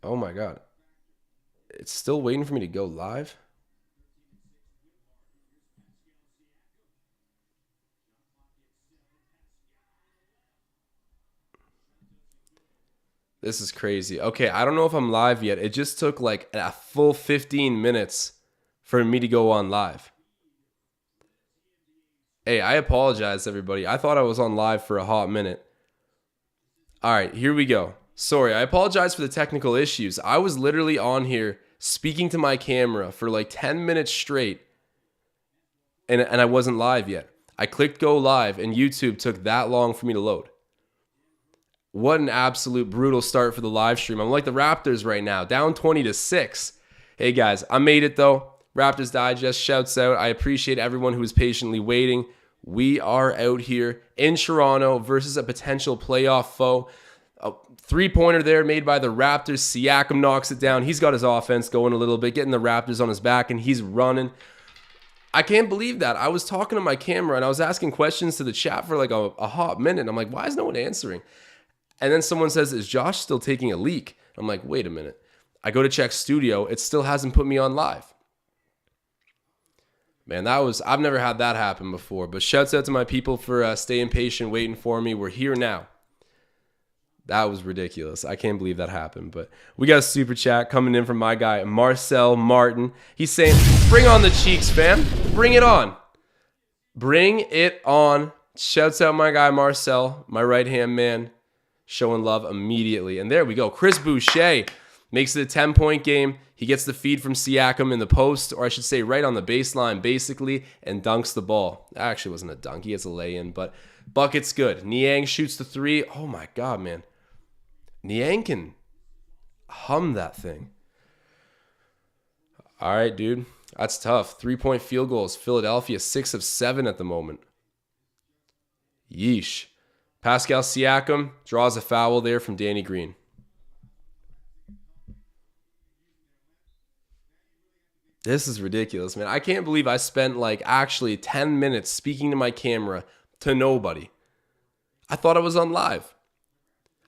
Oh my God. It's still waiting for me to go live. This is crazy. Okay, I don't know if I'm live yet. It just took like a full 15 minutes for me to go on live. Hey, I apologize, everybody. I thought I was on live for a hot minute. All right, here we go. Sorry, I apologize for the technical issues. I was literally on here speaking to my camera for like 10 minutes straight, and I wasn't live yet. I clicked go live, and YouTube took that long for me to load. What an absolute brutal start for the live stream. I'm like the Raptors right now, down 20-6. Hey guys, I made it though. Raptors Digest shouts out. I appreciate everyone who is patiently waiting. We are out here in Toronto versus a potential playoff foe. A three-pointer there made by the Raptors. Siakam knocks it down. He's got his offense going a little bit, getting the Raptors on his back, and he's running. I can't believe that. I was talking to my camera, and I was asking questions to the chat for like a hot minute. I'm like, why is no one answering? And then someone says, is Josh still taking a leak? I'm like, wait a minute. I go to check studio. It still hasn't put me on live. Man, I've never had that happen before. But shouts out to my people for staying patient, waiting for me. We're here now. That was ridiculous. I can't believe that happened. But we got a super chat coming in from my guy, Marcel Martin. He's saying, bring on the cheeks, fam. Bring it on. Bring it on. Shouts out my guy, Marcel, my right-hand man. Showing love immediately. And there we go. Chris Boucher makes it a 10-point game. He gets the feed from Siakam in the post, or I should say right on the baseline, basically, and dunks the ball. That actually wasn't a dunk. He gets a lay-in, but bucket's good. Niang shoots the three. Oh, my God, man. Niang can hum that thing. All right, dude. That's tough. 3-point field goals. Philadelphia, 6 of 7 at the moment. Yeesh. Pascal Siakam draws a foul there from Danny Green. This is ridiculous, man. I can't believe I spent like actually 10 minutes speaking to my camera to nobody. I thought I was on live.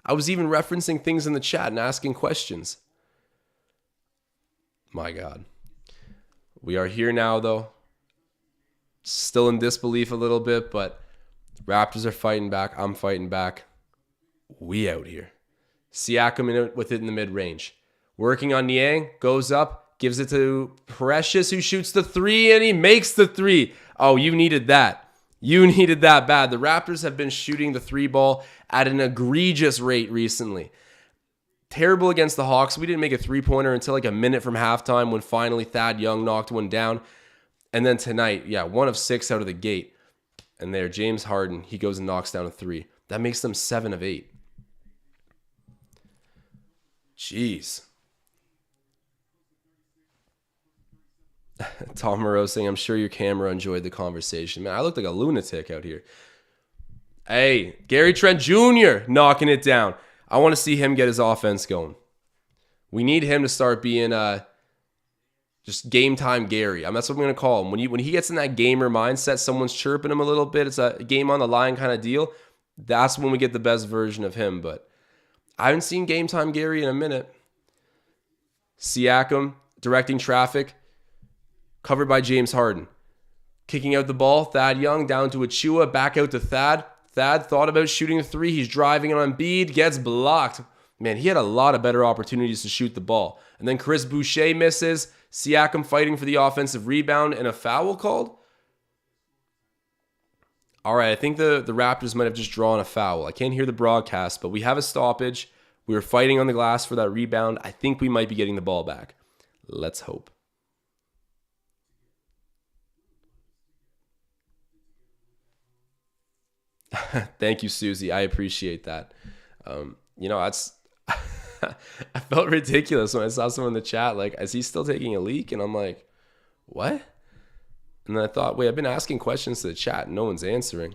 I was even referencing things in the chat and asking questions. My God. We are here now, though. Still in disbelief a little bit, but Raptors are fighting back. I'm fighting back. We out here. Siakam with it in the mid-range. Working on Niang. Goes up. Gives it to Precious, who shoots the three, and he makes the three. Oh, you needed that. You needed that bad. The Raptors have been shooting the three ball at an egregious rate recently. Terrible against the Hawks. We didn't make a three-pointer until like a minute from halftime when finally Thad Young knocked one down. And then tonight, 1 of 6 out of the gate. And there, James Harden, he goes and knocks down a three. That makes them 7 of 8. Jeez. Tom Moreau saying, I'm sure your camera enjoyed the conversation. Man, I looked like a lunatic out here. Hey, Gary Trent Jr. knocking it down. I want to see him get his offense going. We need him to start being just game time Gary. That's what I'm going to call him. When he gets in that gamer mindset, someone's chirping him a little bit. It's a game on the line kind of deal. That's when we get the best version of him. But I haven't seen game time Gary in a minute. Siakam directing traffic. Covered by James Harden. Kicking out the ball. Thad Young down to Achua. Back out to Thad. Thad thought about shooting a three. He's driving on Embiid. Gets blocked. Man, he had a lot of better opportunities to shoot the ball. And then Chris Boucher misses. Siakam fighting for the offensive rebound and a foul called. All right, I think the Raptors might have just drawn a foul. I can't hear the broadcast, but we have a stoppage. We were fighting on the glass for that rebound. I think we might be getting the ball back. Let's hope. Thank you, Susie. I appreciate that. That's I felt ridiculous when I saw someone in the chat like, is he still taking a leak? And I'm like, what? And then I thought, wait, I've been asking questions to the chat and no one's answering.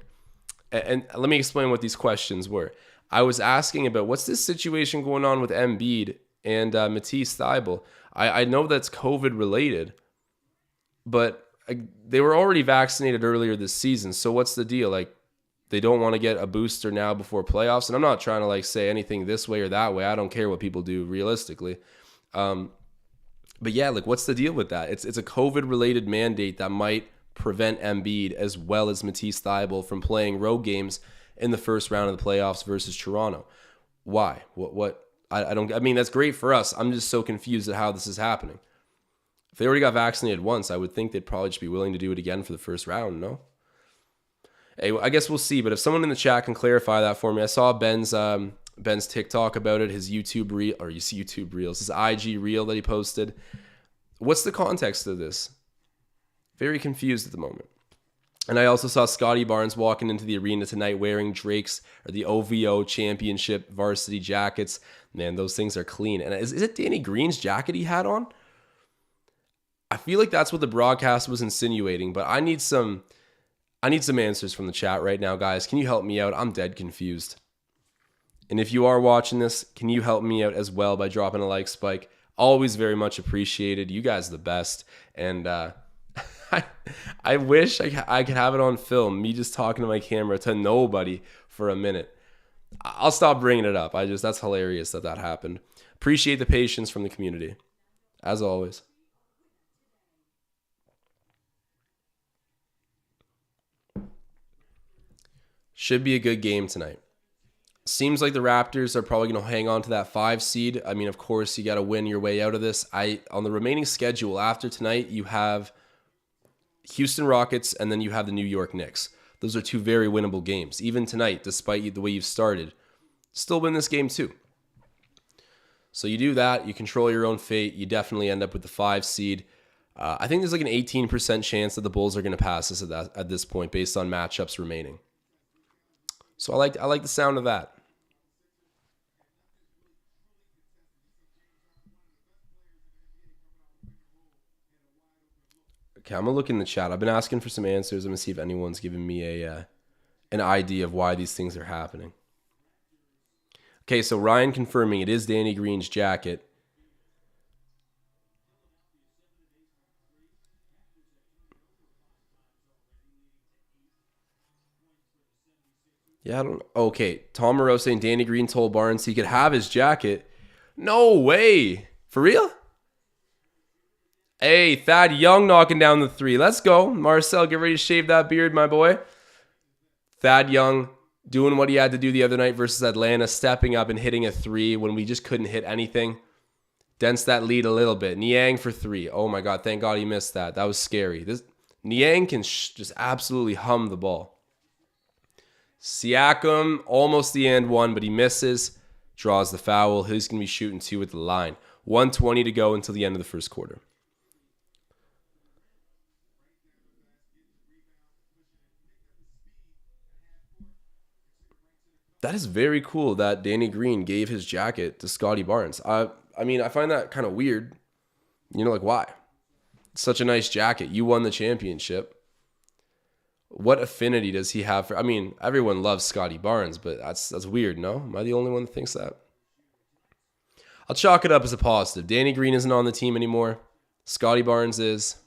And let me explain what these questions were. I was asking about what's this situation going on with Embiid and Matisse Thybulle. I know that's COVID related, but they were already vaccinated earlier this season. So what's the deal? Like, they don't want to get a booster now before playoffs. And I'm not trying to like say anything this way or that way. I don't care what people do realistically. But yeah, like what's the deal with that? It's a COVID-related mandate that might prevent Embiid as well as Matisse Thybulle from playing road games in the first round of the playoffs versus Toronto. Why? What? I don't. I mean, that's great for us. I'm just so confused at how this is happening. If they already got vaccinated once, I would think they'd probably just be willing to do it again for the first round. No. Hey, I guess we'll see. But if someone in the chat can clarify that for me, I saw Ben's TikTok about it, his YouTube reel, or YouTube reels, his IG reel that he posted. What's the context of this? Very confused at the moment. And I also saw Scotty Barnes walking into the arena tonight wearing Drake's or the OVO championship varsity jackets. Man, those things are clean. And is it Danny Green's jacket he had on? I feel like that's what the broadcast was insinuating, but I need some answers from the chat right now, guys. Can you help me out? I'm dead confused. And if you are watching this, can you help me out as well by dropping a like spike? Always very much appreciated. You guys are the best. And I wish I could have it on film, me just talking to my camera to nobody for a minute. I'll stop bringing it up. That's hilarious that happened. Appreciate the patience from the community, as always. Should be a good game tonight. Seems like the Raptors are probably going to hang on to that 5 seed. I mean, of course, you got to win your way out of this. On the remaining schedule after tonight, you have Houston Rockets and then you have the New York Knicks. Those are 2 very winnable games. Even tonight, despite the way you've started, still win this game too. So you do that, you control your own fate. You definitely end up with the 5 seed. I think there's like an 18% chance that the Bulls are going to pass us at this point based on matchups remaining. So I like the sound of that. Okay, I'm gonna look in the chat. I've been asking for some answers. I'm gonna see if anyone's giving me an idea of why these things are happening. Okay, so Ryan confirming it is Danny Green's jacket. Yeah, I don't know. Okay, Tom Moreau saying Danny Green told Barnes he could have his jacket. No way. For real? Hey, Thad Young knocking down the 3. Let's go. Marcel, get ready to shave that beard, my boy. Thad Young doing what he had to do the other night versus Atlanta, stepping up and hitting a 3 when we just couldn't hit anything. Dents that lead a little bit. Niang for 3. Oh my God, thank God he missed that. That was scary. Niang can just absolutely hum the ball. Siakam, almost the and 1, but he misses. Draws the foul. He's going to be shooting 2 at the line. 1:20 to go until the end of the first quarter. That is very cool that Danny Green gave his jacket to Scotty Barnes. I mean, I find that kind of weird. You know, like, why? It's such a nice jacket. You won the championship. What affinity does he have for... I mean, everyone loves Scotty Barnes, but that's weird, no? Am I the only one that thinks that? I'll chalk it up as a positive. Danny Green isn't on the team anymore. Scotty Barnes is.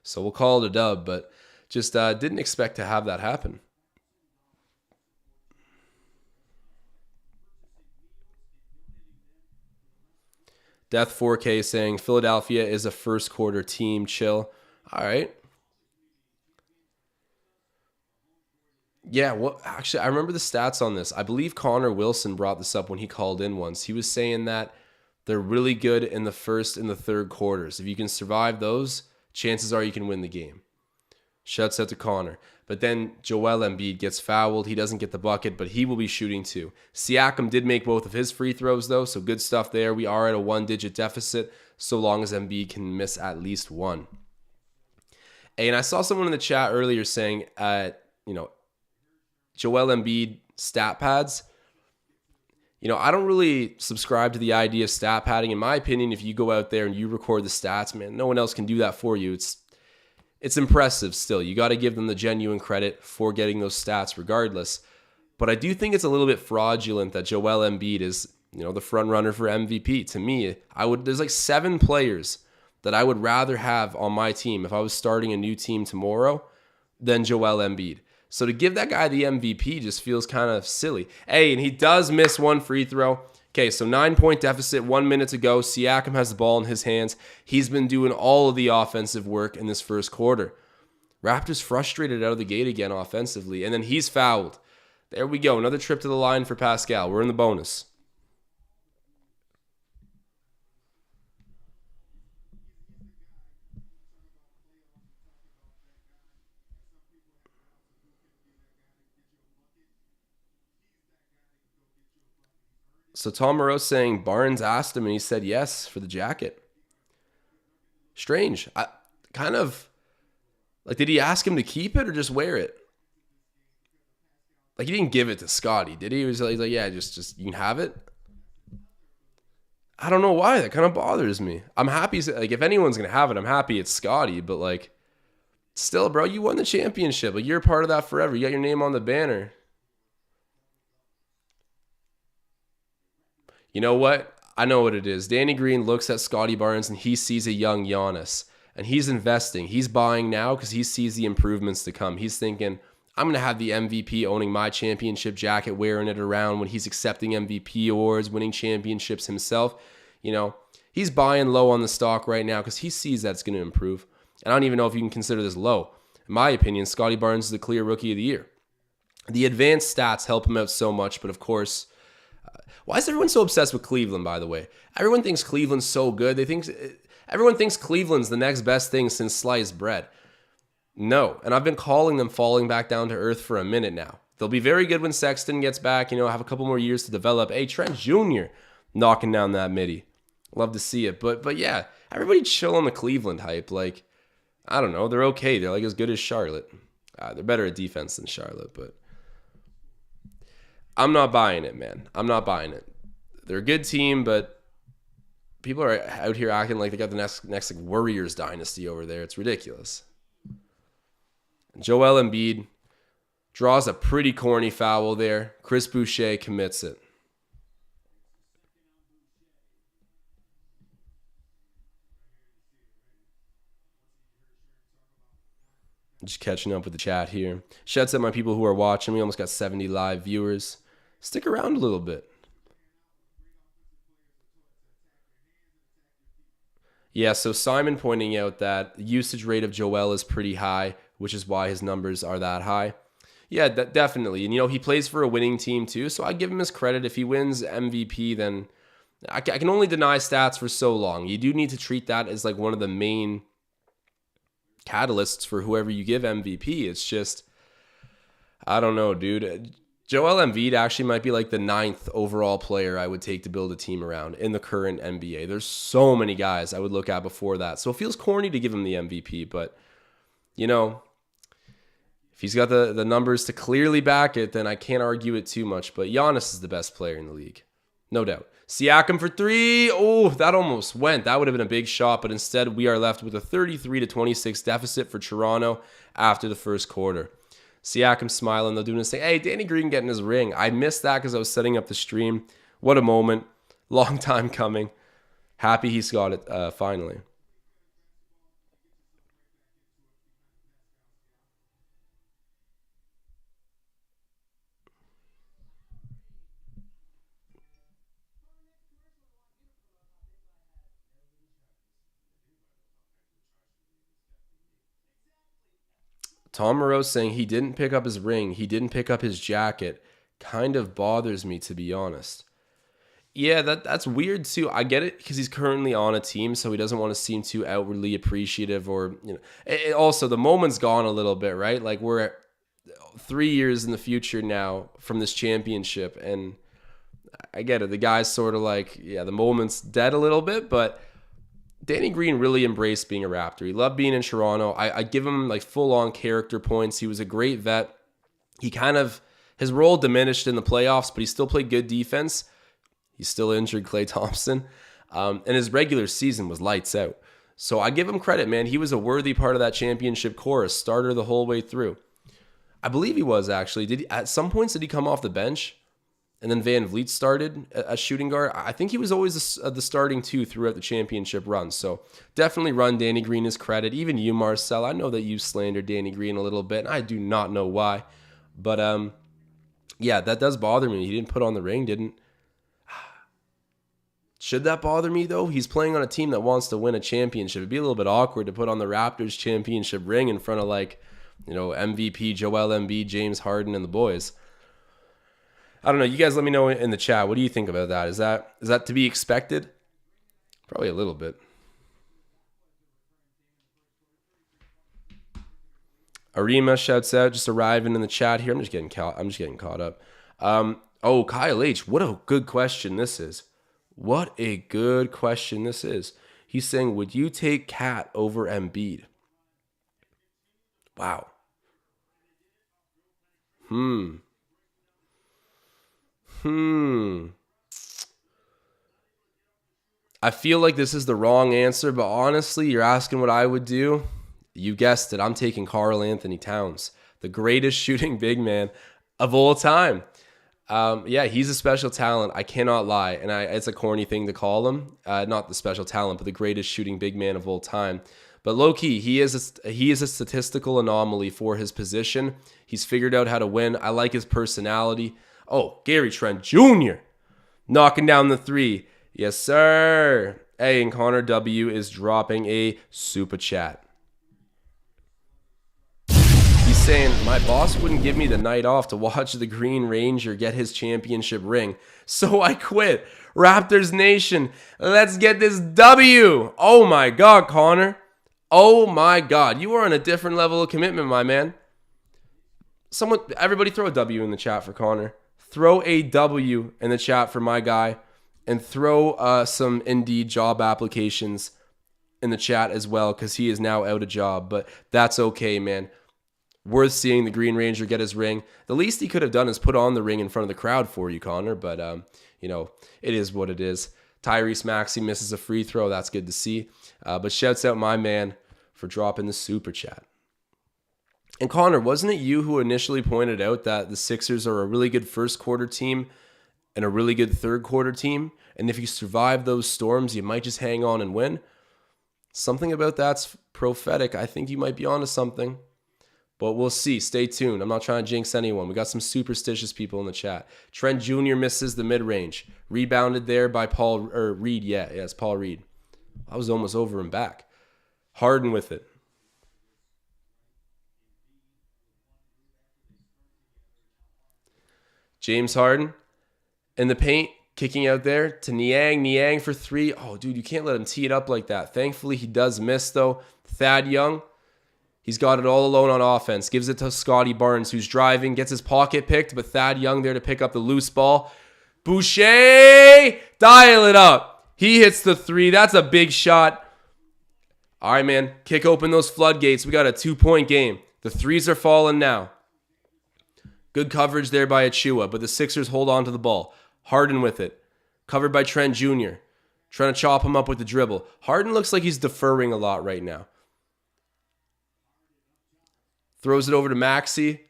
So we'll call it a dub, but just didn't expect to have that happen. Death 4K saying Philadelphia is a first quarter team. Chill. All right. Yeah, well, actually, I remember the stats on this. I believe Connor Wilson brought this up when he called in once. He was saying that they're really good in the first and the third quarters. If you can survive those, chances are you can win the game. Shouts out to Connor. But then Joel Embiid gets fouled. He doesn't get the bucket, but he will be shooting too. Siakam did make both of his free throws, though, so good stuff there. We are at a 1-digit deficit, so long as Embiid can miss at least one. And I saw someone in the chat earlier saying, Joel Embiid stat pads. I don't really subscribe to the idea of stat padding. In my opinion, if you go out there and you record the stats, man, no one else can do that for you. It's impressive still. You got to give them the genuine credit for getting those stats regardless. But I do think it's a little bit fraudulent that Joel Embiid is, the front runner for MVP. To me, there's like 7 players that I would rather have on my team if I was starting a new team tomorrow than Joel Embiid. So to give that guy the MVP just feels kind of silly. Hey, and he does miss one free throw. Okay, so 9-point deficit, 1 minute to go. Siakam has the ball in his hands. He's been doing all of the offensive work in this first quarter. Raptors frustrated out of the gate again offensively, and then he's fouled. There we go. Another trip to the line for Pascal. We're in the bonus. So Tom Moreau saying Barnes asked him and he said yes for the jacket. Strange. I kind of like, did he ask him to keep it or just wear it? Like, he didn't give it to Scotty, did he? He's like, yeah, just you can have it. I don't know why. That kind of bothers me. I'm happy. Like, if anyone's gonna have it, I'm happy it's Scotty. But like, still, bro, you won the championship. Like, you're a part of that forever. You got your name on the banner. You know what? I know what it is. Danny Green looks at Scotty Barnes and he sees a young Giannis. And he's investing. He's buying now because he sees the improvements to come. He's thinking, I'm going to have the MVP owning my championship jacket, wearing it around when he's accepting MVP awards, winning championships himself. You know, he's buying low on the stock right now because he sees that's going to improve. And I don't even know if you can consider this low. In my opinion, Scotty Barnes is the clear rookie of the year. The advanced stats help him out so much, but of course, why is everyone so obsessed with Cleveland, by the way? Everyone thinks Cleveland's so good. Everyone thinks Cleveland's the next best thing since sliced bread. No, and I've been calling them falling back down to earth for a minute now. They'll be very good when Sexton gets back, have a couple more years to develop. Hey, Trent Jr. knocking down that midi. Love to see it. But yeah, everybody chill on the Cleveland hype. Like, I don't know. They're okay. They're like as good as Charlotte. They're better at defense than Charlotte, but I'm not buying it, man. I'm not buying it. They're a good team, but people are out here acting like they got the next like Warriors dynasty over there. It's ridiculous. Joel Embiid draws a pretty corny foul there. Chris Boucher commits it. Just catching up with the chat here. Shouts out my people who are watching. We almost got 70 live viewers. Stick around a little bit. Yeah, so Simon pointing out that the usage rate of Joel is pretty high, which is why his numbers are that high. Yeah, definitely. And, he plays for a winning team too, so I give him his credit. If he wins MVP, then I can only deny stats for so long. You do need to treat that as like one of the main catalysts for whoever you give MVP. It's just, I don't know, dude. Joel Embiid actually might be like the 9th overall player I would take to build a team around in the current NBA. There's so many guys I would look at before that. So it feels corny to give him the MVP, but if he's got the numbers to clearly back it, then I can't argue it too much. But Giannis is the best player in the league. No doubt. Siakam for 3. Oh, that almost went. That would have been a big shot, but instead we are left with a 33-26 deficit for Toronto after the first quarter. Siakam smiling, though, doing his thing. Hey, Danny Green getting his ring. I missed that because I was setting up the stream. What a moment. Long time coming. Happy he's got it finally. Tom Moreau saying he didn't pick up his ring. He didn't pick up his jacket. Kind of bothers me, to be honest. Yeah, that's weird too. I get it because he's currently on a team, so he doesn't want to seem too outwardly appreciative, or also the moment's gone a little bit, right? Like, we're 3 years in the future now from this championship, and I get it. The guy's sort of like, yeah, the moment's dead a little bit, but Danny Green really embraced being a Raptor. He loved being in Toronto. I give him like full-on character points. He was a great vet. His role diminished in the playoffs, but he still played good defense. He still injured Klay Thompson. And his regular season was lights out. So I give him credit, man. He was a worthy part of that championship chorus, starter the whole way through. I believe he was, actually. At some points, did he come off the bench? And then Van Vliet started as shooting guard. I think he was always the starting two throughout the championship run. So definitely run Danny Green his credit. Even you, Marcel. I know that you slandered Danny Green a little bit, and I do not know why. But yeah, that does bother me. He didn't put on the ring, didn't. Should that bother me, though? He's playing on a team that wants to win a championship. It'd be a little bit awkward to put on the Raptors championship ring in front of, like, you know, MVP, Joel Embiid, James Harden, and the boys. I don't know. You guys let me know in the chat. What do you think about that? Is that to be expected? Probably a little bit. Arima shouts out, just arriving in the chat here. I'm just getting caught up. Oh, Kyle H. What a good question this is. What a good question this is. He's saying, would you take Cat over Embiid? Wow. I feel like this is the wrong answer, but honestly, you're asking what I would do. You guessed it. I'm taking Karl Anthony Towns, the greatest shooting big man of all time. Yeah, he's a special talent. I cannot lie. And it's a corny thing to call him. Not the special talent, but the greatest shooting big man of all time. But low-key, he is a statistical anomaly for his position. He's figured out how to win. I like his personality. Oh, Gary Trent Jr. knocking down the three. Yes, sir. Hey, and Connor W. is dropping a super chat. He's saying, my boss wouldn't give me the night off to watch the Green Ranger get his championship ring, so I quit. Raptors Nation, let's get this W. Oh my God, Connor. Oh my God. You are on a different level of commitment, my man. Everybody throw a W in the chat for Connor. Throw a W in the chat for my guy. And throw some Indeed job applications in the chat as well, because he is now out of job. But that's okay, man. Worth seeing the Green Ranger get his ring. The least he could have done is put on the ring in front of the crowd for you, Connor. But, you know, it is what it is. Tyrese Maxey misses a free throw. That's good to see. But shouts out my man for dropping the super chat. And Connor, wasn't it you who initially pointed out that the Sixers are a really good first quarter team and a really good third quarter team? And if you survive those storms, you might just hang on and win? Something about that's prophetic. I think you might be onto something. But we'll see. Stay tuned. I'm not trying to jinx anyone. We got some superstitious people in the chat. Trent Jr. misses the mid-range. Rebounded there by Reed. Yeah, it's Paul Reed. I was almost over and back. Harden with it. James Harden in the paint, kicking out there to Niang. Niang for three. Oh, dude, you can't let him tee it up like that. Thankfully, he does miss, though. Thad Young. He's got it all alone on offense. Gives it to Scotty Barnes, who's driving. Gets his pocket picked, but Thad Young there to pick up the loose ball. Boucher! Dial it up. He hits the three. That's a big shot. All right, man. Kick open those floodgates. We got a 2-point game. The threes are falling now. Good coverage there by Achua, but the Sixers hold on to the ball. Harden with it. Covered by Trent Jr. Trying to chop him up with the dribble. Harden looks like he's deferring a lot right now. Throws it over to Maxey.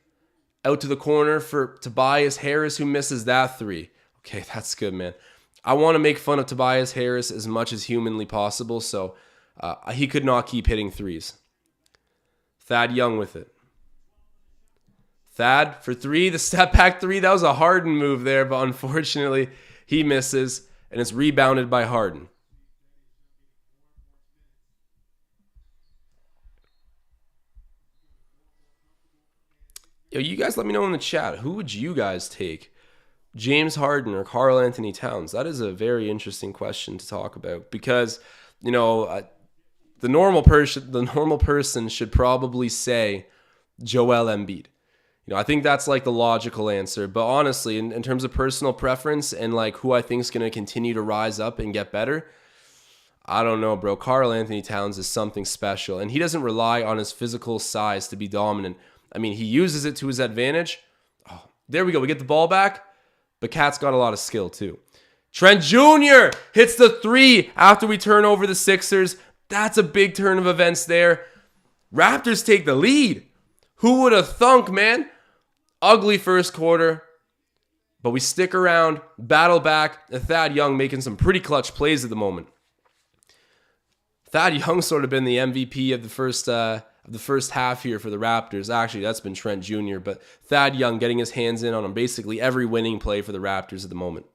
Out to the corner for Tobias Harris, who misses that three. Okay, that's good, man. I want to make fun of Tobias Harris as much as humanly possible, so he could not keep hitting threes. Thad Young with it. Thad for three, the step back three. That was a Harden move there, but unfortunately, he misses, and it's rebounded by Harden. Yo, you guys let me know in the chat. Who would you guys take? James Harden or Karl Anthony Towns? That is a very interesting question to talk about because, you know, the normal person should probably say Joel Embiid. You know, I think that's like the logical answer. But honestly, in terms of personal preference and like who I think is going to continue to rise up and get better, I don't know, bro. Karl Anthony Towns is something special. And he doesn't rely on his physical size to be dominant. I mean, he uses it to his advantage. Oh, there we go. We get the ball back. But Cat's got a lot of skill too. Trent Jr. hits the three after we turn over the Sixers. That's a big turn of events there. Raptors take the lead. Who would have thunk, man? Ugly first quarter. But we stick around, battle back, and Thad Young making some pretty clutch plays at the moment. Thad Young's sort of been the MVP of the of the first half here for the Raptors. Actually, that's been Trent Jr., but Thad Young getting his hands in on basically every winning play for the Raptors at the moment.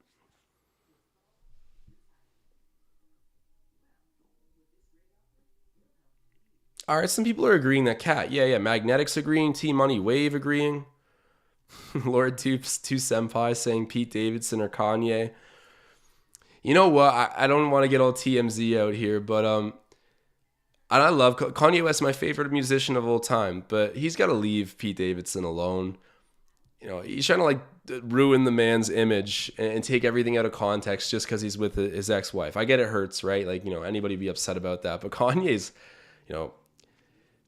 All right, some people are agreeing that Cat. Yeah. Magnetics agreeing. T-Money Wave agreeing. Lord Two Senpai saying Pete Davidson or Kanye. You know what? I don't want to get all TMZ out here, but and I love Kanye West, my favorite musician of all time, but he's got to leave Pete Davidson alone. You know, he's trying to like ruin the man's image and take everything out of context just because he's with his ex-wife. I get it hurts, right? Like, you know, anybody be upset about that, but Kanye's, you know,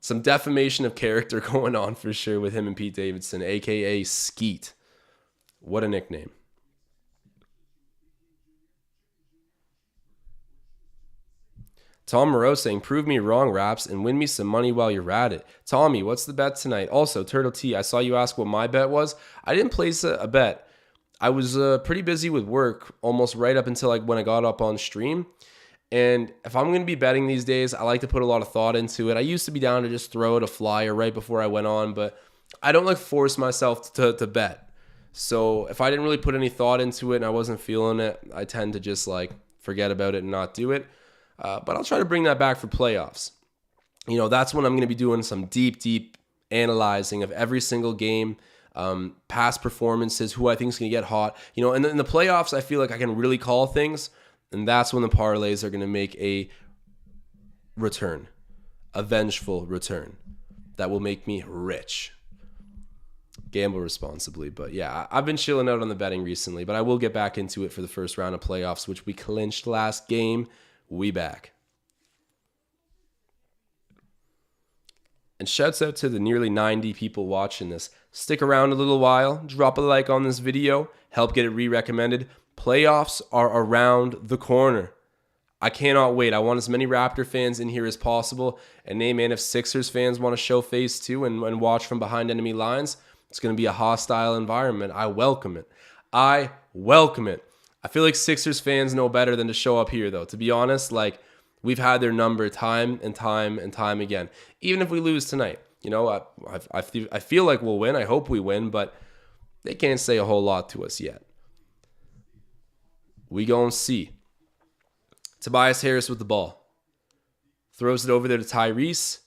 some defamation of character going on for sure with him and Pete Davidson, a.k.a. Skeet. What a nickname. Tom Moreau saying, prove me wrong, Raps, and win me some money while you're at it. Tommy, what's the bet tonight? Also, Turtle T, I saw you ask what my bet was. I didn't place a bet. I was pretty busy with work almost right up until like when I got up on stream. And if I'm going to be betting these days, I like to put a lot of thought into it. I used to be down to just throw out a flyer right before I went on, but I don't like force myself to bet. So if I didn't really put any thought into it and I wasn't feeling it, I tend to just like forget about it and not do it. But I'll try to bring that back for playoffs. You know, that's when I'm going to be doing some deep analyzing of every single game, past performances, who I think is going to get hot. You know, and in the playoffs, I feel like I can really call things. And that's when the parlays are going to make a return, a vengeful return that will make me rich. Gamble responsibly. But yeah, I've been chilling out on the betting recently, but I will get back into it for the first round of playoffs, which we clinched last game. We back. And shouts out to the nearly 90 people watching this. Stick around a little while, drop a like on this video, help get it re-recommended. Playoffs are around the corner. I cannot wait. I want as many Raptor fans in here as possible. And hey, man, if Sixers fans want to show face too and watch from behind enemy lines, it's going to be a hostile environment. I welcome it. I welcome it. I feel like Sixers fans know better than to show up here, though. To be honest, like, we've had their number time and time and time again. Even if we lose tonight, you know, I feel like we'll win. I hope we win, but they can't say a whole lot to us yet. We gon' see. Tobias Harris with the ball. Throws it over there to Tyrese.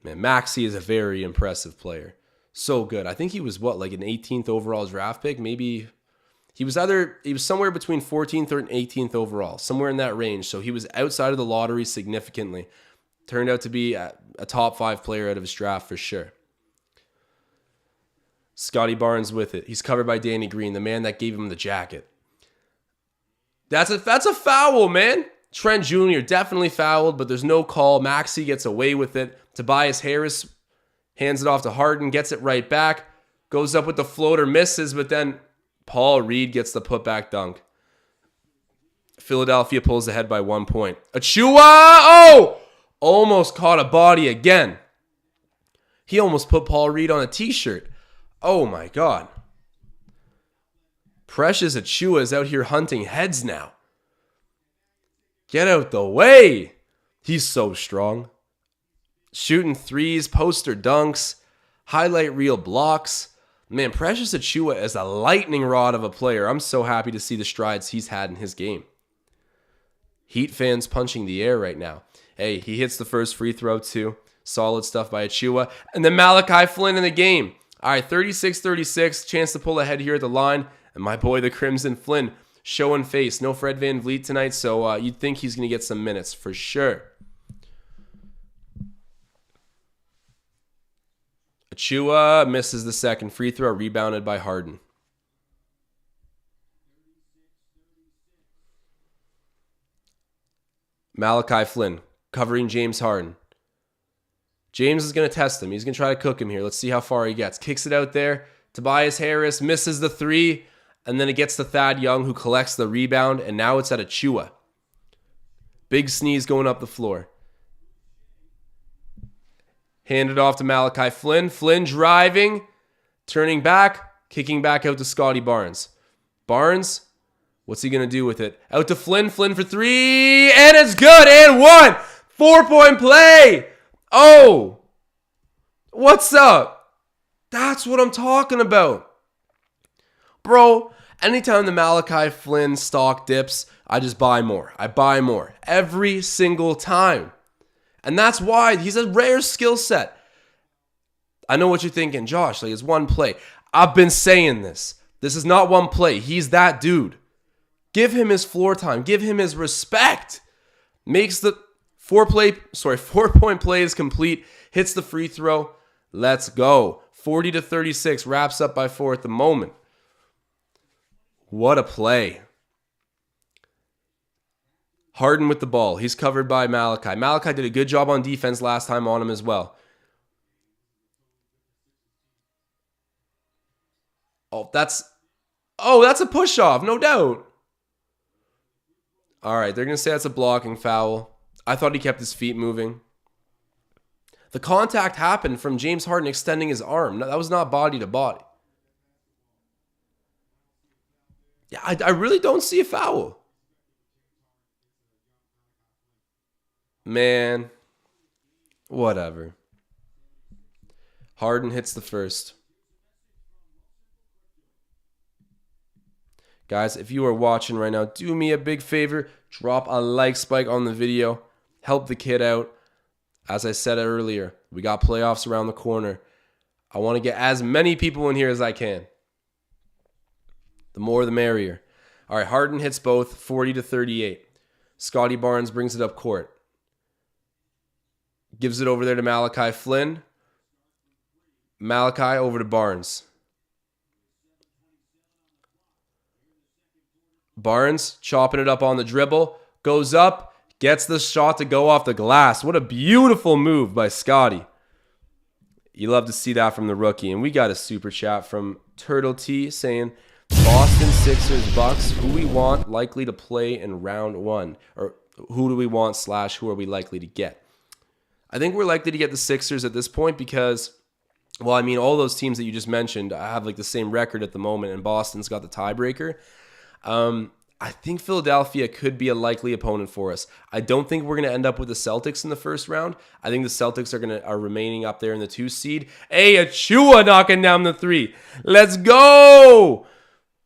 Man, Maxey is a very impressive player. So good. I think he was, like an 18th overall draft pick? Maybe he was somewhere between 14th and 18th overall. Somewhere in that range. So he was outside of the lottery significantly. Turned out to be a top 5 player out of his draft for sure. Scotty Barnes with it. He's covered by Danny Green, the man that gave him the jacket. That's a foul, man. Trent Jr. definitely fouled, but there's no call. Maxey gets away with it. Tobias Harris hands it off to Harden, gets it right back, goes up with the floater, misses, but then Paul Reed gets the putback dunk. Philadelphia pulls ahead by 1 point. Achua! Oh! Almost caught a body again. He almost put Paul Reed on a t-shirt. Oh my God. Precious Achua is out here hunting heads now. Get out the way. He's so strong. Shooting threes, poster dunks, highlight reel blocks. Man, Precious Achua is a lightning rod of a player. I'm so happy to see the strides he's had in his game. Heat fans punching the air right now. Hey, he hits the first free throw too. Solid stuff by Achua. And then Malachi Flynn in the game. All right, 36-36. Chance to pull ahead here at the line. And my boy, the Crimson Flynn, showing face. No Fred VanVleet tonight, so you'd think he's going to get some minutes for sure. Achua misses the second free throw, rebounded by Harden. Malachi Flynn covering James Harden. James is going to test him. He's going to try to cook him here. Let's see how far he gets. Kicks it out there. Tobias Harris misses the three. And then it gets to Thad Young, who collects the rebound. And now it's at Achua. Big sneeze going up the floor. Handed off to Malachi Flynn. Flynn driving. Turning back. Kicking back out to Scotty Barnes. Barnes, what's he going to do with it? Out to Flynn. Flynn for three. And it's good. And one. 4-point play. Oh. What's up? That's what I'm talking about. Bro, anytime the Malachi Flynn stock dips, I just buy more. I buy more. Every single time. And that's why he's a rare skill set. I know what you're thinking, Josh, like it's one play. I've been saying this. This is not one play. He's that dude. Give him his floor time. Give him his respect. Makes the 4-point play is complete. Hits the free throw. Let's go. 40-36. Wraps up by 4 at the moment. What a play. Harden with the ball. He's covered by Malachi. Malachi did a good job on defense last time on him as well. Oh, that's a push-off, no doubt. All right, they're going to say that's a blocking foul. I thought he kept his feet moving. The contact happened from James Harden extending his arm. That was not body to body. Yeah, I really don't see a foul. Man, whatever. Harden hits the first. Guys, if you are watching right now, do me a big favor. Drop a like spike on the video. Help the kid out. As I said earlier, we got playoffs around the corner. I want to get as many people in here as I can. The more, the merrier. All right, Harden hits both, 40-38. Scotty Barnes brings it up court. Gives it over there to Malachi Flynn. Malachi over to Barnes. Barnes chopping it up on the dribble. Goes up. Gets the shot to go off the glass. What a beautiful move by Scotty. You love to see that from the rookie. And we got a super chat from Turtle T saying, Boston Sixers Bucks, who we want likely to play in round 1? Or who do we want / who are we likely to get? I think we're likely to get the Sixers at this point because, well, I mean, all those teams that you just mentioned have like the same record at the moment, and Boston's got the tiebreaker. I think Philadelphia could be a likely opponent for us. I don't think we're going to end up with the Celtics in the first round. I think the Celtics are remaining up there in the 2 seed. Hey, Achua knocking down the 3. Let's go!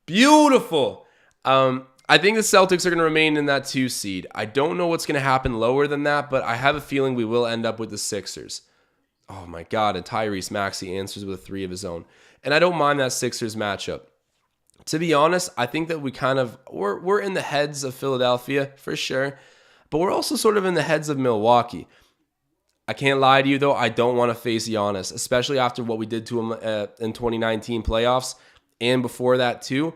Beautiful. I think the Celtics are going to remain in that 2 seed. I don't know what's going to happen lower than that, but I have a feeling we will end up with the Sixers. Oh my God, and Tyrese Maxey answers with a 3 of his own. And I don't mind that Sixers matchup. To be honest, I think that we're in the heads of Philadelphia for sure, but we're also sort of in the heads of Milwaukee. I can't lie to you though, I don't want to face Giannis, especially after what we did to him in 2019 playoffs and before that too.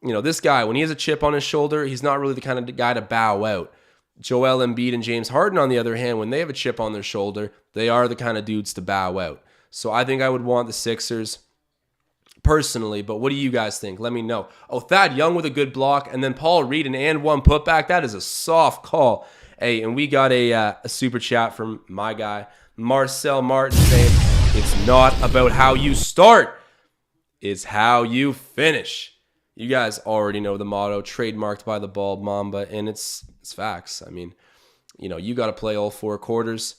You know, this guy, when he has a chip on his shoulder, he's not really the kind of guy to bow out. Joel Embiid and James Harden, on the other hand, when they have a chip on their shoulder, they are the kind of dudes to bow out. So I think I would want the Sixers personally, but what do you guys think? Let me know. Oh, Thad Young with a good block, and then Paul Reed an and one putback. That is a soft call. Hey, and we got a super chat from my guy, Marcel Martin, saying, it's not about how you start, it's how you finish. You guys already know the motto, trademarked by the Bald Mamba, and it's facts. I mean, you know, you got to play all 4 quarters.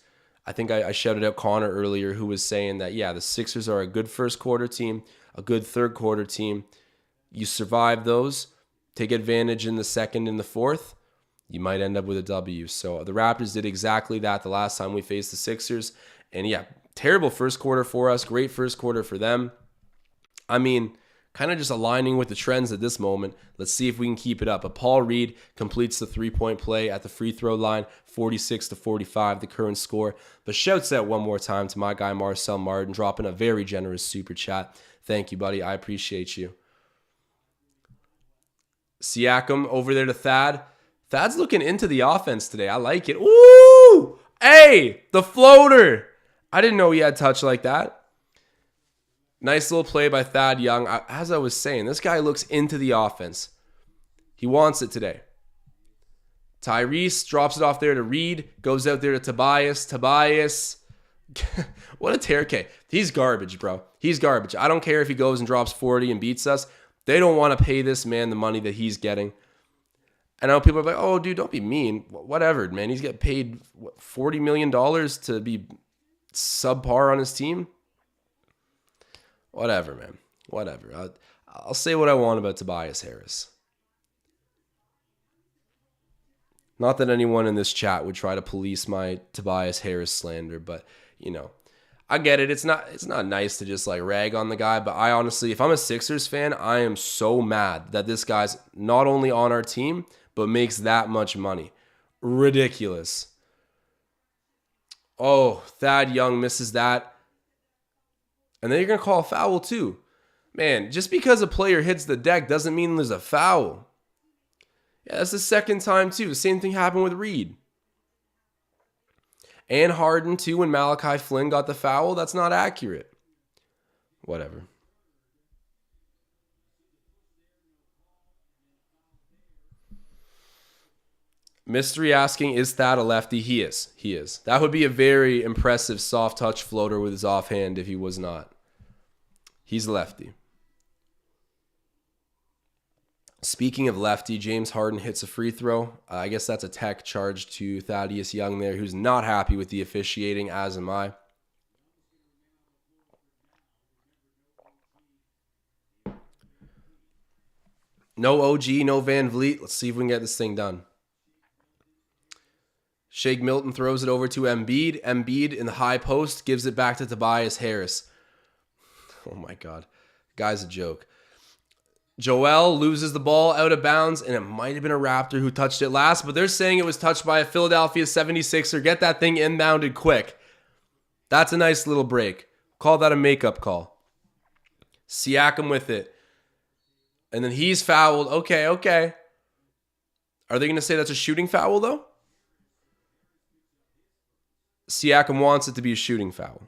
I think I shouted out Connor earlier who was saying that, yeah, the Sixers are a good first quarter team, a good third quarter team. You survive those, take advantage in the second and the fourth, you might end up with a W. So the Raptors did exactly that the last time we faced the Sixers. And yeah, terrible first quarter for us, great first quarter for them. I mean, kind of just aligning with the trends at this moment. Let's see if we can keep it up. But Paul Reed completes the 3-point play at the free throw line, 46-45, the current score. But shouts out one more time to my guy Marcel Martin, dropping a very generous super chat. Thank you, buddy. I appreciate you. Siakam over there to Thad. Thad's looking into the offense today. I like it. Ooh! Hey, the floater. I didn't know he had touch like that. Nice little play by Thad Young. As I was saying, this guy looks into the offense. He wants it today. Tyrese drops it off there to Reed. Goes out there to Tobias. Tobias. What a tear. Okay, he's garbage, bro. He's garbage. I don't care if he goes and drops 40 and beats us. They don't want to pay this man the money that he's getting. I know people are like, oh, dude, don't be mean. Whatever, man. He's getting paid $40 million to be subpar on his team. Whatever, man. Whatever. I'll say what I want about Tobias Harris. Not that anyone in this chat would try to police my Tobias Harris slander, but, I get it. It's not nice to just like rag on the guy, but I honestly, if I'm a Sixers fan, I am so mad that this guy's not only on our team, but makes that much money. Ridiculous. Oh, Thad Young misses that. And then you're going to call a foul too. Man, just because a player hits the deck doesn't mean there's a foul. Yeah, that's the second time too. The same thing happened with Reed. And Harden too, when Malachi Flynn got the foul. That's not accurate. Whatever. Mystery asking, is Thad a lefty? He is. He is. That would be a very impressive soft touch floater with his offhand if he was not. He's a lefty. Speaking of lefty, James Harden hits a free throw. I guess that's a tech charge to Thaddeus Young there, who's not happy with the officiating, as am I. No OG, no Van Vliet. Let's see if we can get this thing done. Shake Milton throws it over to Embiid. Embiid in the high post gives it back to Tobias Harris. Oh my God. Guy's a joke. Joel loses the ball out of bounds, and it might have been a Raptor who touched it last, but they're saying it was touched by a Philadelphia 76er. Get that thing inbounded quick. That's a nice little break. Call that a makeup call. Siakam with it. And then he's fouled. Okay. Are they going to say that's a shooting foul, though? Siakam wants it to be a shooting foul.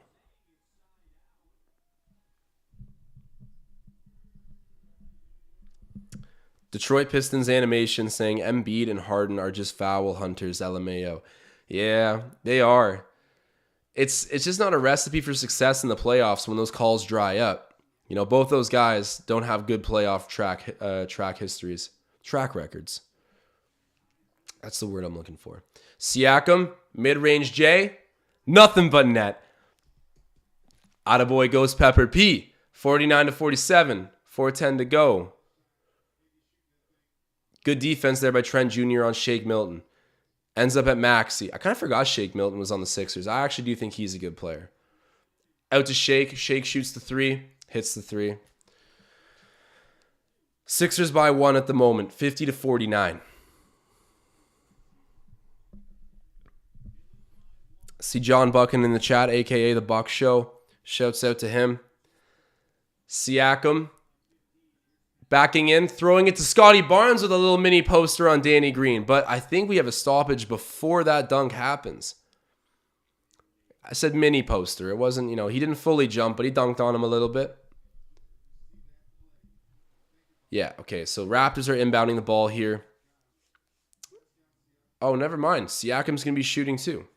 Detroit Pistons animation saying Embiid and Harden are just foul hunters, LMAO. Yeah, they are. It's just not a recipe for success in the playoffs when those calls dry up. Both those guys don't have good playoff track records. That's the word I'm looking for. Siakam, mid-range J, nothing but net. Attaboy Ghost Pepper P, 49-47, 4:10 to go. Good defense there by Trent Jr. on Shake Milton. Ends up at Maxey. I kind of forgot Shake Milton was on the Sixers. I actually do think he's a good player. Out to Shake. Shake shoots the three. Hits the three. Sixers by 1 at the moment. 50-49. See John Buchan in the chat, a.k.a. The Buck Show. Shouts out to him. Siakam. Backing in, throwing it to Scotty Barnes with a little mini poster on Danny Green. But I think we have a stoppage before that dunk happens. I said mini poster. It wasn't, he didn't fully jump, but he dunked on him a little bit. Yeah, okay, so Raptors are inbounding the ball here. Oh, never mind. Siakam's going to be shooting too.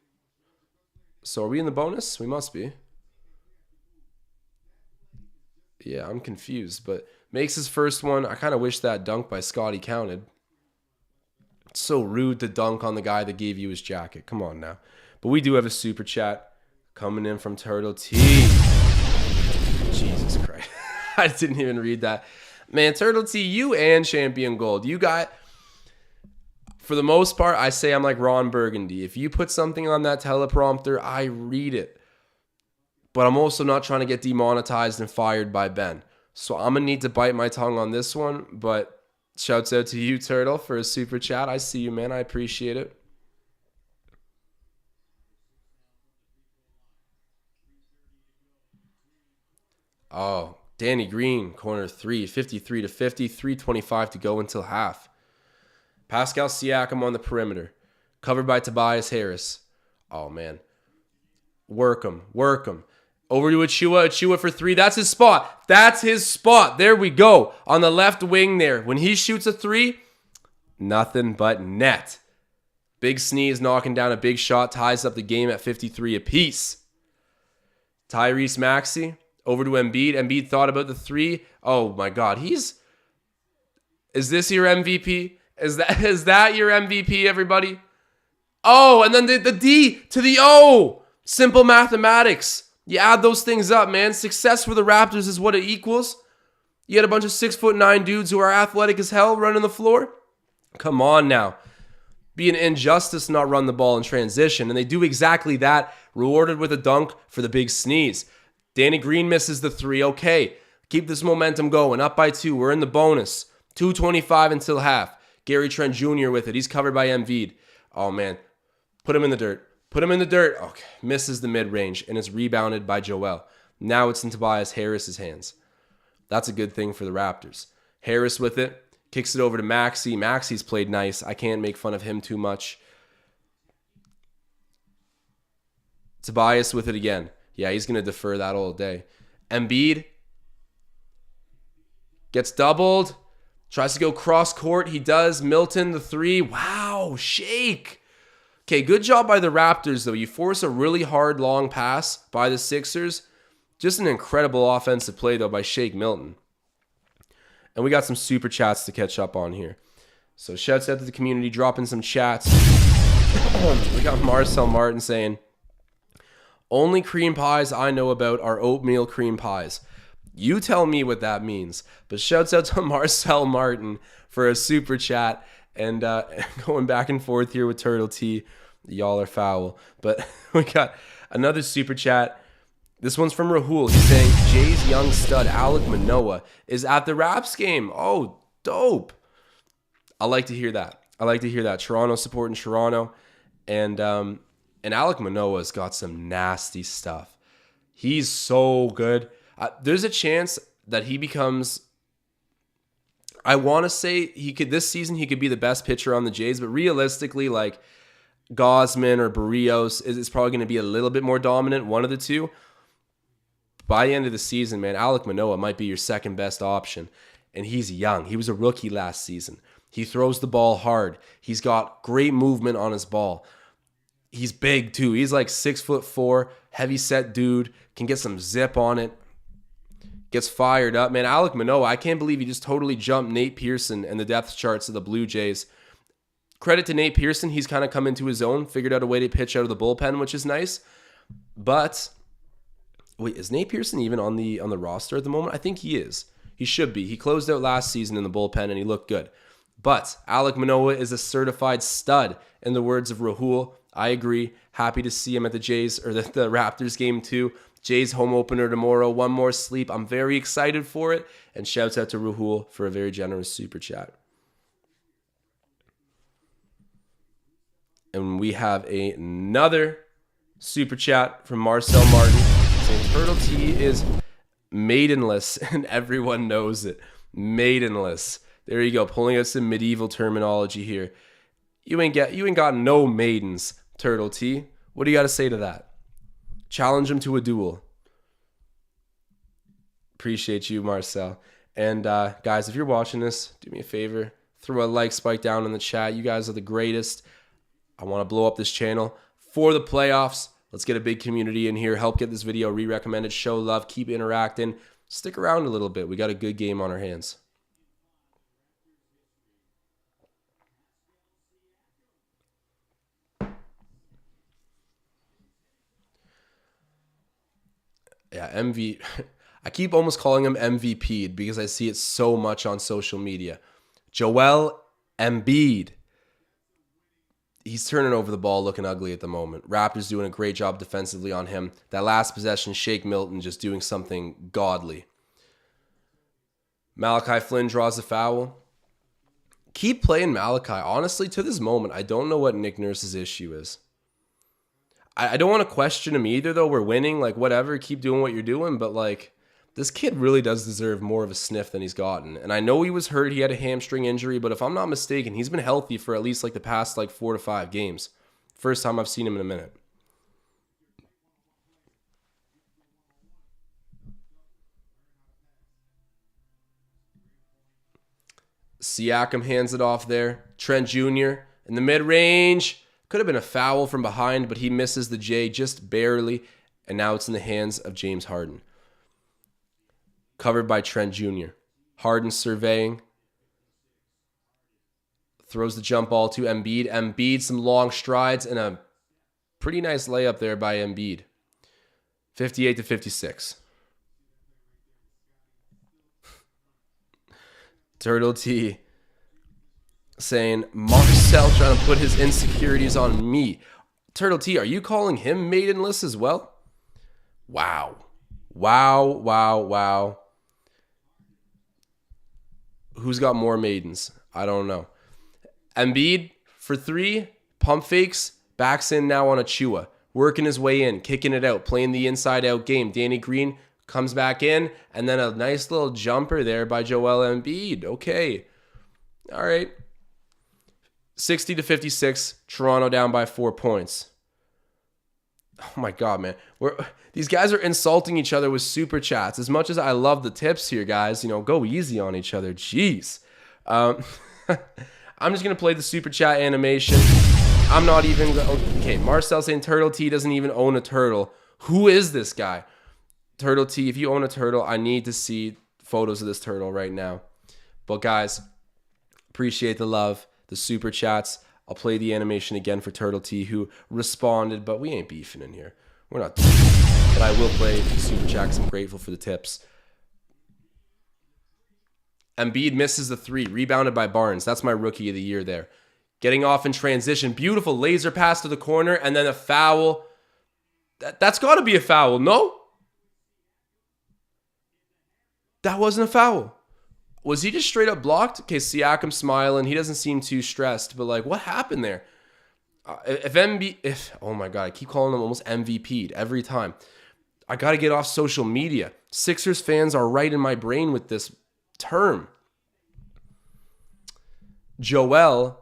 So are we in the bonus? We must be. Yeah, I'm confused, but makes his first one. I kind of wish that dunk by Scotty counted. It's so rude to dunk on the guy that gave you his jacket. Come on now. But we do have a super chat coming in from Turtle T. Jesus Christ. I didn't even read that. Man, Turtle T, you and Champion Gold. You got, for the most part, I say I'm like Ron Burgundy. If you put something on that teleprompter, I read it. But I'm also not trying to get demonetized and fired by Ben. So I'm going to need to bite my tongue on this one. But shouts out to you, Turtle, for a super chat. I see you, man. I appreciate it. Oh, Danny Green, corner 3, 53-50, 3:25 to go until half. Pascal Siakam on the perimeter. Covered by Tobias Harris. Oh, man. Work him. Over to Achua for 3. That's his spot. There we go. On the left wing there. When he shoots a 3, nothing but net. Big Sneeze knocking down a big shot. Ties up the game at 53 apiece. Tyrese Maxey. Over to Embiid. Embiid thought about the 3. Oh my God. Is this your MVP? Is that your MVP, everybody? Oh, and then the D to the O. Simple mathematics. You add those things up, man. Success for the Raptors is what it equals. You had a bunch of 6'9" dudes who are athletic as hell running the floor. Come on now. Be an injustice to not run the ball in transition. And they do exactly that. Rewarded with a dunk for the big sneeze. Danny Green misses the three. Okay. Keep this momentum going. Up by 2. We're in the bonus. 2:25 until half. Gary Trent Jr. with it. He's covered by Embiid. Oh, man. Put him in the dirt. Put him in the dirt. Okay. Misses the mid-range. And it's rebounded by Joel. Now it's in Tobias Harris's hands. That's a good thing for the Raptors. Harris with it. Kicks it over to Maxey. Maxey's played nice. I can't make fun of him too much. Tobias with it again. Yeah, he's going to defer that all day. Embiid gets doubled. Tries to go cross court. He does. Milton, the three. Wow, shake. Okay, good job by the Raptors, though. You force a really hard long pass by the Sixers. Just an incredible offensive play, though, by Shake Milton. And we got some super chats to catch up on here. So shouts out to the community, dropping some chats. We got Marcel Martin saying, only cream pies I know about are oatmeal cream pies. You tell me what that means. But shouts out to Marcel Martin for a super chat. And going back and forth here with Turtle T. Y'all are foul. But we got another super chat. This one's from Rahul. He's saying, Jay's young stud, Alec Manoah, is at the Raps game. Oh, dope. I like to hear that. Toronto supporting Toronto. And Alec Manoah's got some nasty stuff. He's so good. There's a chance that he becomes... I want to say this season he could be the best pitcher on the Jays, but realistically, like Gosman or Barrios is probably going to be a little bit more dominant, one of the two. By the end of the season, man, Alec Manoah might be your second best option. And he's young. He was a rookie last season. He throws the ball hard. He's got great movement on his ball. He's big too. He's like 6'4", heavy set dude. Can get some zip on it. Gets fired up. Man, Alec Manoah, I can't believe he just totally jumped Nate Pearson and the depth charts of the Blue Jays. Credit to Nate Pearson. He's kind of come into his own, figured out a way to pitch out of the bullpen, which is nice. But... wait, is Nate Pearson even on the roster at the moment? I think he is. He should be. He closed out last season in the bullpen and he looked good. But Alec Manoah is a certified stud, in the words of Rahul. I agree. Happy to see him at the Jays or the Raptors game too. Jays home opener tomorrow. One more sleep. I'm very excited for it. And shouts out to Rahul for a very generous super chat. And we have another super chat from Marcel Martin. saying Turtle T is maidenless, and everyone knows it. Maidenless. There you go, pulling out some medieval terminology here. You ain't got no maidens, Turtle T. What do you got to say to that? Challenge him to a duel. Appreciate you, Marcel. And guys, if you're watching this, do me a favor. Throw a like spike down in the chat. You guys are the greatest. I want to blow up this channel for the playoffs. Let's get a big community in here. Help get this video re-recommended. Show love. Keep interacting. Stick around a little bit. We got a good game on our hands. Yeah, I keep almost calling him MVP'd because I see it so much on social media. Joel Embiid. He's turning over the ball looking ugly at the moment. Raptors doing a great job defensively on him. That last possession, Shake Milton just doing something godly. Malachi Flynn draws a foul. Keep playing Malachi. Honestly, to this moment, I don't know what Nick Nurse's issue is. I don't want to question him either, though. We're winning, like, whatever. Keep doing what you're doing. But, like, this kid really does deserve more of a sniff than he's gotten. And I know he was hurt. He had a hamstring injury. But if I'm not mistaken, he's been healthy for at least, like, the past, 4 to 5 games. First time I've seen him in a minute. Siakam hands it off there. Trent Jr. in the mid-range. Could have been a foul from behind, but he misses the J just barely. And now it's in the hands of James Harden. Covered by Trent Jr. Harden surveying. Throws the jump ball to Embiid. Embiid, some long strides and a pretty nice layup there by Embiid. 58 to 56. Turtle T saying, Marcel trying to put his insecurities on me. Turtle T, are you calling him maidenless as well? Wow. Wow, wow, wow. Who's got more maidens? I don't know. Embiid for 3, pump fakes, backs in now on a Chua. Working his way in, kicking it out, playing the inside-out game. Danny Green comes back in, and then a nice little jumper there by Joel Embiid. Okay. All right. 60 to 56, Toronto down by 4 points. Oh my God, man. These guys are insulting each other with super chats. As much as I love the tips here, guys, go easy on each other. Jeez. I'm just going to play the super chat animation. I'm not even... Okay, Marcel saying Turtle T doesn't even own a turtle. Who is this guy? Turtle T, if you own a turtle, I need to see photos of this turtle right now. But guys, appreciate the love, the super chats. I'll play the animation again for Turtle T, who responded, but we ain't beefing in here. We're not beefing. But I will play the super chat because I'm grateful for the tips. Embiid misses the 3, rebounded by Barnes. That's my rookie of the year there. Getting off in transition. Beautiful laser pass to the corner, and then a foul. That's got to be a foul, no? That wasn't a foul. Was he just straight up blocked? Okay, Siakam smiling. He doesn't seem too stressed, but what happened there? Oh my God, I keep calling him almost MVP'd every time. I got to get off social media. Sixers fans are right in my brain with this term. Joel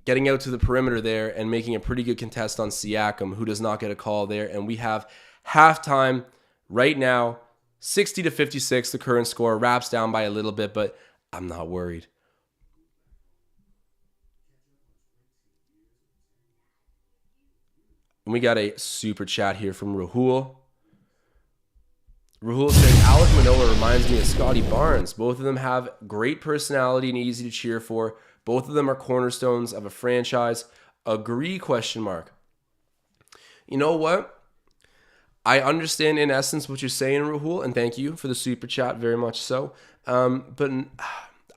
getting out to the perimeter there and making a pretty good contest on Siakam, who does not get a call there. And we have halftime right now, 60 to 56, the current score. Raps down by a little bit, but I'm not worried. And we got a super chat here from Rahul. Rahul saying, Alec Manoa reminds me of Scotty Barnes. Both of them have great personality and easy to cheer for. Both of them are cornerstones of a franchise. Agree, question mark. You know what? I understand in essence what you're saying, Rahul, and thank you for the super chat, very much so. But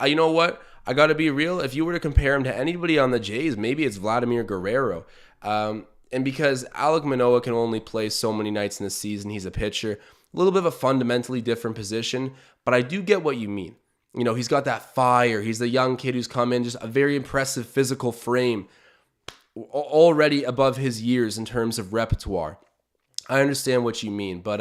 you know what? I got to be real. If you were to compare him to anybody on the Jays, maybe it's Vladimir Guerrero. And because Alec Manoa can only play so many nights in the season, he's a pitcher. A little bit of a fundamentally different position, but I do get what you mean. He's got that fire. He's the young kid who's come in, just a very impressive physical frame, already above his years in terms of repertoire. I understand what you mean, but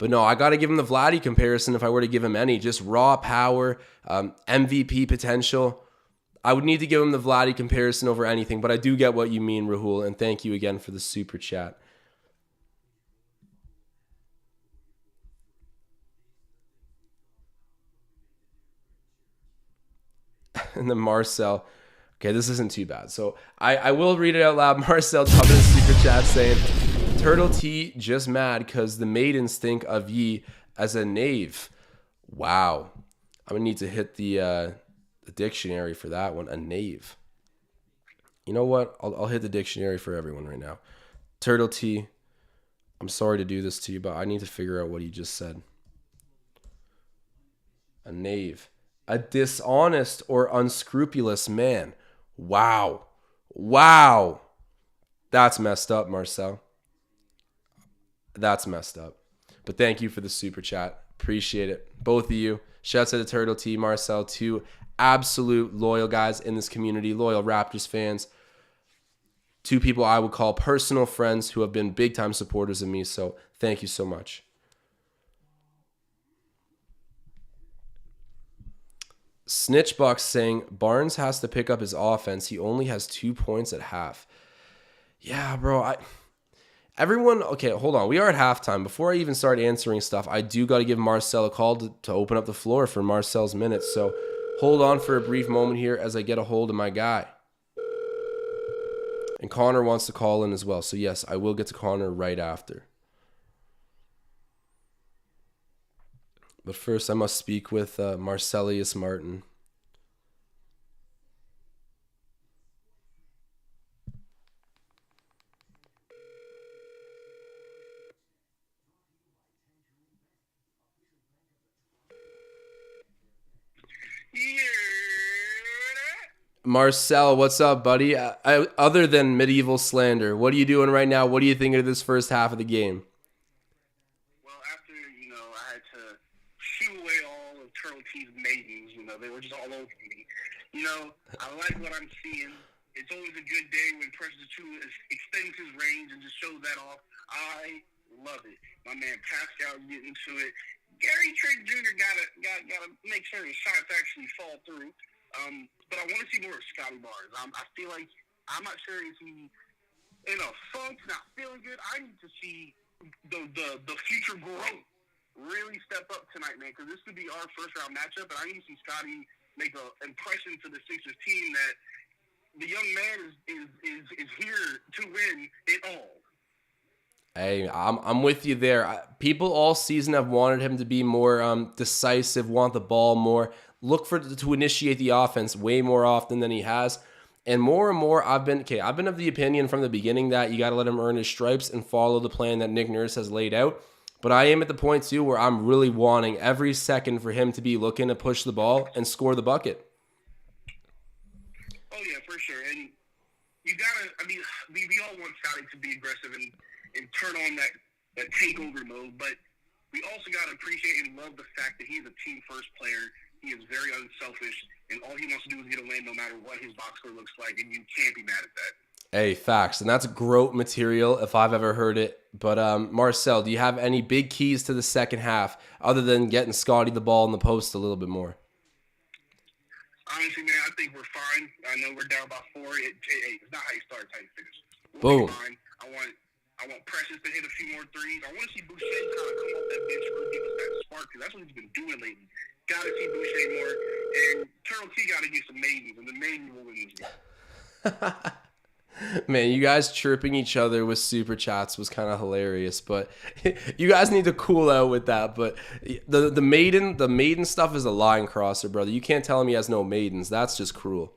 no, I got to give him the Vladdy comparison if I were to give him any. Just raw power, MVP potential. I would need to give him the Vladdy comparison over anything, but I do get what you mean, Rahul, and thank you again for the super chat. And then Marcel. Okay, this isn't too bad. So I will read it out loud. Marcel jumping in super chat saying, Turtle T just mad because the maidens think of ye as a knave. Wow. I'm going to need to hit the dictionary for that one. A knave. You know what? I'll hit the dictionary for everyone right now. Turtle T, I'm sorry to do this to you, but I need to figure out what he just said. A knave. A dishonest or unscrupulous man. Wow. Wow. That's messed up, Marcel. That's messed up. But thank you for the super chat. Appreciate it. Both of you. Shouts out to Turtle T, Marcel, 2 absolute loyal guys in this community, loyal Raptors fans. 2 people I would call personal friends who have been big time supporters of me. So thank you so much. Snitchbox saying Barnes has to pick up his offense. He only has 2 points at half. Yeah, bro. Everyone, okay, hold on. We are at halftime. Before I even start answering stuff, I do got to give Marcel a call to open up the floor for Marcel's minutes. So hold on for a brief moment here as I get a hold of my guy. And Connor wants to call in as well. So yes, I will get to Connor right after. But first, I must speak with Marcelius Martin. Marcel, what's up, buddy? Other than medieval slander, what are you doing right now? What do you think of this first half of the game? Well, after, I had to shoo away all of Turtle T's maidens, they were just all over me. I like what I'm seeing. It's always a good day when Precious 2 extends his range and just shows that off. I love it. My man Pascal's getting to it. Gary Trent Jr. gotta make sure his shots actually fall through. But I want to see more of Scotty Barnes. I feel like I'm not sure if he in a funk, not feeling good. I need to see the future growth really step up tonight, man, because this could be our first round matchup, and I need to see Scotty make an impression to the Sixers team that the young man is here to win it all. Hey, I'm with you there. People all season have wanted him to be more decisive, want the ball more, look to initiate the offense way more often than he has. And more, I've been of the opinion from the beginning that you got to let him earn his stripes and follow the plan that Nick Nurse has laid out. But I am at the point, too, where I'm really wanting every second for him to be looking to push the ball and score the bucket. Oh, yeah, for sure. And you got to, we all want Scotty to be aggressive and turn on that takeover mode. But we also got to appreciate and love the fact that he's a team-first player. He is very unselfish, and all he wants to do is get a win no matter what his box score looks like, and you can't be mad at that. Hey, facts. And that's GOAT material if I've ever heard it. But Marcel, do you have any big keys to the second half other than getting Scotty the ball in the post a little bit more? Honestly, man, I think we're fine. I know we're down by 4. It's not how you start, it's how you finish. Boom. Fine. I want Precious to hit a few more threes. I want to see Boucher kind of come off that bench and give us that spark, because that's what he's been doing lately. Got to see Boucher more. And Turtle T got to get some maidens, and the maidens will win this game. Man, you guys chirping each other with super chats was kind of hilarious, but you guys need to cool out with that. But the maiden stuff is a line crosser, brother. You can't tell him he has no maidens. That's just cruel.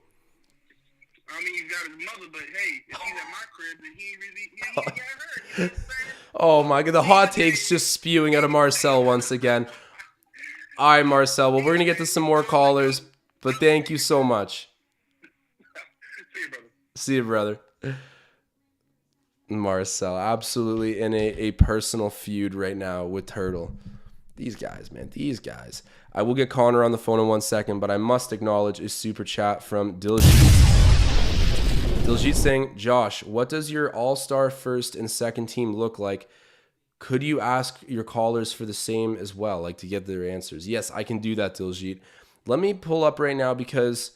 He's got his mother, but hey, if he's at my crib, then he got hurt. You know what I'm saying? Oh my god, the hot takes just spewing out of Marcel once again. All right, Marcel. Well, we're gonna get to some more callers, but thank you so much. See you, brother. Marcel, absolutely in a personal feud right now with Turtle. These guys, man, these guys. I will get Connor on the phone in 1 second, but I must acknowledge a super chat from Diljit. Diljit saying, Josh, what does your all-star first and second team look like? Could you ask your callers for the same as well, like to get their answers? Yes, I can do that, Diljit. Let me pull up right now because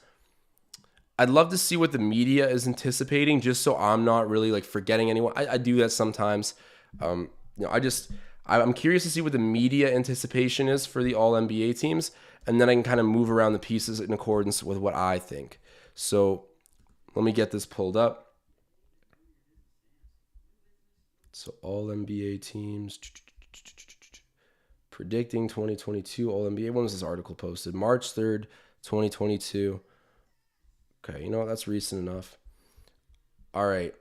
I'd love to see what the media is anticipating, just so I'm not really like forgetting anyone. I do that sometimes. I'm curious to see what the media anticipation is for the All NBA teams, and then I can kind of move around the pieces in accordance with what I think. So let me get this pulled up. So All NBA teams predicting 2022 All NBA. When was this article posted? March 3rd, 2022. Okay, you know what? That's recent enough. All right.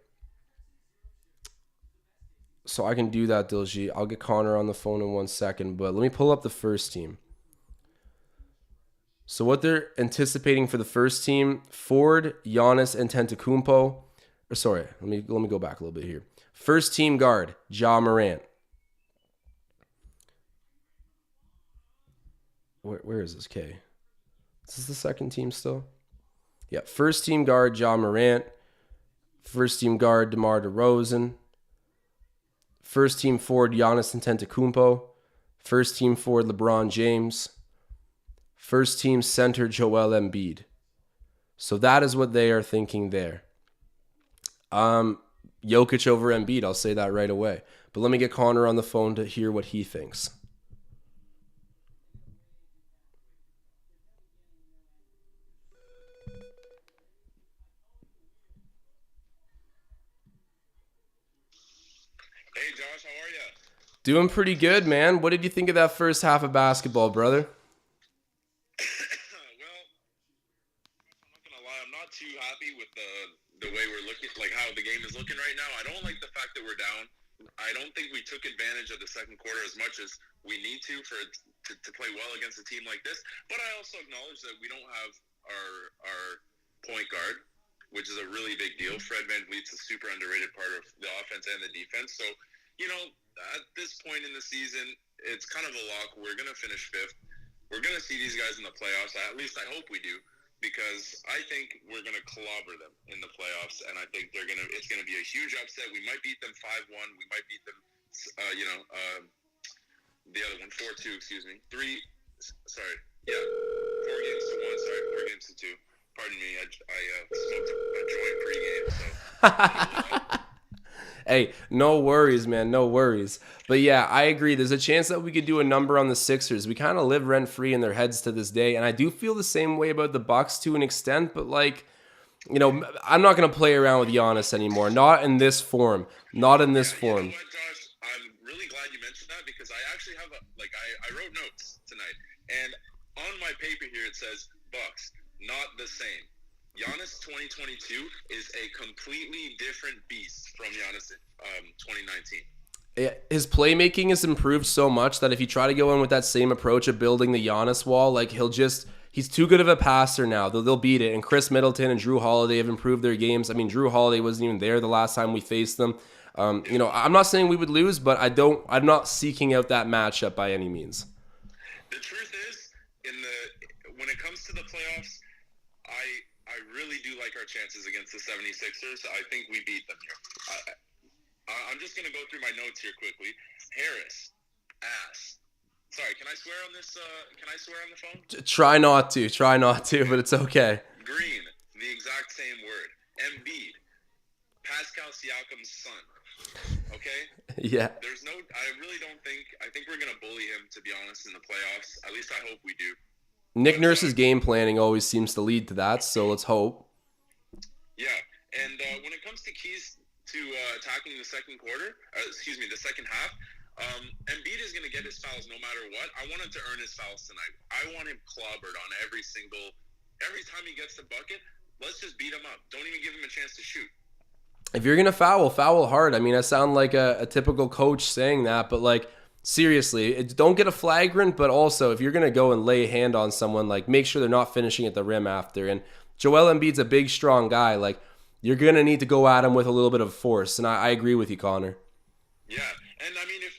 So I can do that, Diljit. I'll get Connor on the phone in 1 second, but let me pull up the first team. So what they're anticipating for the first team, Ford, Giannis, and Antetokounmpo. Let me go back a little bit here. First team guard, Ja Morant. Where is this, K? Is this the second team still? Yeah, first team guard, Ja Morant. First team guard, DeMar DeRozan. First team forward, Giannis Antetokounmpo. First team forward, LeBron James. First team center, Joel Embiid. So that is what they are thinking there. Jokic over Embiid, I'll say that right away. But let me get Connor on the phone to hear what he thinks. Hey, Josh, how are you? Doing pretty good, man. What did you think of that first half of basketball, brother? Well, I'm not gonna lie, I'm not too happy with the way we're looking, like how the game is looking right now. I don't like the fact that we're down. I don't think we took advantage of the second quarter as much as we need to to play well against a team like this. But I also acknowledge that we don't have our point guard, which is a really big deal. Fred VanVleet's a super underrated part of the offense and the defense. So, at this point in the season, it's kind of a lock. We're going to finish 5th. We're going to see these guys in the playoffs. At least I hope we do, because I think we're going to clobber them in the playoffs, and I think it's going to be a huge upset. We might beat them 5-1. We might beat them, the other one, 4-2, excuse me. 4 games to 1, 4 games to 2. Pardon me, I smoked a joint pregame, so. Hey, no worries, man, no worries. But yeah, I agree. There's a chance that we could do a number on the Sixers. We kind of live rent-free in their heads to this day, and I do feel the same way about the Bucks to an extent, but I'm not going to play around with Giannis anymore. Not in this form. Not in this form. You know what, Josh? I'm really glad you mentioned that, because I actually have I wrote notes tonight, and on my paper here it says, Bucks, not the same. Giannis 2022 is a completely different beast from Giannis 2019. His playmaking has improved so much that if you try to go in with that same approach of building the Giannis wall, he's too good of a passer now. They'll beat it. And Chris Middleton and Drew Holiday have improved their games. I mean, Drew Holiday wasn't even there the last time we faced them. I'm not saying we would lose, but I'm not seeking out that matchup by any means. The truth is, when it comes to the playoffs, I really do like our chances against the 76ers. I think we beat them here. I'm just going to go through my notes here quickly. Harris, ass. Sorry, can I swear on this? Can I swear on the phone? Try not to, but it's okay. Green, the exact same word. Embiid, Pascal Siakam's son. Okay? Yeah. I really don't think, I think we're going to bully him, to be honest, in the playoffs. At least I hope we do. Nick Nurse's game planning always seems to lead to that, so let's hope. Yeah, and when it comes to keys to attacking the second half, Embiid is going to get his fouls no matter what. I want him to earn his fouls tonight. I want him clobbered on every time he gets the bucket. Let's just beat him up. Don't even give him a chance to shoot. If you're going to foul hard. I mean, I sound like a typical coach saying that, but seriously, don't get a flagrant, but also if you're going to go and lay a hand on someone, make sure they're not finishing at the rim after. And Joel Embiid's a big, strong guy. You're going to need to go at him with a little bit of force. And I agree with you, Connor. Yeah. And I mean, if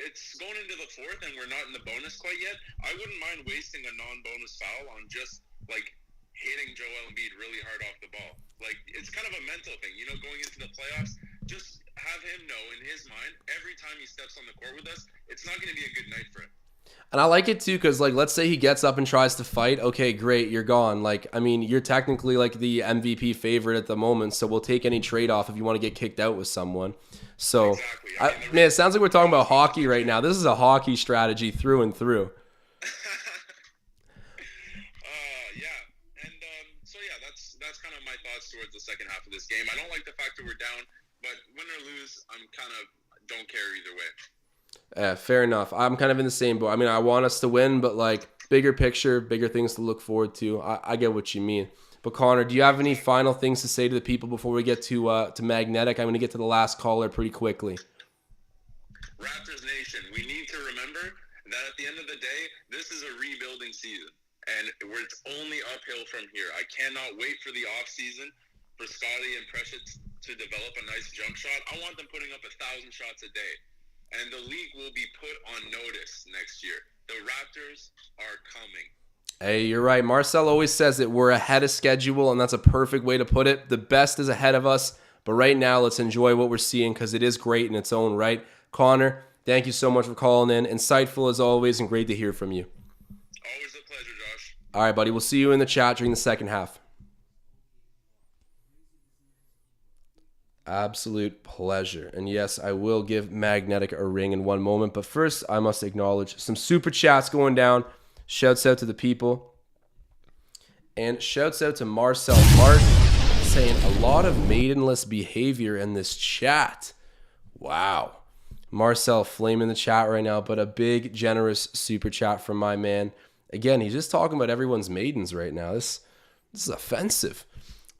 it's going into the fourth and we're not in the bonus quite yet, I wouldn't mind wasting a non-bonus foul on just hitting Joel Embiid really hard off the ball. It's kind of a mental thing, going into the playoffs. Just have him know in his mind, every time he steps on the court with us, it's not going to be a good night for him. And I like it too, because let's say he gets up and tries to fight. Okay, great, you're gone. You're technically the MVP favorite at the moment, so we'll take any trade-off if you want to get kicked out with someone. So, exactly. Man, it sounds like we're talking about hockey right now. This is a hockey strategy through and through. That's kind of my thoughts towards the second half of this game. I don't like the fact that we're down, but win or lose, I'm kind of don't care either way. Yeah, fair enough. I'm kind of in the same boat. I mean, I want us to win, but bigger picture, bigger things to look forward to. I get what you mean. But Connor, do you have any final things to say to the people before we get to Magnetic? I'm going to get to the last caller pretty quickly. Raptors Nation, we need to remember that at the end of the day, this is a rebuilding season. And it's only uphill from here. I cannot wait for the offseason for Scotty and Precious to develop a nice jump shot. I want them putting up 1,000 shots a day. And the league will be put on notice next year. The Raptors are coming. Hey, you're right. Marcel always says that we're ahead of schedule, and that's a perfect way to put it. The best is ahead of us. But right now, let's enjoy what we're seeing because it is great in its own right. Connor, thank you so much for calling in. Insightful as always, and great to hear from you. Always a pleasure, Josh. All right, buddy. We'll see you in the chat during the second half. Absolute pleasure. And yes, I will give Magnetic a ring in one moment. But first, I must acknowledge some super chats going down. Shouts out to the people. And shouts out to Marcel Martin saying a lot of maidenless behavior in this chat. Wow. Marcel Flame in the chat right now, but a big, generous super chat from my man. Again, he's just talking about everyone's maidens right now. This is offensive.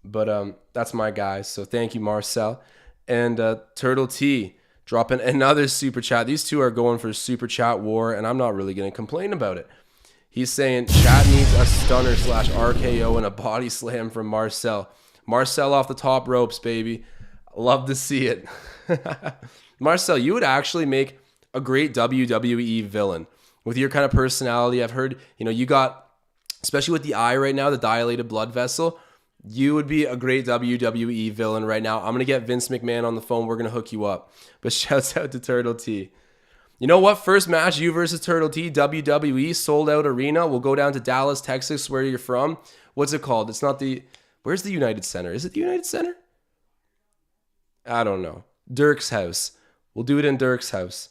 But that's my guy. So thank you, Marcel. And Turtle T dropping another super chat. These two are going for super chat war, and I'm not really going to complain about it. He's saying chat needs a stunner / RKO and a body slam from Marcel. Marcel off the top ropes, baby. Love to see it. Marcel, you would actually make a great WWE villain with your kind of personality. I've heard, you got, especially with the eye right now, the dilated blood vessel, you would be a great WWE villain right now. I'm going to get Vince McMahon on the phone. We're going to hook you up. But shouts out to Turtle T. You know what? First match, you versus Turtle T, WWE, sold out arena. We'll go down to Dallas, Texas, where you're from. What's it called? It's not the... Where's the United Center? Is it the United Center? I don't know. Dirk's house. We'll do it in Dirk's house.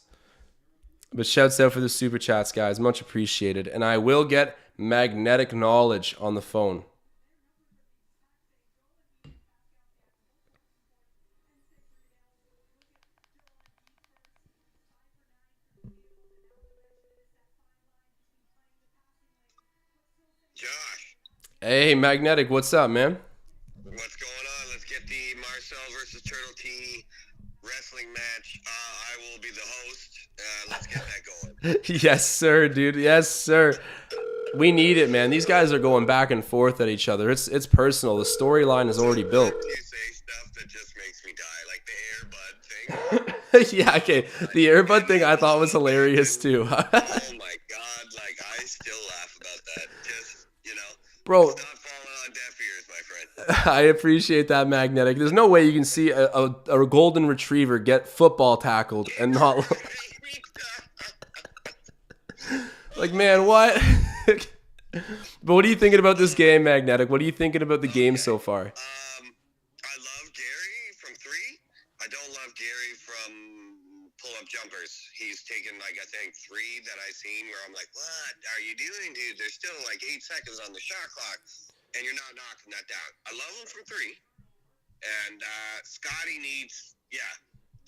But shouts out for the super chats, guys. Much appreciated. And I will get Magnetic Knowledge on the phone. Josh. Hey, Magnetic. What's up, man? What's going on? Let's get the Marcel versus Turtle T wrestling match. I will be the host. Let's get that going. Yes, sir, dude. Yes, sir. We need it, man. These guys are going back and forth at each other. It's personal. The storyline is already built. You say stuff that just makes me die, like the Airbud thing. Yeah, okay. The Airbud thing I thought was hilarious, too. Oh, my God. Like, I still laugh about that. Just, Bro. It's not falling on deaf ears, my friend. I appreciate that, Magnetic. There's no way you can see a golden retriever get football tackled and not... Like, man, what? But what are you thinking about this game, Magnetic? What are you thinking about the game so far? I love Gary from 3. I don't love Gary from pull-up jumpers. He's taken, I think 3 that I've seen where I'm like, what are you doing, dude? There's still 8 seconds on the shot clock, and you're not knocking that down. I love him from 3. And Scotty needs,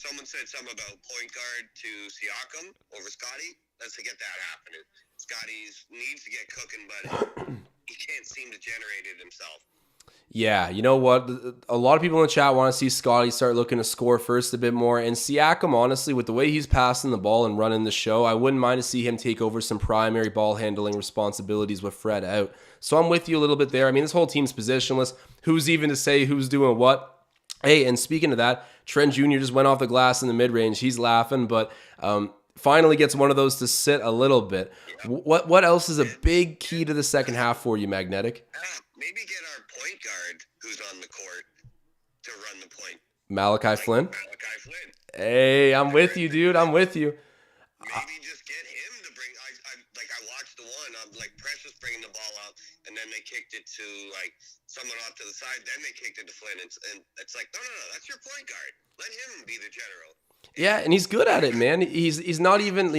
someone said something about point guard to Siakam over Scotty. Let's get that happening. Scotty needs to get cooking, but he can't seem to generate it himself. Yeah, you know what? A lot of people in the chat want to see Scotty start looking to score first a bit more. And Siakam, honestly, with the way he's passing the ball and running the show, I wouldn't mind to see him take over some primary ball handling responsibilities with Fred out. So I'm with you a little bit there. I mean, this whole team's positionless. Who's even to say who's doing what? Hey, and speaking of that, Trent Jr. just went off the glass in the mid-range. He's laughing, but finally gets one of those to sit a little bit. What else is a big key to the second half for you, Magnetic? Maybe get our point guard who's on the court to run the point. Malachi Flynn? Malachi Flynn. Hey, I'm with you, dude. I'm with you. Maybe just get him to bring. I watched the one. Precious bringing the ball up, and then they kicked it to someone off to the side. Then they kicked it to Flynn, and it's like, no, that's your point guard. Let him be the general. Yeah, and he's good at it, man. He's not even,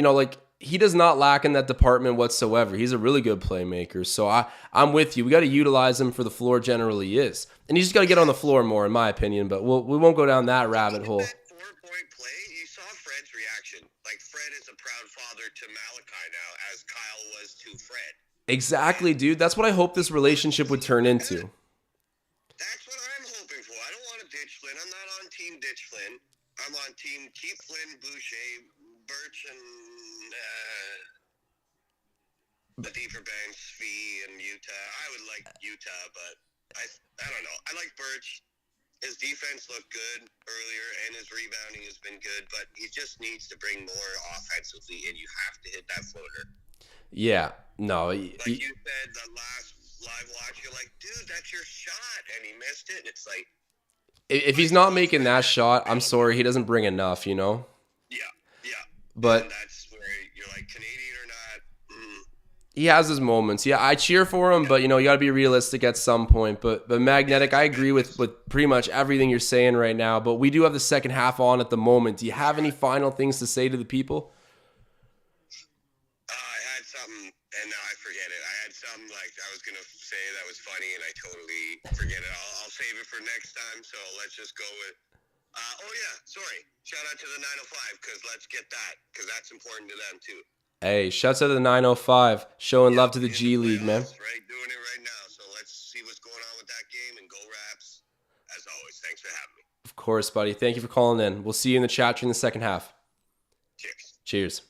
he does not lack in that department whatsoever. He's a really good playmaker. So I'm with you. We got to utilize him for the floor generally is. And he's just got to get on the floor more, in my opinion. But we won't go down that rabbit hole. That 4-point play, you saw Fred's reaction. Fred is a proud father to Malachi now, as Kyle was to Fred. Exactly, dude. That's what I hope this relationship would turn into. That's what I'm hoping for. I don't want to ditch Flynn. I'm not on team ditch Flynn. I'm on team keep Flynn, Boucher, Birch, and Latifa Banks, Fee, and Utah. I would like Utah, but I don't know. I like Birch. His defense looked good earlier, and his rebounding has been good, but he just needs to bring more offensively, and you have to hit that floater. Yeah, no. Like you said, the last live watch, you're like, dude, that's your shot, and he missed it. It's like, if he's not making that shot, I'm sorry, he doesn't bring enough, Yeah. But and that's where you're like, Canadian or not. He has his moments. Yeah, I cheer for him, but you got to be realistic at some point. But Magnetic, I agree with pretty much everything you're saying right now. But we do have the second half on at the moment. Do you have any final things to say to the people? I had something, and now I forget it. I had something I was gonna say that was funny, and I totally forget it. I'll save it for next time. So let's just go with. Sorry. Shout out to the 905 because let's get that because that's important to them too. Hey, shouts out to the 905, showing love to the G League, man. Right, doing it right now. So let's see what's going on with that game and go Raps. As always, thanks for having me. Of course, buddy. Thank you for calling in. We'll see you in the chat during the second half. Cheers. Cheers.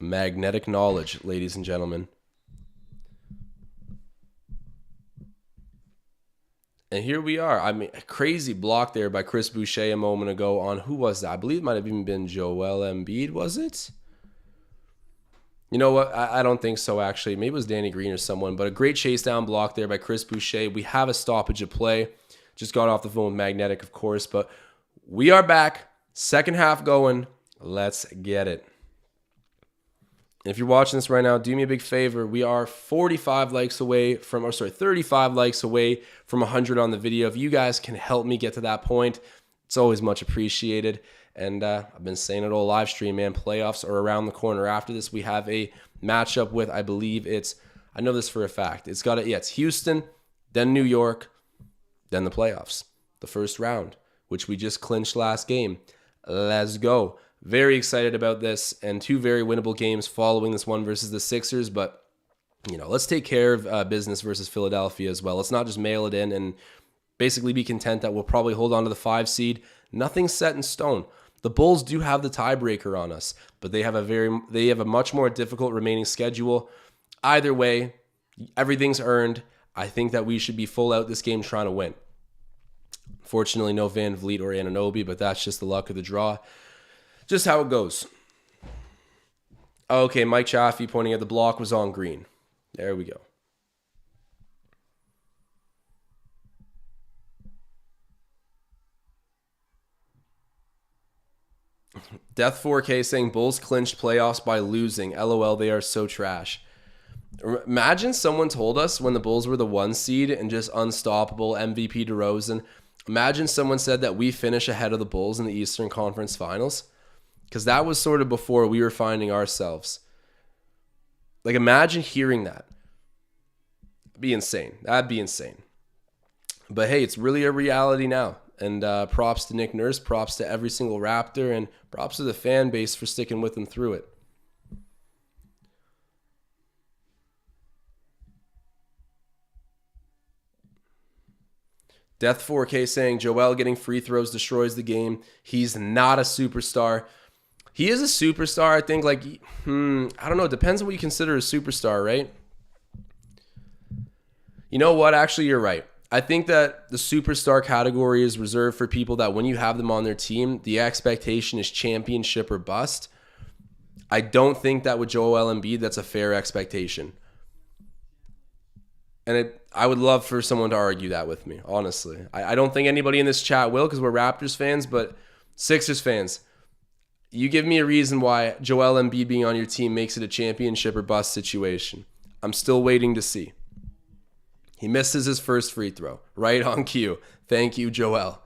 Magnetic knowledge, ladies and gentlemen. And here we are. I mean, a crazy block there by Chris Boucher a moment ago on, who was that? I believe it might have even been Joel Embiid, was it? You know what? I don't think so, actually. Maybe it was Danny Green or someone, but a great chase down block there by Chris Boucher. We have a stoppage of play. Just got off the phone with Magnetic, of course, but we are back. Second half going. Let's get it. If you're watching this right now, do me a big favor. We are 35 likes away from, 35 likes away from 100 on the video. If you guys can help me get to that point, it's always much appreciated. And I've been saying it all live stream, man. Playoffs are around the corner. After this, we have a matchup with, I believe I know this for a fact. It's Houston, then New York, then the playoffs. The first round, which we just clinched last game. Let's go. Very excited about this, and two very winnable games following this one versus the Sixers. But, let's take care of business versus Philadelphia as well. Let's not just mail it in and basically be content that we'll probably hold on to the 5 seed. Nothing's set in stone. The Bulls do have the tiebreaker on us, but they have a much more difficult remaining schedule. Either way, everything's earned. I think that we should be full out this game trying to win. Fortunately, no Van Vliet or Anunoby, but that's just the luck of the draw. Just how it goes. Okay, Mike Chaffee pointing at the block was on green. There we go. Death 4K saying Bulls clinched playoffs by losing. LOL, they are so trash. Imagine someone told us when the Bulls were the 1 seed and just unstoppable, MVP DeRozan. Imagine someone said that we finish ahead of the Bulls in the Eastern Conference Finals. Because that was sort of before we were finding ourselves. Like, imagine hearing that. That'd be insane. That'd be insane. But hey, it's really a reality now. And props to Nick Nurse, props to every single Raptor, and props to the fan base for sticking with them through it. Death 4K saying Joel getting free throws destroys the game. He's not a superstar. He is a superstar, I think. I don't know. It depends on what you consider a superstar, right? You know what? Actually, you're right. I think that the superstar category is reserved for people that when you have them on their team, the expectation is championship or bust. I don't think that with Joel Embiid, that's a fair expectation. And I would love for someone to argue that with me, honestly. I don't think anybody in this chat will because we're Raptors fans, but Sixers fans, you give me a reason why Joel Embiid being on your team makes it a championship or bust situation. I'm still waiting to see. He misses his first free throw. Right on cue. Thank you, Joel.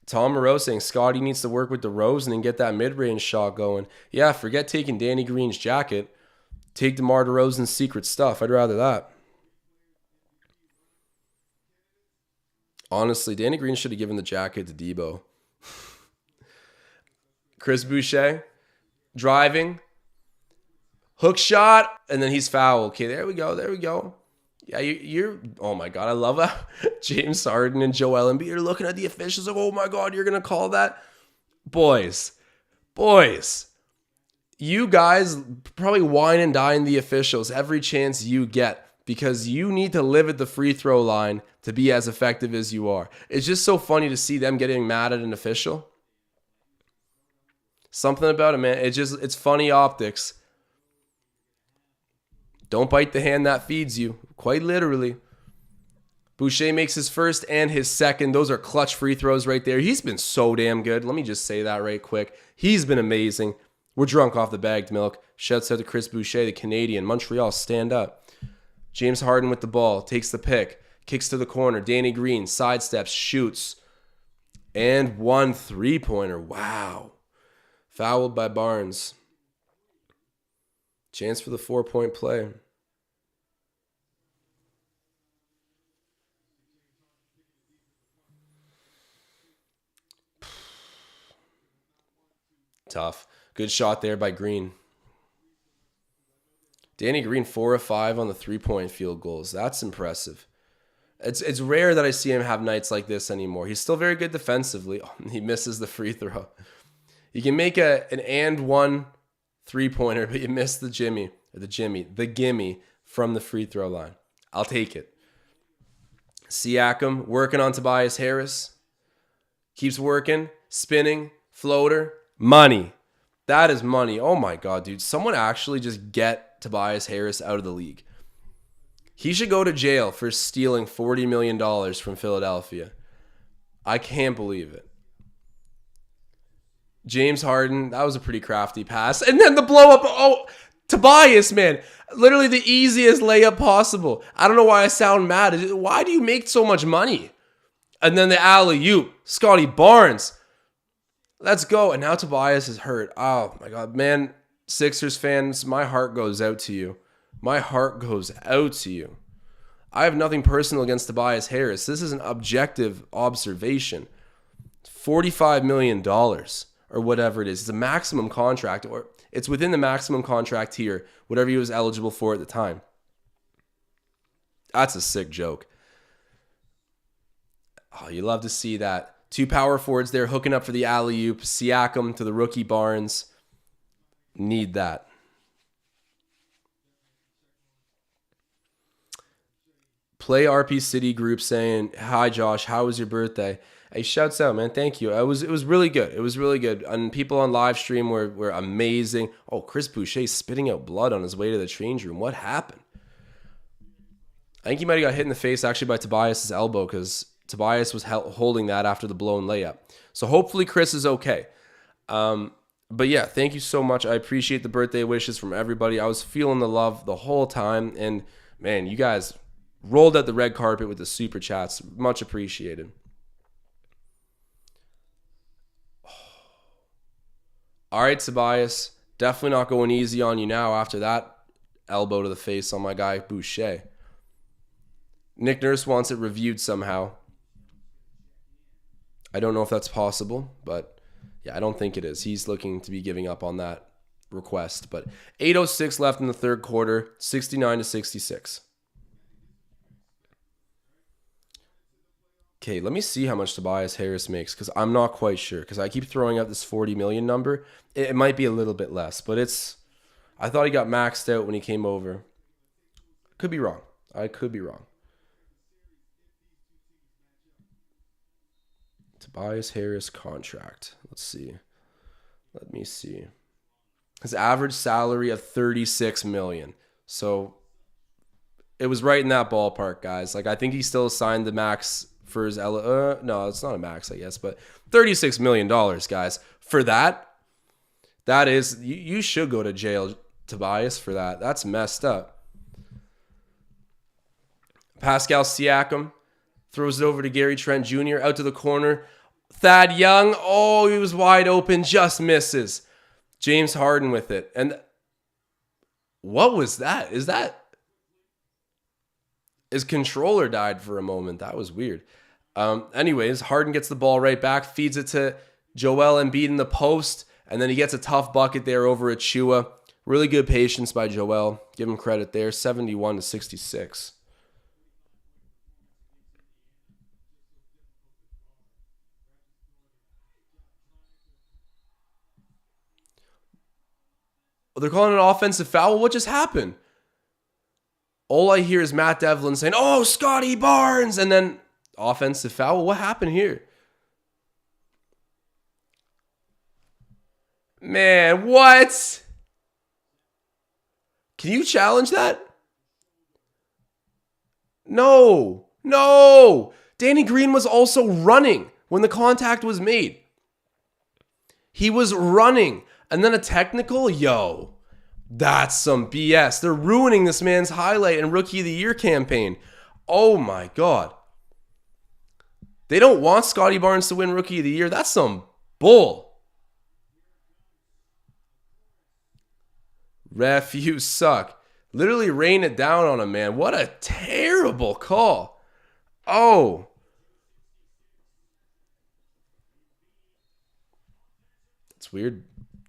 Tom Moreau saying Scotty needs to work with DeRozan and get that mid-range shot going. Yeah, forget taking Danny Green's jacket. Take DeMar DeRozan's secret stuff. I'd rather that. Honestly, Danny Green should have given the jacket to Debo. Chris Boucher, driving, hook shot, and then he's fouled. Okay, there we go. Yeah, you're oh my God, I love how James Harden and Joel Embiid are looking at the officials like, oh my God, you're going to call that? Boys, you guys probably wine and dine the officials every chance you get. Because you need to live at the free throw line to be as effective as you are. It's just so funny to see them getting mad at an official. Something about it, man. It's funny optics. Don't bite the hand that feeds you. Quite literally. Boucher makes his first and his second. Those are clutch free throws right there. He's been so damn good. Let me just say that right quick. He's been amazing. We're drunk off the bagged milk. Shouts out to Chris Boucher, the Canadian. Montreal, stand up. James Harden with the ball, takes the pick, kicks to the corner. Danny Green sidesteps, shoots, and 1 3-pointer. Wow. Fouled by Barnes. Chance for the 4-point play. Tough. Good shot there by Green. Danny Green, 4 of 5 on the 3-point field goals. That's impressive. It's rare that I see him have nights like this anymore. He's still very good defensively. Oh, he misses the free throw. You can make an and one 3-pointer, but you miss the gimme from the free throw line. I'll take it. Siakam working on Tobias Harris. Keeps working, spinning, floater, money. That is money. Oh my God, dude. Someone actually just get Tobias Harris out of the league. He should go to jail for stealing $40 million from Philadelphia. I can't believe it. James Harden, that was a pretty crafty pass. And then the blow up. Oh, Tobias, man. Literally the easiest layup possible. I don't know why I sound mad. Why do you make so much money? And then the alley-oop. Scotty Barnes. Let's go. And now Tobias is hurt. Oh, my God. Man, Sixers fans, my heart goes out to you. My heart goes out to you. I have nothing personal against Tobias Harris. This is an objective observation. $45 million or whatever it is. It's a maximum contract, or it's within the maximum contract here, whatever he was eligible for at the time. That's a sick joke. Oh, you love to see that. 2 power forwards there hooking up for the alley-oop. Siakam to the rookie Barnes. Need that. Play RP City group saying, "Hi Josh, how was your birthday?" Hey, shouts out, man. Thank you. It was really good. It was really good. And people on live stream were amazing. Oh, Chris Boucher spitting out blood on his way to the change room. What happened? I think he might have got hit in the face actually by Tobias's elbow, because Tobias was holding that after the blown layup. So hopefully Chris is okay. But yeah, thank you so much. I appreciate the birthday wishes from everybody. I was feeling the love the whole time. And man, you guys rolled out the red carpet with the super chats. Much appreciated. All right, Tobias. Definitely not going easy on you now after that elbow to the face on my guy, Boucher. Nick Nurse wants it reviewed somehow. I don't know if that's possible, but yeah, I don't think it is. He's looking to be giving up on that request. But 8:06 left in the third quarter, 69-66. Okay, let me see how much Tobias Harris makes, because I'm not quite sure, because I keep throwing out this 40 million number. It might be a little bit less, but I thought he got maxed out when he came over. Could be wrong. I could be wrong. Tobias Harris contract. Let's see. Let me see. His average salary of 36 million. So it was right in that ballpark, guys. Like, I think he still signed the max for his no, it's not a max, I guess, but $36 million, guys. For that is, you should go to jail, Tobias, for that. That's messed up. Pascal Siakam throws it over to Gary Trent Jr. out to the corner. Thad Young, oh, he was wide open, just misses. James Harden with it. And what was that? His controller died for a moment. That was weird. Anyways, Harden gets the ball right back, feeds it to Joel Embiid in the post, and then he gets a tough bucket there over Achua. Really good patience by Joel. Give him credit there. 71-66. They're calling an offensive foul. What just happened? All I hear is Matt Devlin saying, "Oh, Scotty Barnes," and then offensive foul. What happened here? Man, what? Can you challenge that? No. Danny Green was also running when the contact was made. He was running. And then a technical? Yo, that's some BS. They're ruining this man's highlight and Rookie of the Year campaign. Oh my God. They don't want Scotty Barnes to win Rookie of the Year. That's some bull. Ref, you suck. Literally rain it down on him, man. What a terrible call. Oh. It's weird.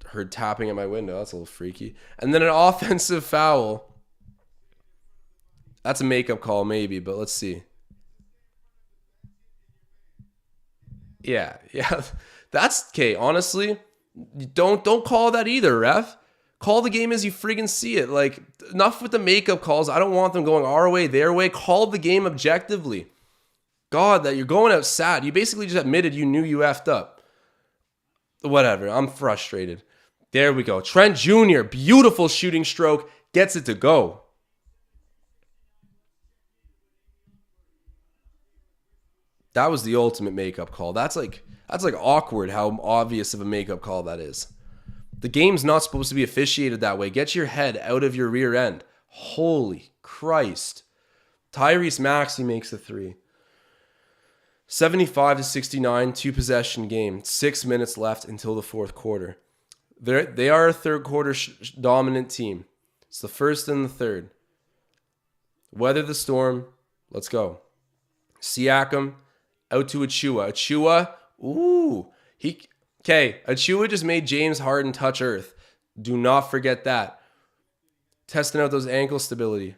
Heard tapping at my window. That's a little freaky. And then an offensive foul. That's a makeup call maybe, but let's see. Yeah. That's okay. Honestly, don't call that either, ref. Call the game as you friggin' see it. Like, enough with the makeup calls. I don't want them going our way, their way. Call the game objectively. God, that you're going out sad. You basically just admitted you knew you effed up. Whatever. I'm frustrated. There we go. Trent Jr., beautiful shooting stroke, gets it to go. That was the ultimate makeup call. That's like awkward how obvious of a makeup call that is. The game's not supposed to be officiated that way. Get your head out of your rear end. Holy Christ. Tyrese Maxey makes the three. 75-69, 2-possession game. 6 minutes left until the fourth quarter. They are a third quarter dominant team. It's the first and the third. Weather the storm. Let's go. Siakam out to Achua. Achua, Achua just made James Harden touch earth. Do not forget that. Testing out those ankle stability.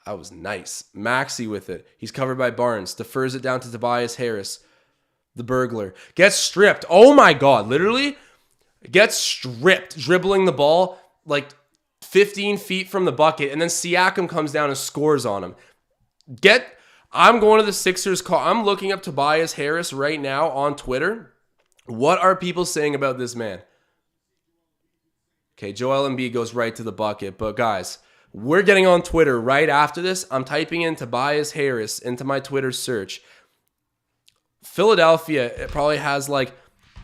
That was nice. Maxey with it. He's covered by Barnes. Defers it down to Tobias Harris. The burglar. Gets stripped. Oh my God. Literally gets stripped. Dribbling the ball like 15 feet from the bucket. And then Siakam comes down and scores on him. I'm going to the Sixers call. I'm looking up Tobias Harris right now on Twitter. What are people saying about this man? Okay, Joel Embiid goes right to the bucket. But guys, we're getting on Twitter right after this. I'm typing in Tobias Harris into my Twitter search. Philadelphia, it probably has like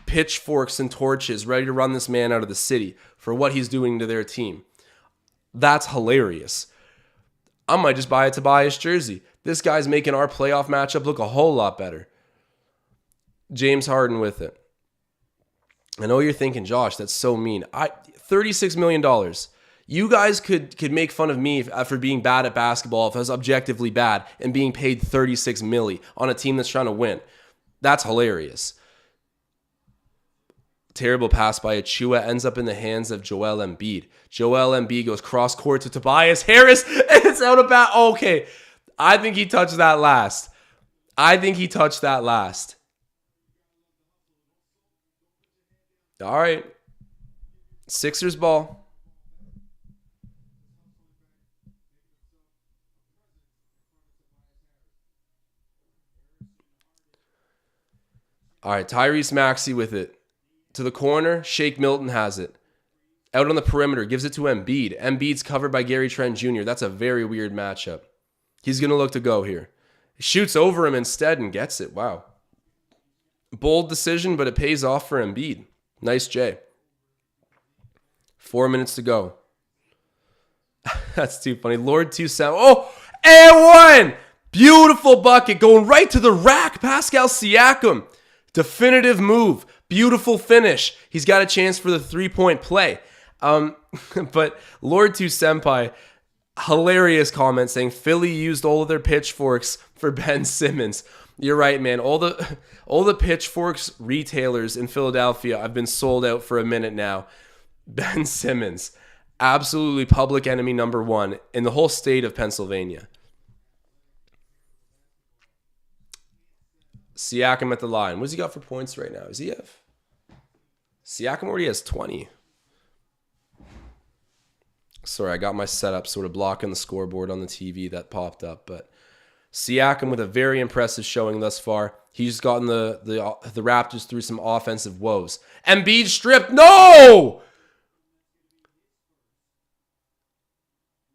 pitchforks and torches ready to run this man out of the city for what he's doing to their team. That's hilarious. I might just buy a Tobias jersey. This guy's making our playoff matchup look a whole lot better. James Harden with it. I know you're thinking, Josh, that's so mean. $36 million. You guys could make fun of me for being bad at basketball if I was objectively bad and being paid $36 million on a team that's trying to win. That's hilarious. Terrible pass by Achua ends up in the hands of Joel Embiid. Joel Embiid goes cross court to Tobias Harris and it's out of bounds. Okay, I think he touched that last. All right. Sixers ball. All right, Tyrese Maxey with it. To the corner, Shake Milton has it. Out on the perimeter, gives it to Embiid. Embiid's covered by Gary Trent Jr. That's a very weird matchup. He's going to look to go here. He shoots over him instead and gets it. Wow. Bold decision, but it pays off for Embiid. Nice J. 4 minutes to go. That's too funny. Lord 2-7. Oh, and one! Beautiful bucket going right to the rack. Pascal Siakam. Definitive move. Beautiful finish. He's got a chance for the 3-point play. But Lord 2 Senpai, hilarious comment saying Philly used all of their pitchforks for Ben Simmons. You're right, man. All the pitchforks retailers in Philadelphia have been sold out for a minute now. Ben Simmons, absolutely public enemy number one in the whole state of Pennsylvania. Siakam at the line. What does he got for points right now? Siakam already has 20. Sorry, I got my setup sort of blocking the scoreboard on the TV that popped up. But Siakam with a very impressive showing thus far. He's gotten the Raptors through some offensive woes. Embiid stripped. No!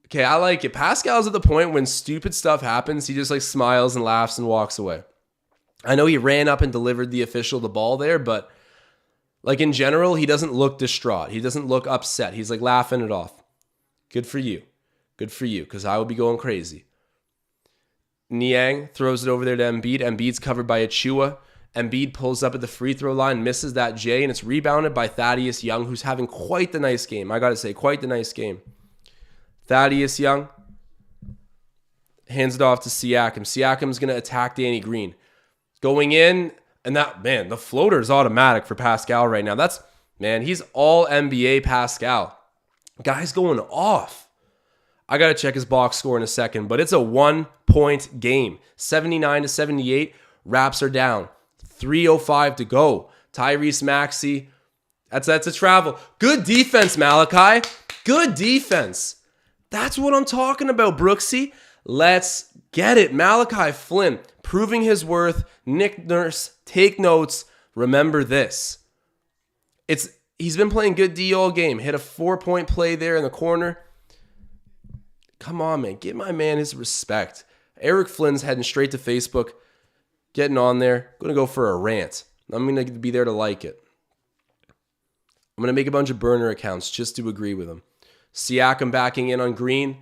Okay, I like it. Pascal's at the point when stupid stuff happens, he just like smiles and laughs and walks away. I know he ran up and delivered the official the ball there, but like in general, he doesn't look distraught. He doesn't look upset. He's like laughing it off. Good for you. Good for you, because I would be going crazy. Niang throws it over there to Embiid. Embiid's covered by Achua. Embiid pulls up at the free throw line, misses that J, and it's rebounded by Thaddeus Young, who's having quite the nice game. I got to say, quite the nice game. Thaddeus Young hands it off to Siakam. Siakam's going to attack Danny Green. Going in, and the floater is automatic for Pascal right now. He's all NBA Pascal. Guy's going off. I got to check his box score in a second, but it's a 1-point game. 79-78. Raps are down. 3:05 to go. Tyrese Maxey. That's a travel. Good defense, Malachi. Good defense. That's what I'm talking about, Brooksy. Let's get it. Malachi Flynn proving his worth. Nick Nurse, take notes. Remember this. He's been playing good D all game. Hit a 4-point play there in the corner. Come on, man. Give my man his respect. Eric Flynn's heading straight to Facebook. Getting on there. Going to go for a rant. I'm going to be there to like it. I'm going to make a bunch of burner accounts just to agree with him. Siakam backing in on Green.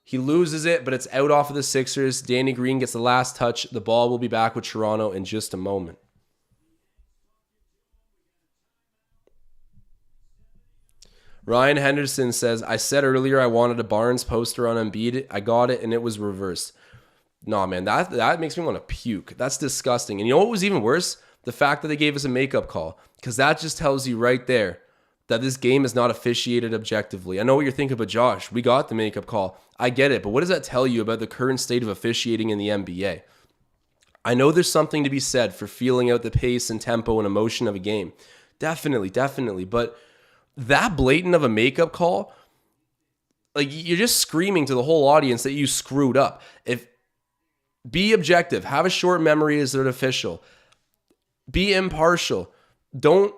He loses it, but it's out off of the Sixers. Danny Green gets the last touch. The ball will be back with Toronto in just a moment. Ryan Henderson says, I said earlier I wanted a Barnes poster on Embiid. I got it, and it was reversed. Nah, man, that makes me want to puke. That's disgusting. And you know what was even worse? The fact that they gave us a makeup call. Because that just tells you right there that this game is not officiated objectively. I know what you're thinking, but Josh, we got the makeup call. I get it, but what does that tell you about the current state of officiating in the NBA? I know there's something to be said for feeling out the pace and tempo and emotion of a game. Definitely. But that blatant of a makeup call, like, you're just screaming to the whole audience that you screwed up. Be objective. Have a short memory as an official. Be impartial. Don't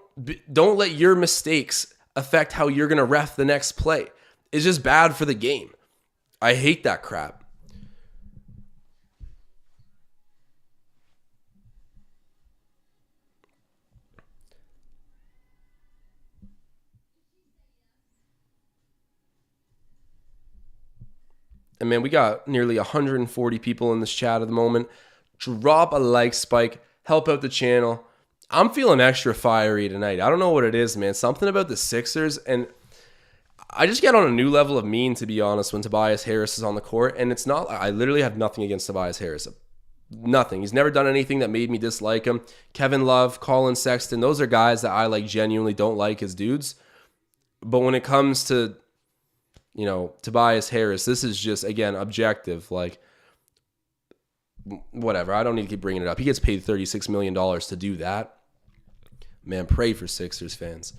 let your mistakes affect how you're going to ref the next play. It's just bad for the game. I hate that crap. And man, we got nearly 140 people in this chat at the moment. Drop a like spike. Help out the channel. I'm feeling extra fiery tonight. I don't know what it is, man. Something about the Sixers. And I just get on a new level of mean, to be honest, when Tobias Harris is on the court. And it's not, I literally have nothing against Tobias Harris. Nothing. He's never done anything that made me dislike him. Kevin Love, Colin Sexton, those are guys that I like genuinely don't like as dudes. But when it comes to, you know, Tobias Harris, this is just, again, objective. Like, whatever. I don't need to keep bringing it up. He gets paid $36 million to do that. Man, pray for Sixers fans.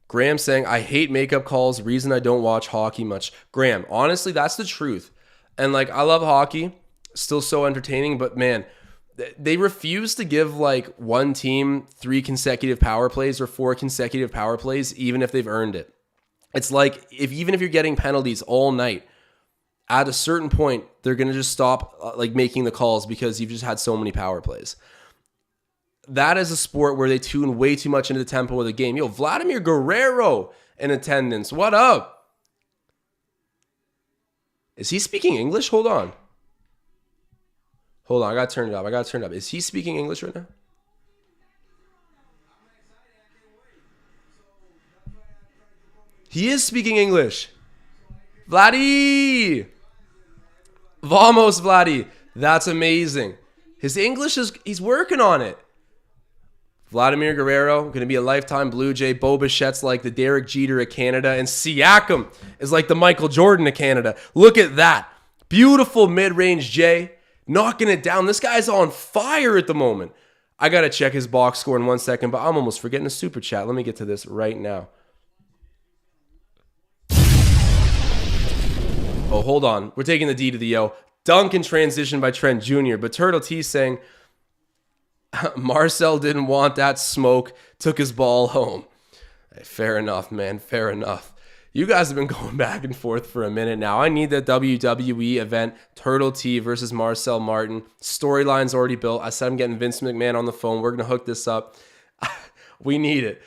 Graham saying, I hate makeup calls. Reason I don't watch hockey much. Graham, honestly, that's the truth. And, like, I love hockey. Still so entertaining. But, man, they refuse to give, like, one team 3 consecutive power plays or 4 consecutive power plays, even if they've earned it. It's like, even if you're getting penalties all night, at a certain point, they're going to just stop making the calls because you've just had so many power plays. That is a sport where they tune way too much into the tempo of the game. Yo, Vladimir Guerrero in attendance. What up? Is he speaking English? Hold on. I got to turn it up. Is he speaking English right now? He is speaking English. Vladdy! Vamos, Vladdy. That's amazing. His English he's working on it. Vladimir Guerrero, going to be a lifetime Blue Jay. Bo Bichette's like the Derek Jeter of Canada. And Siakam is like the Michael Jordan of Canada. Look at that. Beautiful mid-range J. Knocking it down. This guy's on fire at the moment. I got to check his box score in 1 second, but I'm almost forgetting a super chat. Let me get to this right now. Oh, hold on. We're taking the D to the O. Dunk in transition by Trent Jr. But Turtle T saying, Marcel didn't want that smoke, took his ball home. Hey, fair enough, man. Fair enough. You guys have been going back and forth for a minute now. I need the WWE event, Turtle T versus Marcel Martin. Storyline's already built. I said I'm getting Vince McMahon on the phone. We're going to hook this up. We need it.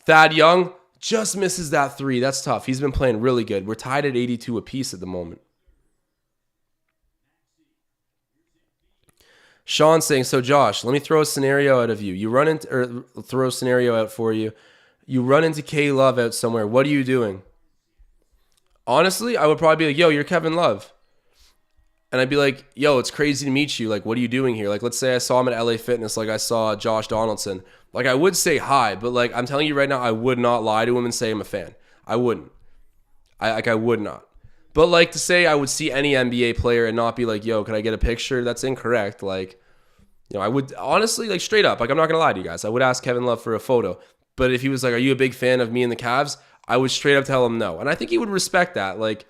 Thad Young just misses that 3. That's tough. He's been playing really good. We're tied at 82 apiece at the moment. Sean saying, so Josh, let me throw a scenario out of you. Throw a scenario out for you. You run into K Love out somewhere. What are you doing? Honestly, I would probably be like, yo, you're Kevin Love. and I'd be like, yo, it's crazy to meet you. Like, what are you doing here? Like, let's say I saw him at LA Fitness, like I saw Josh Donaldson. Like, I would say hi, but like, I'm telling you right now, I would not lie to him and say I'm a fan. I wouldn't. I would not. But like to say I would see any NBA player and not be like, yo, can I get a picture? That's incorrect. Like, you know, I would honestly, like straight up, like I'm not going to lie to you guys. I would ask Kevin Love for a photo. But if he was like, are you a big fan of me and the Cavs? I would straight up tell him no. And I think he would respect that. Like,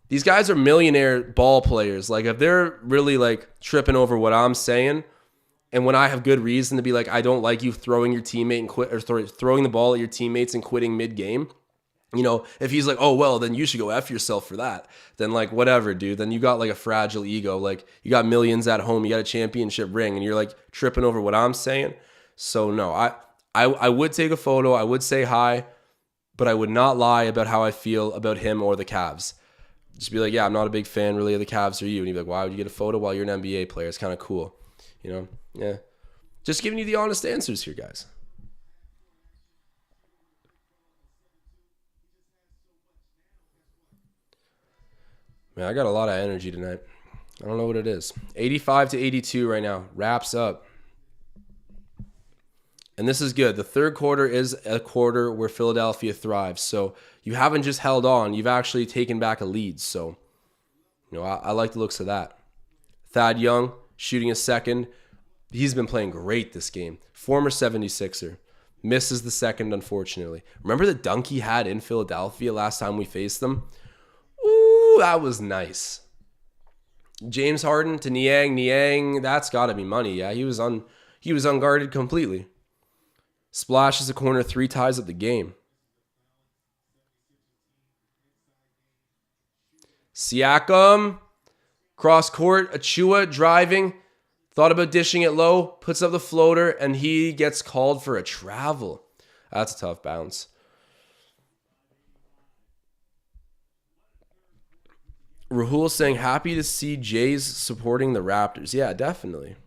these guys are millionaire ball players. Like, if they're really like tripping over what I'm saying, and when I have good reason to be like, I don't like you throwing your teammate and quit, or throwing the ball at your teammates and quitting mid-game, you know, if he's like, oh, well, then you should go F yourself for that. Then like, whatever, dude. Then you got like a fragile ego. Like, you got millions at home. You got a championship ring and you're like tripping over what I'm saying. So no, I would take a photo. I would say hi, but I would not lie about how I feel about him or the Cavs. Just be like, yeah, I'm not a big fan really of the Cavs or you. And you'd be like, why would you get a photo while you're an NBA player? It's kind of cool. You know? Yeah. Just giving you the honest answers here, guys. Man, I got a lot of energy tonight. I don't know what it is. 85-82 right now. Wraps up. And this is good. The third quarter is a quarter where Philadelphia thrives. So you haven't just held on. You've actually taken back a lead. So, you know, I like the looks of that. Thad Young shooting a second. He's been playing great this game. Former 76er. Misses the second, unfortunately. Remember the dunk he had in Philadelphia last time we faced them? Ooh, that was nice. James Harden to Niang. Niang, that's got to be money. Yeah, he was unguarded completely. Splashes a corner, 3 ties up the game. Siakam, cross court, Achua driving, thought about dishing it low, puts up the floater, and he gets called for a travel. That's a tough bounce. Rahul saying, happy to see Jays supporting the Raptors. Yeah, definitely.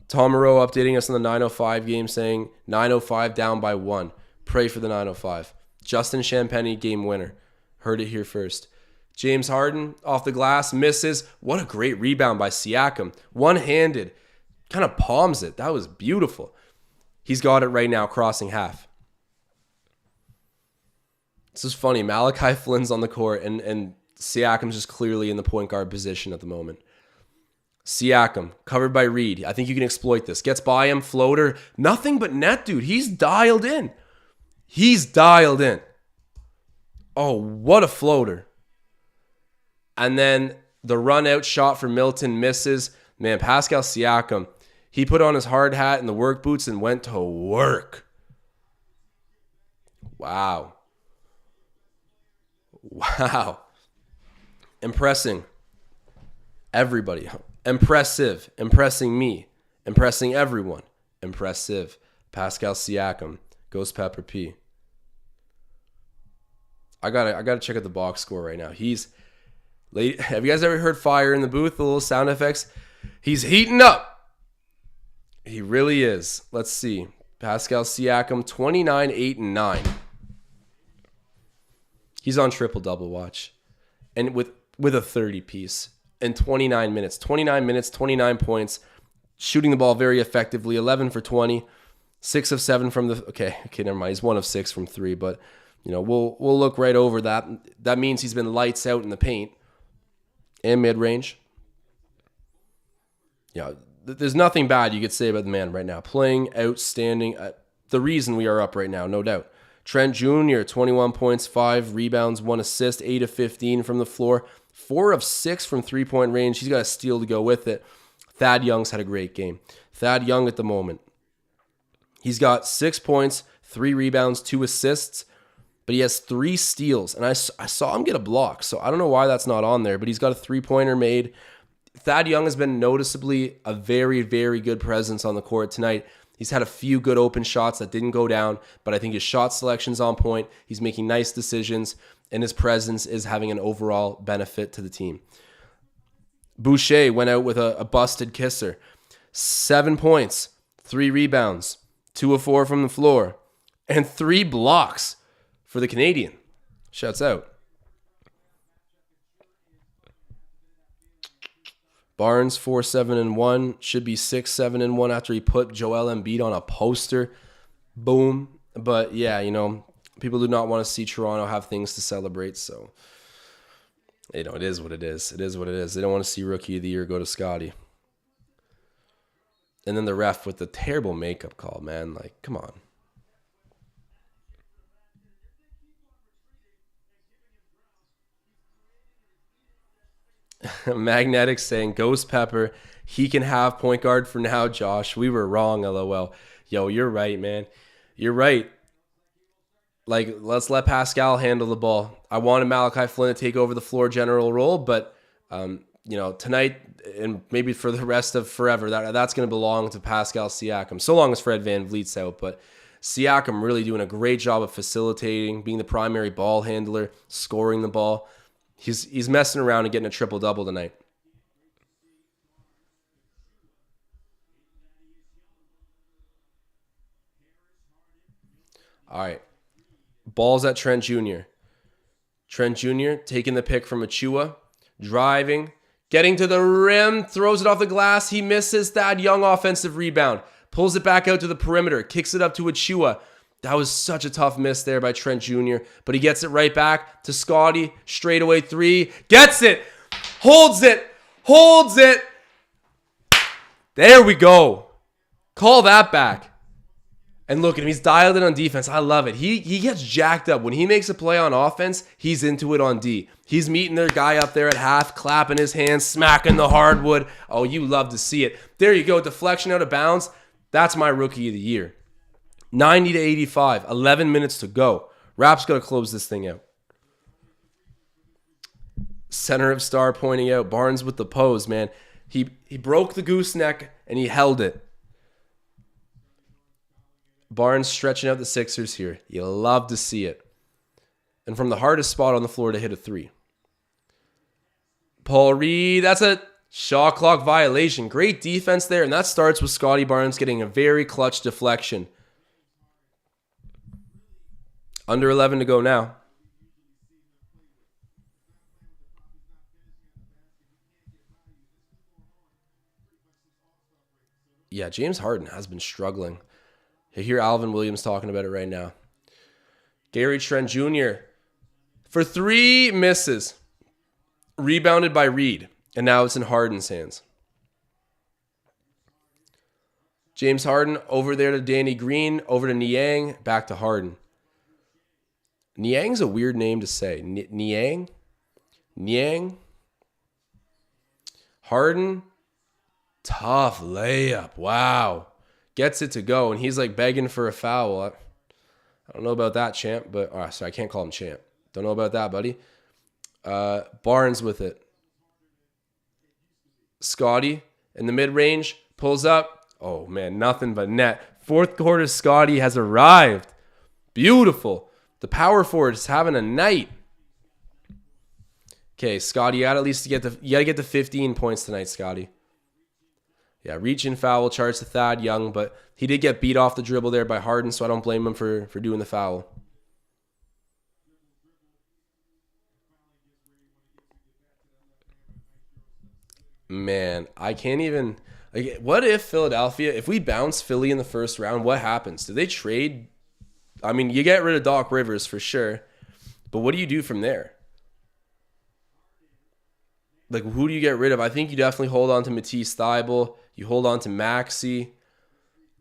Tom Moreau updating us on the 9:05 game saying, 9:05 down by 1. Pray for the 9:05. Justin Champagny, game winner. Heard it here first. James Harden off the glass, misses. What a great rebound by Siakam. One-handed. Kind of palms it. That was beautiful. He's got it right now, crossing half. This is funny. Malachi Flynn's on the court, and Siakam's just clearly in the point guard position at the moment. Siakam, covered by Reed. I think you can exploit this. Gets by him, floater. Nothing but net, dude. He's dialed in. He's dialed in. Oh, what a floater. And then the run-out shot for Milton misses. Man, Pascal Siakam, he put on his hard hat and the work boots and went to work. Wow. Wow. Impressing everybody. Impressive. Impressing me. Impressing everyone. Impressive. Pascal Siakam. Ghost Pepper P. I gotta check out the box score right now. Have you guys ever heard fire in the booth? The little sound effects? He's heating up. He really is. Let's see. Pascal Siakam, 29, 8, and 9. He's on triple-double watch. And with a 30-piece. In 29 minutes. 29 minutes, 29 points. Shooting the ball very effectively. 11 for 20. 6 of 7 from the... Okay, never mind. He's 1 of 6 from 3. But, you know, we'll look right over that. That means he's been lights out in the paint. And mid-range. Yeah, there's nothing bad you could say about the man right now. Playing outstanding. The reason we are up right now, no doubt. Trent Jr., 21 points, 5 rebounds, 1 assist, 8 of 15 from the floor, 4 of 6 from three-point range. He's got a steal to go with it. Thad Young's had a great game. Thad Young at the moment. He's got 6 points, 3 rebounds, 2 assists, but he has 3 steals. And I saw him get a block, so I don't know why that's not on there, but he's got a 3-pointer made. Thad Young has been noticeably a very, very good presence on the court tonight. He's had a few good open shots that didn't go down, but I think his shot selection's on point. He's making nice decisions, and his presence is having an overall benefit to the team. Boucher went out with a busted kisser. 7 points, 3 rebounds, 2 of 4 from the floor, and 3 blocks for the Canadian. Shouts out. Barnes 4-7-1, should be 6-7-1 after he put Joel Embiid on a poster. Boom. But yeah, you know, people do not want to see Toronto have things to celebrate, so you know, it is what it is. It is what it is. They don't want to see Rookie of the Year go to Scotty. And then the ref with the terrible makeup call, man. Like, come on. Magnetic saying, Ghost Pepper, he can have point guard for now, Josh. We were wrong, LOL. Yo, you're right, man. You're right. Like, let's let Pascal handle the ball. I wanted Malachi Flynn to take over the floor general role, but, you know, tonight and maybe for the rest of forever, that's going to belong to Pascal Siakam, so long as Fred VanVleet's out. But Siakam really doing a great job of facilitating, being the primary ball handler, scoring the ball. He's messing around and getting a triple-double tonight. All right. Ball's at Trent Jr. Trent Jr. taking the pick from Achua, driving, getting to the rim, throws it off the glass. He misses. Thad Young offensive rebound. Pulls it back out to the perimeter, kicks it up to Achua. That was such a tough miss there by Trent Jr., but he gets it right back to Scotty. Straightaway three. Gets it. Holds it. Holds it. There we go. Call that back. And look at him. He's dialed in on defense. I love it. He gets jacked up. When he makes a play on offense, he's into it on D. He's meeting their guy up there at half, clapping his hands, smacking the hardwood. Oh, you love to see it. There you go. Deflection out of bounds. That's my Rookie of the Year. 90-85. 11 minutes to go. Raps got to close this thing out. Center of Star pointing out. Barnes with the pose, man. He broke the gooseneck and he held it. Barnes stretching out the Sixers here. You love to see it. And from the hardest spot on the floor to hit a three. Paul Reed, that's a shot clock violation. Great defense there, and that starts with Scotty Barnes getting a very clutch deflection. Under 11 to go now. Yeah, James Harden has been struggling. You hear Alvin Williams talking about it right now. Gary Trent Jr. for three misses. Rebounded by Reed. And now it's in Harden's hands. James Harden over there to Danny Green. Over to Niang. Back to Harden. Niang's a weird name to say. Niang? Niang? Harden? Tough layup. Wow. Gets it to go, and he's like begging for a foul. I don't know about that, champ, but sorry, I can't call him champ. Don't know about that, buddy. Barnes with it. Scotty in the mid-range, pulls up. Oh, man, nothing but net. Fourth quarter, Scotty has arrived. Beautiful. The power forward is having a night. Okay, Scotty, you got to get to 15 points tonight, Scotty. Yeah, reaching foul charge to Thad Young, but he did get beat off the dribble there by Harden, so I don't blame him for doing the foul. Man, I can't even... Like, what if Philadelphia, if we bounce Philly in the first round, what happens? Do they trade? I mean, you get rid of Doc Rivers for sure, but what do you do from there? Like, who do you get rid of? I think you definitely hold on to Matisse Thybulle. You hold on to Maxey.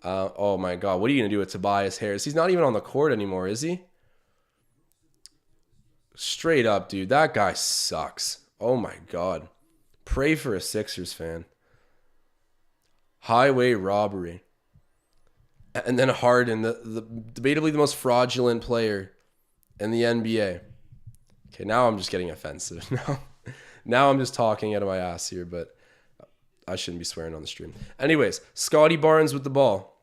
Oh, my God. What are you going to do with Tobias Harris? He's not even on the court anymore, is he? Straight up, dude. That guy sucks. Oh, my God. Pray for a Sixers fan. Highway robbery. And then Harden, the debatably the most fraudulent player in the NBA. Okay, now I'm just getting offensive. Now I'm just talking out of my ass here, but I shouldn't be swearing on the stream. Anyways, Scotty Barnes with the ball.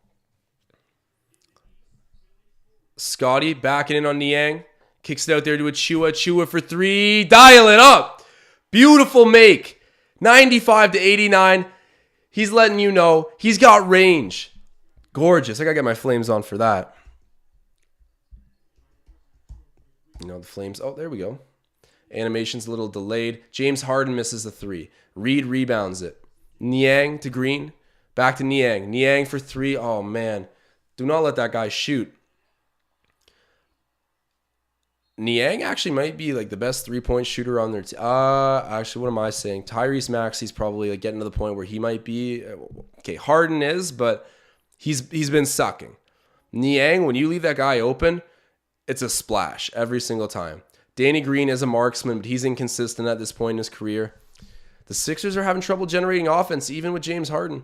Scotty backing in on Niang. Kicks it out there to Achua. Achua for three. Dial it up. Beautiful make. 95-89. He's letting you know he's got range. Gorgeous. I got to get my flames on for that. You know, the flames. Oh, there we go. Animation's a little delayed. James Harden misses the three. Reed rebounds it. Niang to Green. Back to Niang. Niang for 3. Oh, man. Do not let that guy shoot. Niang actually might be like the best 3-point shooter on their team. Actually, what am I saying? Tyrese Maxey's probably like getting to the point where he might be. Okay, Harden is, but he's been sucking. Niang, when you leave that guy open, it's a splash every single time. Danny Green is a marksman, but he's inconsistent at this point in his career. The Sixers are having trouble generating offense, even with James Harden.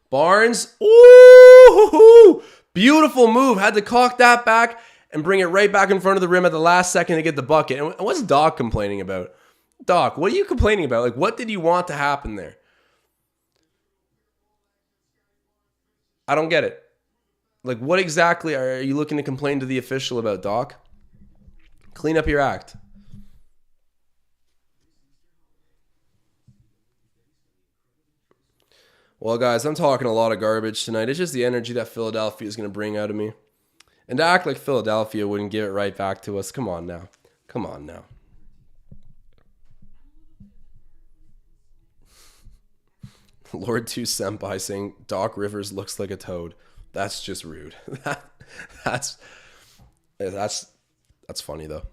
Barnes, ooh, beautiful move. Had to cock that back and bring it right back in front of the rim at the last second to get the bucket. And what's Doc complaining about? Doc, what are you complaining about? Like, what did you want to happen there? I don't get it. Like, what exactly are you looking to complain to the official about, Doc? Clean up your act. Well, guys, I'm talking a lot of garbage tonight. It's just the energy that Philadelphia is going to bring out of me. And to act like Philadelphia wouldn't give it right back to us. Come on now. Come on now. Lord 2 Senpai saying Doc Rivers looks like a toad. That's just rude. That's funny, though.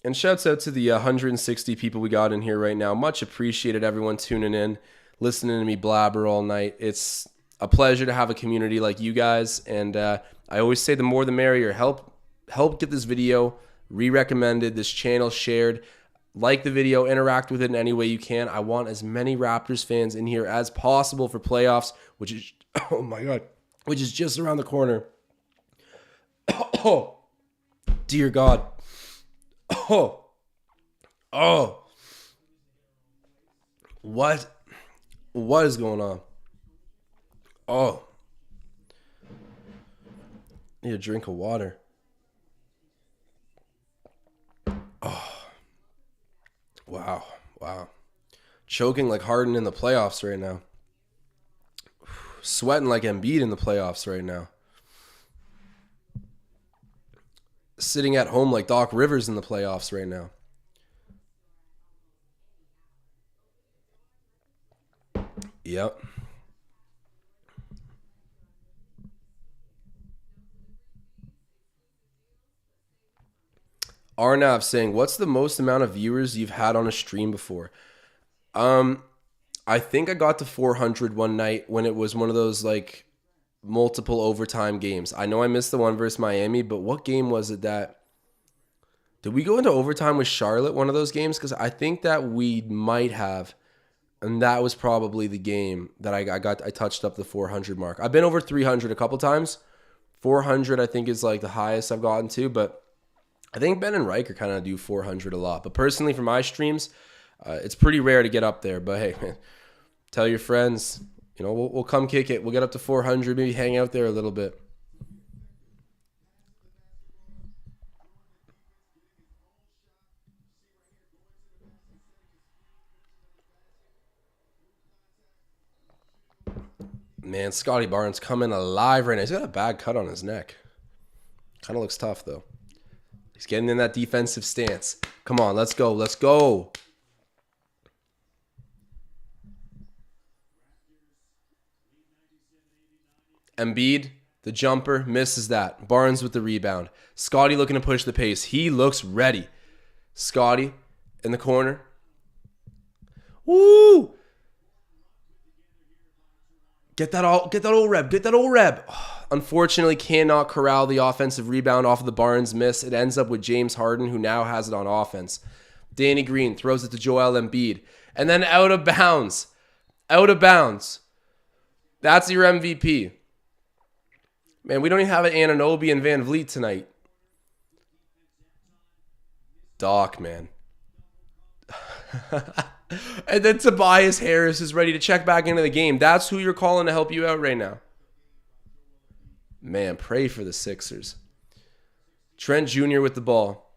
And shouts out to the 160 people we got in here right now. Much appreciated, everyone tuning in, listening to me blabber all night. It's a pleasure to have a community like you guys. And I always say the more the merrier. Help get this video re-recommended, this channel shared. Like the video, interact with it in any way you can. I want as many Raptors fans in here as possible for playoffs, which is, oh my God, which is just around the corner. Oh, dear God. Oh. What is going on? Oh. Need a drink of water. Oh. Wow. Choking like Harden in the playoffs right now. Sweating like Embiid in the playoffs right now. Sitting at home like Doc Rivers in the playoffs right now. Yep. Arnav saying, what's the most amount of viewers you've had on a stream before? I think I got to 400 one night when it was one of those like multiple overtime games. I know I missed the one versus Miami, but what game was it that... Did we go into overtime with Charlotte, one of those games? Because I think that we might have, and that was probably the game that I touched up the 400 mark. I've been over 300 a couple times. 400 I think is like the highest I've gotten to, but I think Ben and Riker kind of do 400 a lot. But personally, for my streams, it's pretty rare to get up there. But hey, man, tell your friends, we'll come kick it. We'll get up to 400, maybe hang out there a little bit. Man, Scotty Barnes coming alive right now. He's got a bad cut on his neck. Kind of looks tough, though. He's getting in that defensive stance. Come on, let's go. Let's go. Embiid, the jumper, misses that. Barnes with the rebound. Scotty looking to push the pace. He looks ready. Scotty in the corner. Woo! Get that old reb. Unfortunately, cannot corral the offensive rebound off of the Barnes miss. It ends up with James Harden, who now has it on offense. Danny Green throws it to Joel Embiid. And then out of bounds. That's your MVP. Man, we don't even have an Anunoby and Van Vliet tonight. Doc, man. And then Tobias Harris is ready to check back into the game. That's who you're calling to help you out right now. Man, pray for the Sixers. Trent Jr. with the ball.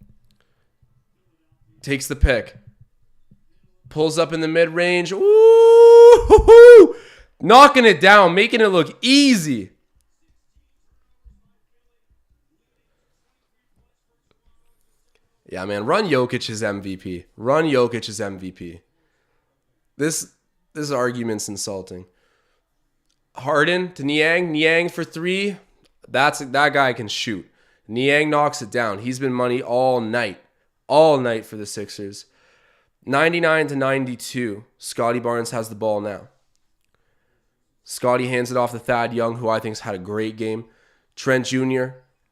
Takes the pick. Pulls up in the mid-range. Ooh! Knocking it down, making it look easy. Yeah, man, run Jokic's MVP. This argument's insulting. Harden to Niang. Niang for three. That guy can shoot. Niang knocks it down. He's been money all night. All night for the Sixers. 99-92. Scotty Barnes has the ball now. Scotty hands it off to Thad Young, who I think's had a great game. Trent Jr.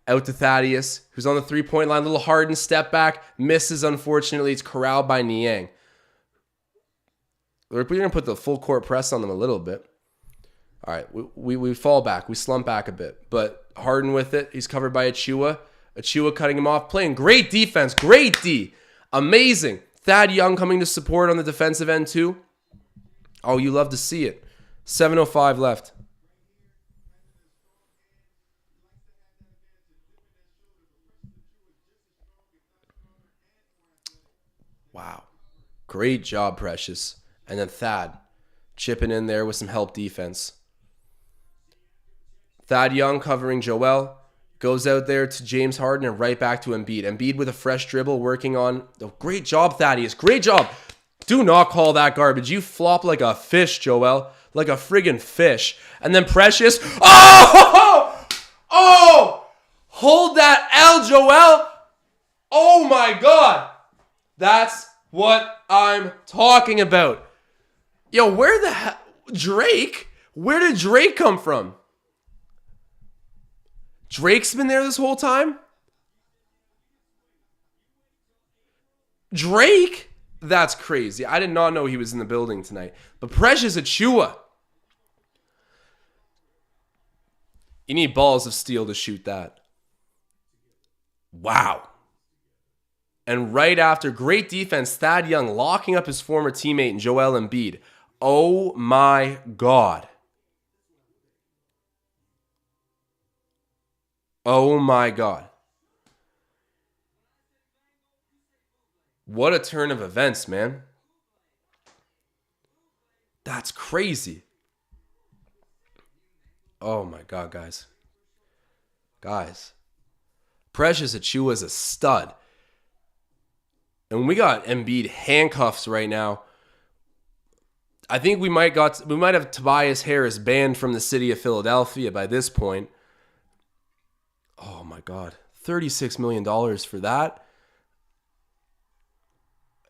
out to Thaddeus, who's on the three-point line. Little Harden step back. Misses, unfortunately. It's corralled by Niang. We're going to put the full court press on them a little bit. All right, we fall back. We slump back a bit. But Harden with it. He's covered by Achua. Achua cutting him off. Playing great defense. Great D. Amazing. Thad Young coming to support on the defensive end too. Oh, you love to see it. 7:05 left. Wow. Great job, Precious. And then Thad chipping in there with some help defense. Thad Young covering Joel. Goes out there to James Harden and right back to Embiid. Embiid with a fresh dribble working on... Oh, great job, Thaddeus. Great job. Do not call that garbage. You flop like a fish, Joel. Like a friggin' fish. And then Precious... Oh! Oh! Hold that L, Joel. Oh my God. That's what I'm talking about. Yo, where the hell... Drake? Where did Drake come from? Drake's been there this whole time? Drake? That's crazy. I did not know he was in the building tonight. But Precious Achua. You need balls of steel to shoot that. Wow. And right after, great defense, Thad Young locking up his former teammate in Joel Embiid. Oh my God. Oh my God. What a turn of events, man. That's crazy. Oh my God, guys. Guys. Precious Achua is a stud. And we got Embiid handcuffs right now. I think we might have Tobias Harris banned from the city of Philadelphia by this point. Oh my God. $36 million for that.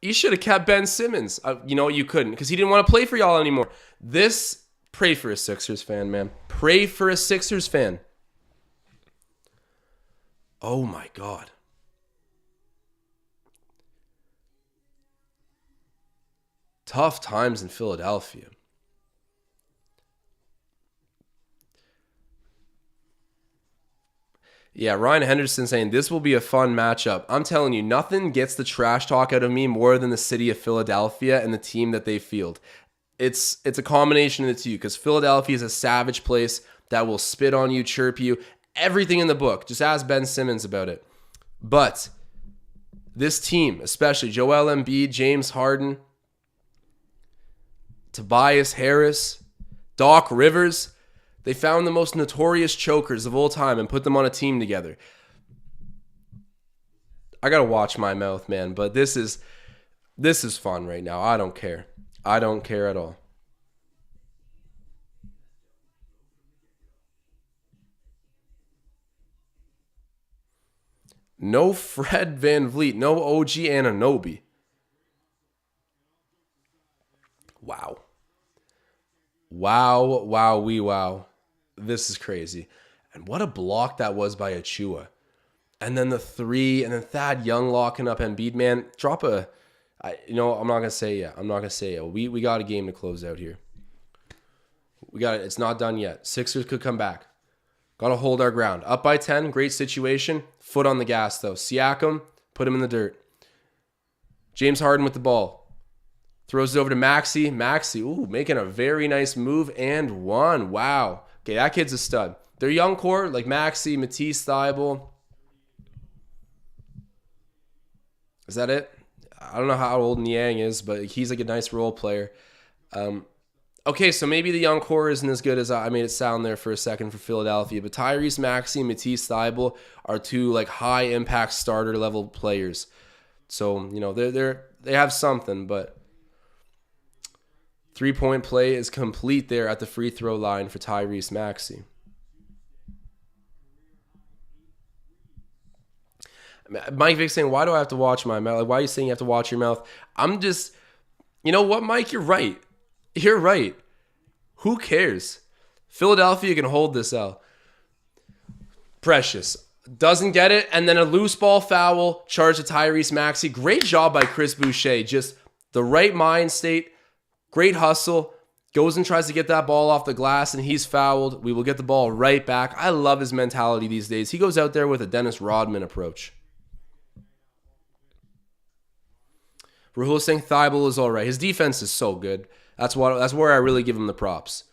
You should have kept Ben Simmons. You know, you couldn't because he didn't want to play for y'all anymore. Pray for a Sixers fan, man. Pray for a Sixers fan. Oh my God. Tough times in Philadelphia. Yeah, Ryan Henderson saying this will be a fun matchup. I'm telling you, nothing gets the trash talk out of me more than the city of Philadelphia and the team that they field. It's a combination of the two because Philadelphia is a savage place that will spit on you, chirp you, everything in the book. Just ask Ben Simmons about it. But this team, especially Joel Embiid, James Harden, Tobias Harris, Doc Rivers, they found the most notorious chokers of all time and put them on a team together. I gotta watch my mouth, man, but this is fun right now. I don't care. I don't care at all. No Fred VanVleet, no OG Anunoby. Wow. Wow. This is crazy. And what a block that was by Achua. And then the three, and then Thad Young locking up Embiid, man. I'm not going to say yeah. We got a game to close out here. We got it. It's not done yet. Sixers could come back. Got to hold our ground. Up by 10, great situation. Foot on the gas, though. Siakam, put him in the dirt. James Harden with the ball. Throws it over to Maxey. Maxey, making a very nice move and one. Wow. Okay, that kid's a stud. Their young core, like Maxey, Matisse Thybulle. Is that it? I don't know how old Niang is, but he's like a nice role player. Okay, so maybe the young core isn't as good as I made it sound there for a second for Philadelphia, but Tyrese Maxey and Matisse Thybulle are two like high impact starter level players. So, they have something, but 3-point play is complete there at the free throw line for Tyrese Maxey. Mike Vick saying, why do I have to watch my mouth? Like, why are you saying you have to watch your mouth? I'm just, you know what, Mike? You're right. You're right. Who cares? Philadelphia can hold this L. Precious doesn't get it, and then a loose ball foul charged to Tyrese Maxey. Great job by Chris Boucher. Just the right mind state, great hustle. Goes and tries to get that ball off the glass, and he's fouled. We will get the ball right back. I love his mentality these days. He goes out there with a Dennis Rodman approach. Rahul saying Thibault is all right. His defense is so good. That's where I really give him the props.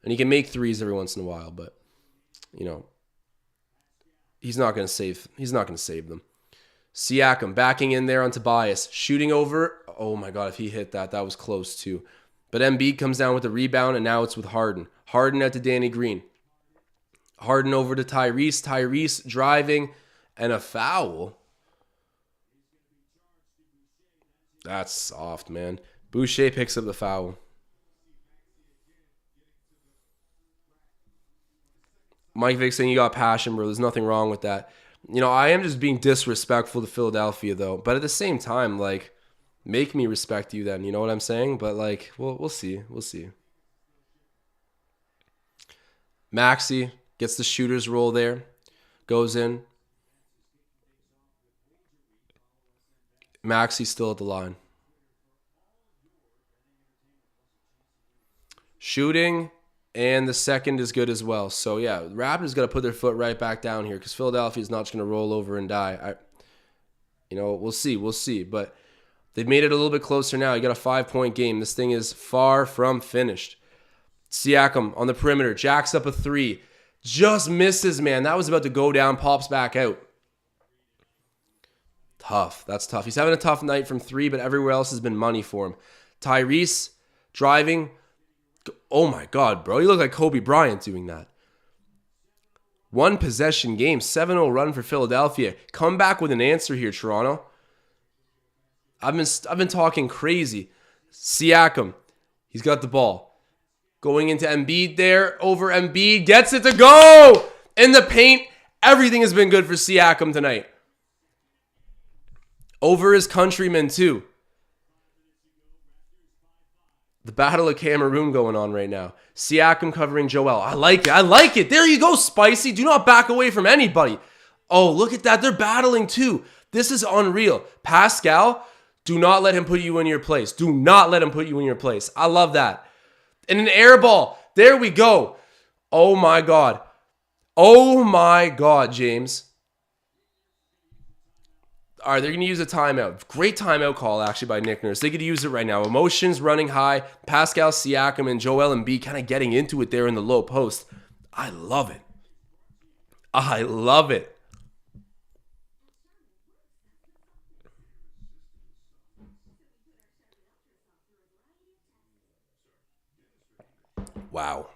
And he can make threes every once in a while, but you know, he's not going to save them. Siakam backing in there on Tobias, shooting over. Oh my God, if he hit that was close too. But Embiid comes down with a rebound, and now it's with Harden. Harden out to Danny Green. Harden over to Tyrese. Tyrese driving, and a foul. That's soft, man. Boucher picks up the foul. Mike Vick saying you got passion, bro. There's nothing wrong with that. You know, I am just being disrespectful to Philadelphia, though. But at the same time, like, make me respect you then. You know what I'm saying? But, like, we'll see. We'll see. Maxey gets the shooter's roll there. Goes in. Maxey still at the line. Shooting, and the second is good as well. So, yeah, the Raptors got to put their foot right back down here because Philadelphia is not just going to roll over and die. We'll see. But they've made it a little bit closer now. You got a 5-point game. This thing is far from finished. Siakam on the perimeter. Jacks up a 3. Just misses, man. That was about to go down. Pops back out. Tough. That's tough. He's having a tough night from 3, but everywhere else has been money for him. Tyrese driving. Oh my God, bro. You look like Kobe Bryant doing that. 1 possession game. 7-0 run for Philadelphia. Come back with an answer here, Toronto. I've been talking crazy. Siakam. He's got the ball. Going into Embiid there. Over Embiid. Gets it to go. In the paint. Everything has been good for Siakam tonight. Over his countrymen, too. The Battle of Cameroon going on right now. Siakam covering Joel. I like it. There you go, Spicy. Do not back away from anybody. Oh, look at that. They're battling, too. This is unreal. Pascal, do not let him put you in your place. Do not let him put you in your place. I love that. And an air ball. There we go. Oh, my God. Oh, my God, James. All right, they're going to use a timeout. Great timeout call, actually, by Nick Nurse. They could use it right now. Emotions running high. Pascal Siakam and Joel Embiid kind of getting into it there in the low post. I love it. I love it. Wow.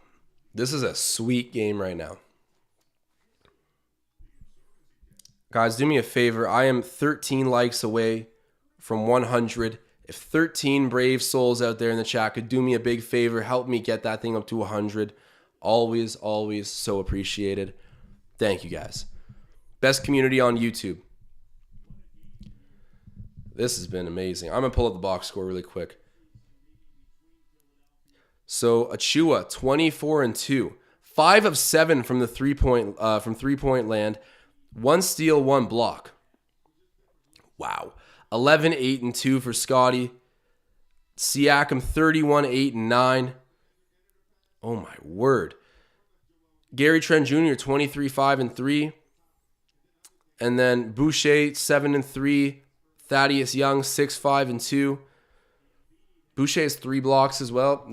This is a sweet game right now. Guys, do me a favor. I am 13 likes away from 100. If 13 brave souls out there in the chat could do me a big favor, help me get that thing up to 100. Always, always so appreciated. Thank you, guys. Best community on YouTube. This has been amazing. I'm going to pull up the box score really quick. So, Achua, 24-2. 5 of 7 from the three-point land. 1 steal, 1 block. Wow. 11-8-2 for Scotty. Siakam 31-8-9. Oh my word. Gary Trent Jr. 23-5-3. And then Boucher 7-3. Thaddeus Young 6-5-2. Boucher has 3 blocks as well.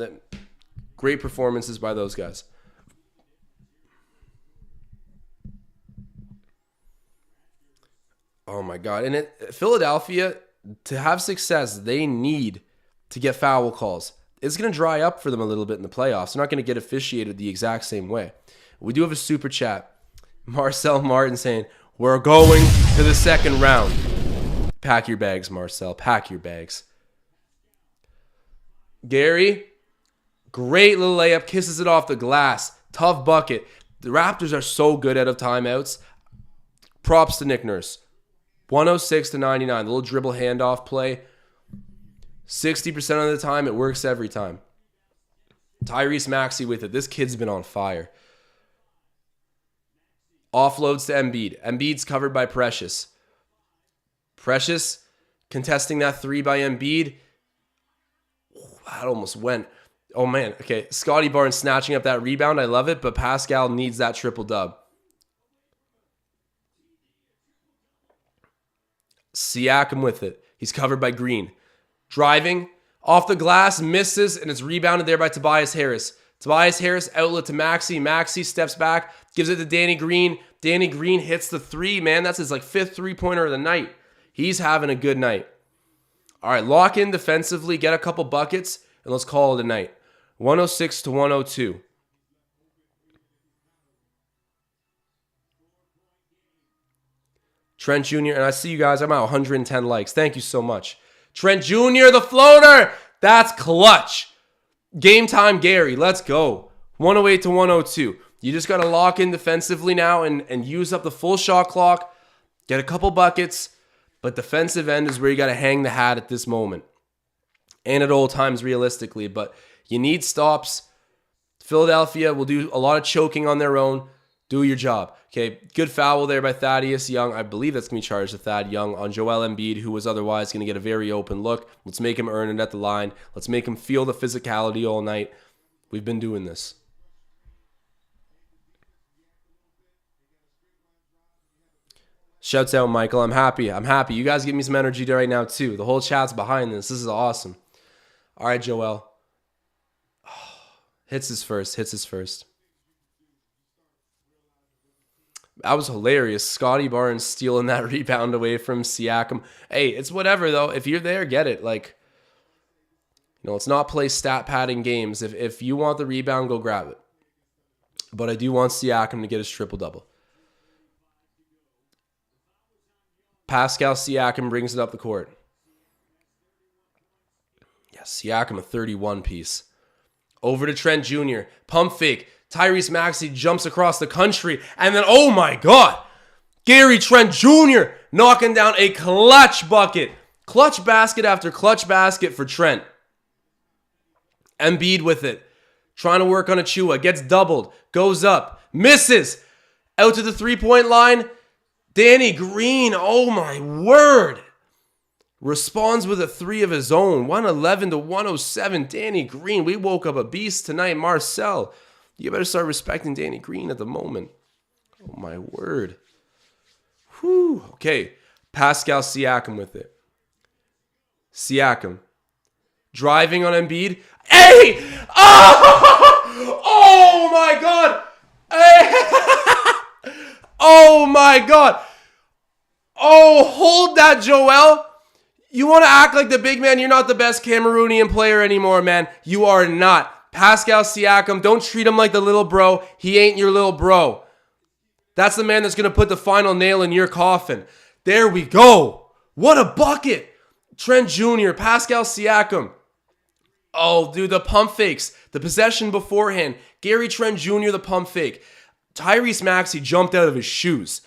Great performances by those guys. Oh my God. And Philadelphia, to have success, they need to get foul calls. It's going to dry up for them a little bit in the playoffs. They're not going to get officiated the exact same way. We do have a super chat. Marcel Martin saying, we're going to the second round. Pack your bags, Marcel. Pack your bags. Gary, Great little layup, kisses it off the glass. Tough bucket. The Raptors are so good out of timeouts. Props to Nick Nurse. 106-99. The little dribble handoff play. 60% of the time, it works every time. Tyrese Maxey with it. This kid's been on fire. Offloads to Embiid. Embiid's covered by Precious. Precious contesting that three by Embiid. That almost went. Oh, man. Okay, Scotty Barnes snatching up that rebound. I love it, but Pascal needs that triple-dub. Siakam with it. He's covered by Green. Driving. Off the glass, misses, and it's rebounded there by Tobias Harris. Tobias Harris, outlet to Maxey. Maxey steps back, gives it to Danny Green. Danny Green hits the three, man. That's his fifth three-pointer of the night. He's having a good night. All right, lock in defensively, get a couple buckets, and let's call it a night. 106-102. Trent Jr., and I see you guys, I'm at 110 likes. Thank you so much. Trent Jr., the floater. That's clutch. Game time, Gary. Let's go. 108-102. You just got to lock in defensively now and use up the full shot clock. Get a couple buckets. But defensive end is where you got to hang the hat at this moment. And at all times, realistically. But you need stops. Philadelphia will do a lot of choking on their own. Do your job. Okay, good foul there by Thaddeus Young. I believe that's going to be charged to Thad Young on Joel Embiid, who was otherwise going to get a very open look. Let's make him earn it at the line. Let's make him feel the physicality all night. We've been doing this. Shouts out, Michael. I'm happy. You guys give me some energy right now, too. The whole chat's behind this. This is awesome. All right, Joel. Oh, hits his first. That was hilarious. Scotty Barnes stealing that rebound away from Siakam. Hey, it's whatever, though. If you're there, get it. Let's not play stat padding games. If you want the rebound, go grab it. But I do want Siakam to get his triple-double. Pascal Siakam brings it up the court. Yes, Siakam, a 31-piece. Over to Trent Jr. Pump fake. Tyrese Maxey jumps across the country. And then, oh my God, Gary Trent Jr. knocking down a clutch bucket. Clutch basket after clutch basket for Trent. Embiid with it. Trying to work on Achua. Gets doubled. Goes up. Misses. Out to the three-point line. Danny Green, oh my word. Responds with a three of his own. 111-107. Danny Green. We woke up a beast tonight. Marcel. You better start respecting Danny Green at the moment. Oh, my word. Whew. Okay. Pascal Siakam with it. Siakam. Driving on Embiid. Hey! Oh my God! Hey! Oh, my God. Oh, hold that, Joel. You want to act like the big man? You're not the best Cameroonian player anymore, man. You are not. Pascal Siakam, don't treat him like the little bro. He ain't your little bro. That's the man that's going to put the final nail in your coffin. There we go. What a bucket. Trent Jr., Pascal Siakam. Oh, dude, the pump fakes. The possession beforehand. Gary Trent Jr., the pump fake. Tyrese Maxey jumped out of his shoes.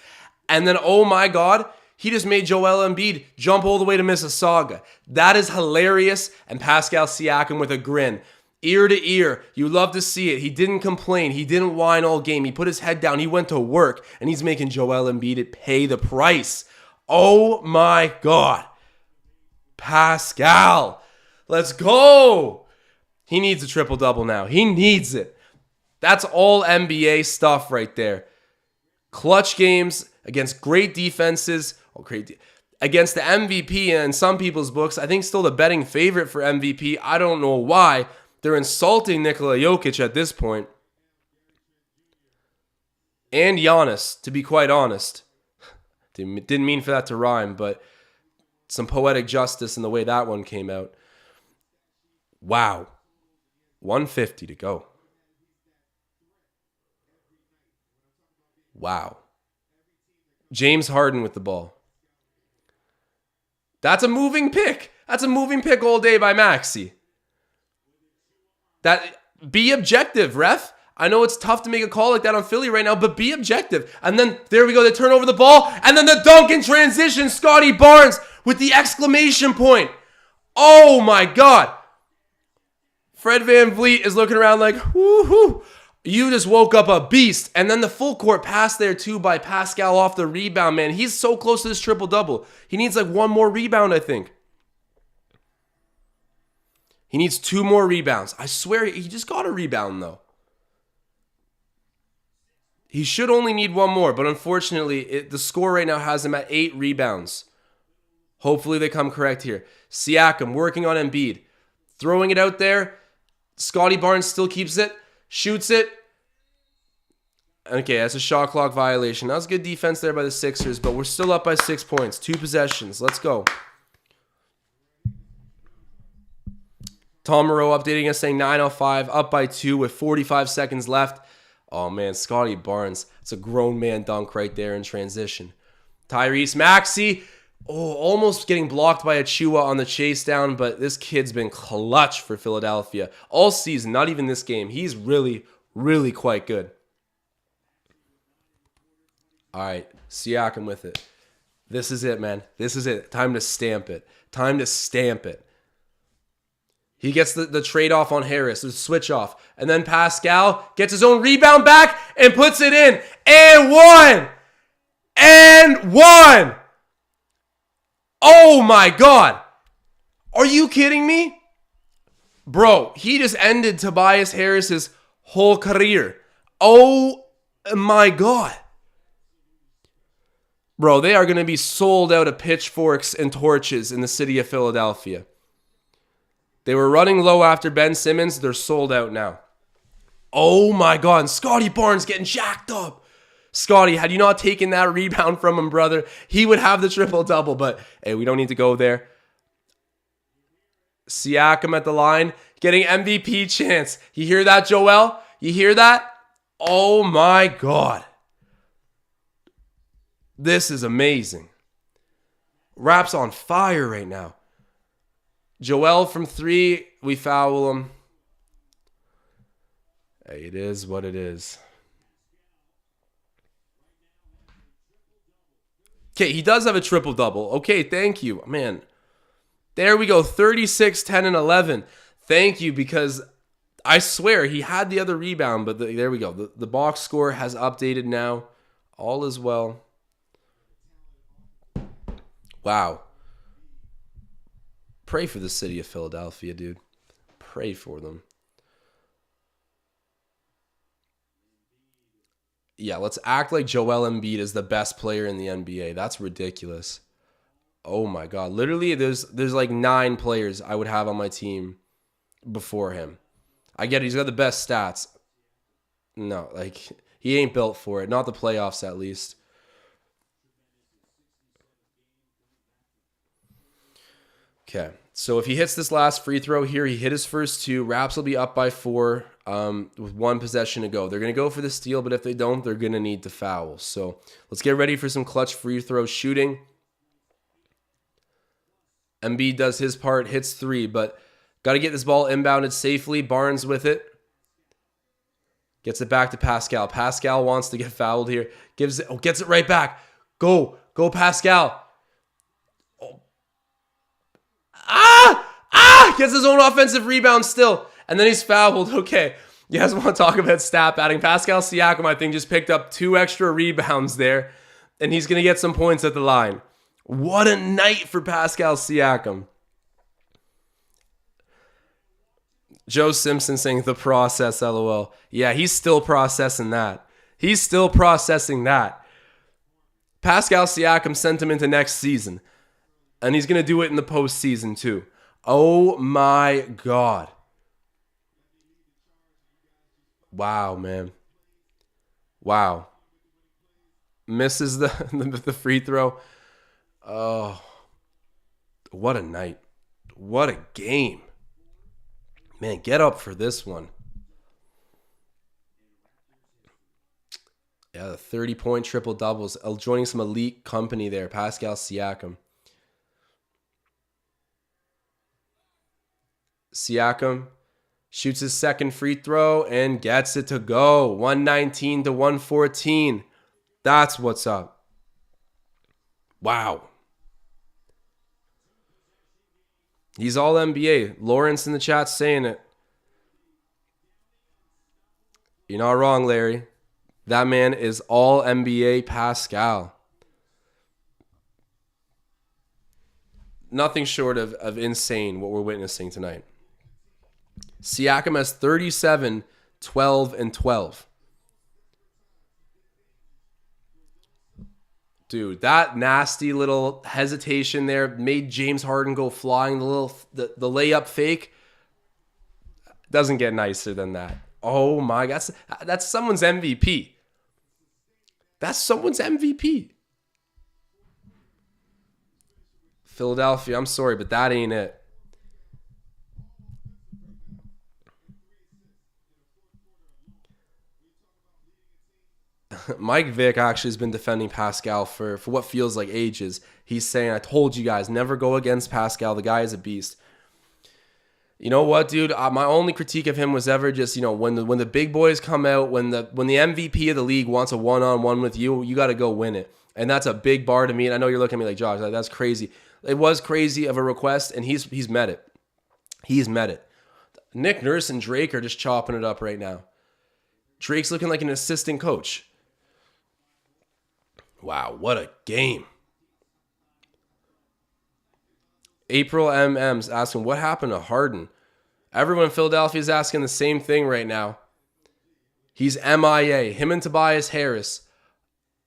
And then, oh my God, he just made Joel Embiid jump all the way to Mississauga. That is hilarious. And Pascal Siakam with a grin. Ear to ear. You love to see it. He didn't complain. He didn't whine all game. He put his head down. He went to work. And he's making Joel Embiid pay the price. Oh my God. Pascal. Let's go. He needs a triple-double now. He needs it. That's all NBA stuff right there. Clutch games against great defenses. Against the MVP in some people's books. I think still the betting favorite for MVP. I don't know why. They're insulting Nikola Jokic at this point. And Giannis, to be quite honest. Didn't mean for that to rhyme, but some poetic justice in the way that one came out. Wow. 150 to go. Wow. James Harden with the ball. That's a moving pick. That's a moving pick all day by Maxey. Be objective, ref. I know it's tough to make a call like that on Philly right now, but be objective. And then there we go. They turn over the ball. And then the dunk in transition. Scotty Barnes with the exclamation point. Oh my God. Fred VanVleet is looking around like, woohoo. You just woke up a beast. And then the full court pass there too by Pascal off the rebound, man. He's so close to this triple-double. He needs like one more rebound, I think. He needs 2 more rebounds. I swear he just got a rebound though. He should only need 1 more, but unfortunately, the score right now has him at 8 rebounds. Hopefully they come correct here. Siakam working on Embiid. Throwing it out there. Scotty Barnes still keeps it. Shoots it. Okay, that's a shot clock violation. That was good defense there by the Sixers, but we're still up by 6 points. 2 possessions. Let's go. Tom Moreau updating us saying 9:05, up by 2 with 45 seconds left. Oh, man, Scotty Barnes. It's a grown man dunk right there in transition. Tyrese Maxey. Oh, almost getting blocked by Achua on the chase down, but this kid's been clutch for Philadelphia all season, not even this game. He's really, really quite good. All right, Siakam with it. This is it, man. This is it. Time to stamp it. Time to stamp it. He gets the trade-off on Harris, the switch-off. And then Pascal gets his own rebound back and puts it in. And one! And one! Oh my God! Are you kidding me? Bro, he just ended Tobias Harris's whole career. Oh my God. Bro, they are going to be sold out of pitchforks and torches in the city of Philadelphia. They were running low after Ben Simmons. They're sold out now. Oh my God. And Scotty Barnes getting jacked up. Scotty, had you not taken that rebound from him, brother, he would have the triple-double. But, hey, we don't need to go there. Siakam at the line, getting MVP chance. You hear that, Joel? You hear that? Oh my God. This is amazing. Rap's on fire right now. Joel from 3, we foul him. Hey, it is what it is. Okay, he does have a triple-double. Okay, thank you. Man, there we go. 36, 10, and 11. Thank you, because I swear he had the other rebound, but there we go. The box score has updated now. All is well. Wow. Pray for the city of Philadelphia, dude. Pray for them. Yeah, let's act like Joel Embiid is the best player in the NBA. That's ridiculous. Oh my God. Literally, there's like 9 players I would have on my team before him. I get it. He's got the best stats. No, like, he ain't built for it. Not the playoffs, at least. Okay, so if he hits this last free throw here, he hit his first 2. Raps will be up by 4 with 1 possession to go. They're going to go for the steal, but if they don't, they're going to need to foul. So let's get ready for some clutch free throw shooting. Embiid does his part, hits 3, but got to get this ball inbounded safely. Barnes with it. Gets it back to Pascal. Pascal wants to get fouled here. Gets it right back. Go Pascal. Gets his own offensive rebound still. And then he's fouled. Okay. You guys want to talk about stat padding? Pascal Siakam, I think, just picked up 2 extra rebounds there. And he's going to get some points at the line. What a night for Pascal Siakam. Joe Simpson saying the process, LOL. Yeah, he's still processing that. He's still processing that. Pascal Siakam sent him into next season. And he's going to do it in the postseason too. Oh my God. Wow, man. Wow. Misses the free throw. Oh. What a night. What a game. Man, get up for this one. Yeah, the 30-point triple-doubles. Joining some elite company there. Pascal Siakam. Siakam Shoots his second free throw and gets it to go. 119 to 114. That's what's up. Wow. He's all NBA. Lawrence in the chat saying it. You're not wrong, Larry. That man is all NBA Pascal. Nothing short of insane what we're witnessing tonight. Siakam has 37, 12, and 12. Dude, that nasty little hesitation there made James Harden go flying. The layup fake doesn't get nicer than that. Oh my God, that's someone's MVP. That's someone's MVP. Philadelphia, I'm sorry, but that ain't it. Mike Vick actually has been defending Pascal for what feels like ages. He's saying, I told you guys, never go against Pascal. The guy is a beast. You know what, dude? My only critique of him was ever just, when the big boys come out, when the MVP of the league wants a one-on-one with you, you got to go win it. And that's a big bar to me. And I know you're looking at me like, Josh, that's crazy. It was crazy of a request, and he's met it. He's met it. Nick Nurse and Drake are just chopping it up right now. Drake's looking like an assistant coach. Wow, what a game. April MM's asking, what happened to Harden? Everyone in Philadelphia is asking the same thing right now. He's MIA. Him and Tobias Harris.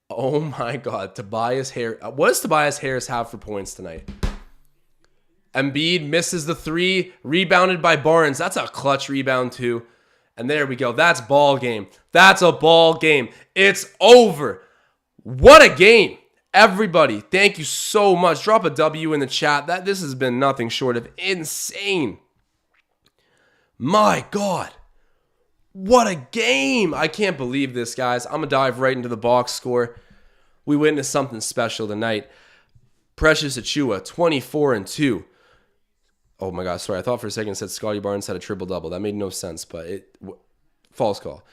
Oh my God, Tobias Harris. What does Tobias Harris have for points tonight? Embiid misses the three, rebounded by Barnes. That's a clutch rebound too. And there we go. That's ball game. That's a ball game. It's over. What a game. Everybody, thank you so much. Drop a W in the chat. This has been nothing short of insane. My God. What a game. I can't believe this, guys. I'm going to dive right into the box score. We witnessed something special tonight. Precious Achiuwa, 24-2. Oh my God, sorry. I thought for a second it said Scotty Barnes had a triple-double. That made no sense, but false call.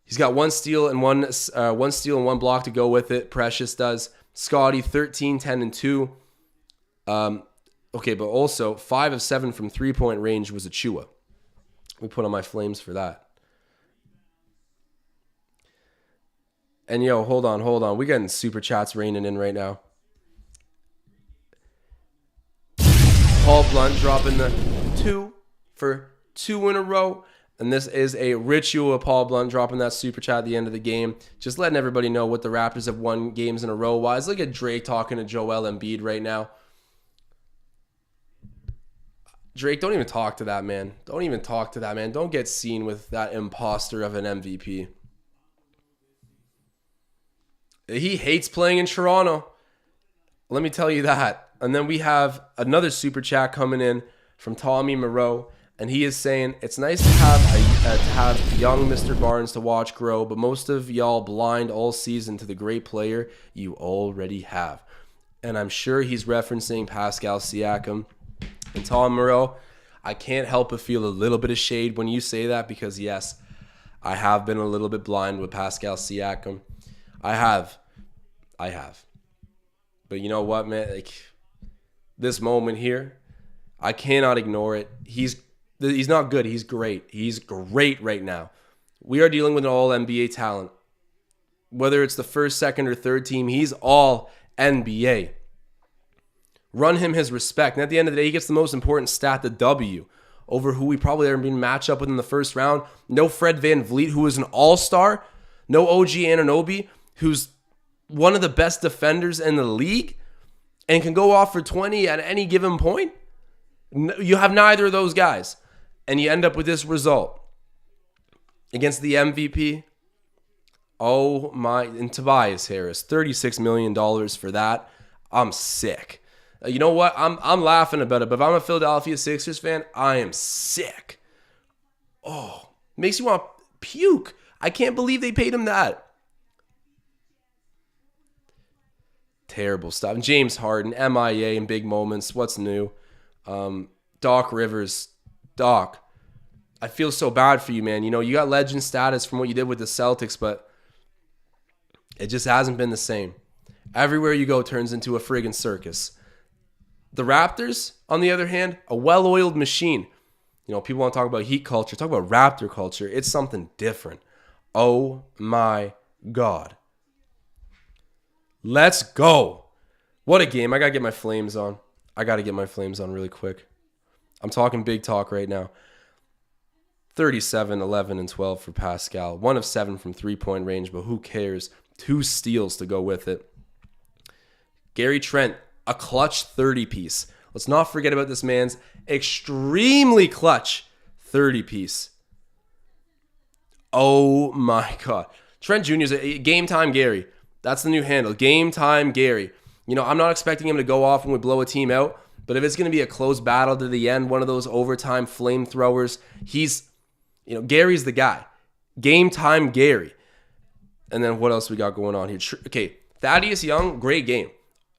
He's got one steal and one block to go with it. Precious does. Scotty, 13, 10, and 2. Okay, but also 5 of 7 from three-point range was Achiuwa. We put on my flames for that. And yo, hold on. We're getting super chats raining in right now. Paul Blunt dropping the 2 for 2 in a row. And this is a ritual of Paul Blunt dropping that super chat at the end of the game. Just letting everybody know what the Raptors have won games in a row wise. Look at Drake talking to Joel Embiid right now. Drake, don't even talk to that man. Don't get seen with that imposter of an MVP. He hates playing in Toronto. Let me tell you that. And then we have another super chat coming in from Tommy Moreau. And he is saying, it's nice to have young Mr. Barnes to watch grow, but most of y'all blind all season to the great player you already have. And I'm sure he's referencing Pascal Siakam. And Tom Moreau, I can't help but feel a little bit of shade when you say that because, yes, I have been a little bit blind with Pascal Siakam. I have. But you know what, man? Like, this moment here, I cannot ignore it. He's not good. He's great. He's great right now. We are dealing with an all-NBA talent. Whether it's the first, second, or third team, he's all NBA. Run him his respect. And at the end of the day, he gets the most important stat, the W, over who we probably ever been matched up with in the first round. No Fred VanVleet, who is an all-star. No OG Anunoby, who's one of the best defenders in the league and can go off for 20 at any given point. You have neither of those guys. And you end up with this result against the MVP. Oh my, and Tobias Harris, $36 million for that. I'm sick. You know what? I'm laughing about it, but if I'm a Philadelphia Sixers fan, I am sick. Oh, makes you want to puke. I can't believe they paid him that. Terrible stuff. James Harden, MIA in big moments. What's new? Doc Rivers. Doc, I feel so bad for you, man. You know, you got legend status from what you did with the Celtics, but it just hasn't been the same. Everywhere you go turns into a friggin' circus. The Raptors, on the other hand, a well-oiled machine. You know, people want to talk about Heat culture. Talk about Raptor culture. It's something different. Oh my God. Let's go. What a game. I got to get my flames on. Really quick. I'm talking big talk right now. 37, 11, and 12 for Pascal. 1 of 7 from three-point range, but who cares? 2 steals to go with it. Gary Trent, a clutch 30-piece. Let's not forget about this man's extremely clutch 30-piece. Oh my God. Trent Jr. is a game time Gary. That's the new handle. Game time Gary. You know, I'm not expecting him to go off when we blow a team out, but if it's going to be a close battle to the end, one of those overtime flamethrowers, Gary's the guy. Game time Gary. And then what else we got going on here? Okay, Thaddeus Young, great game.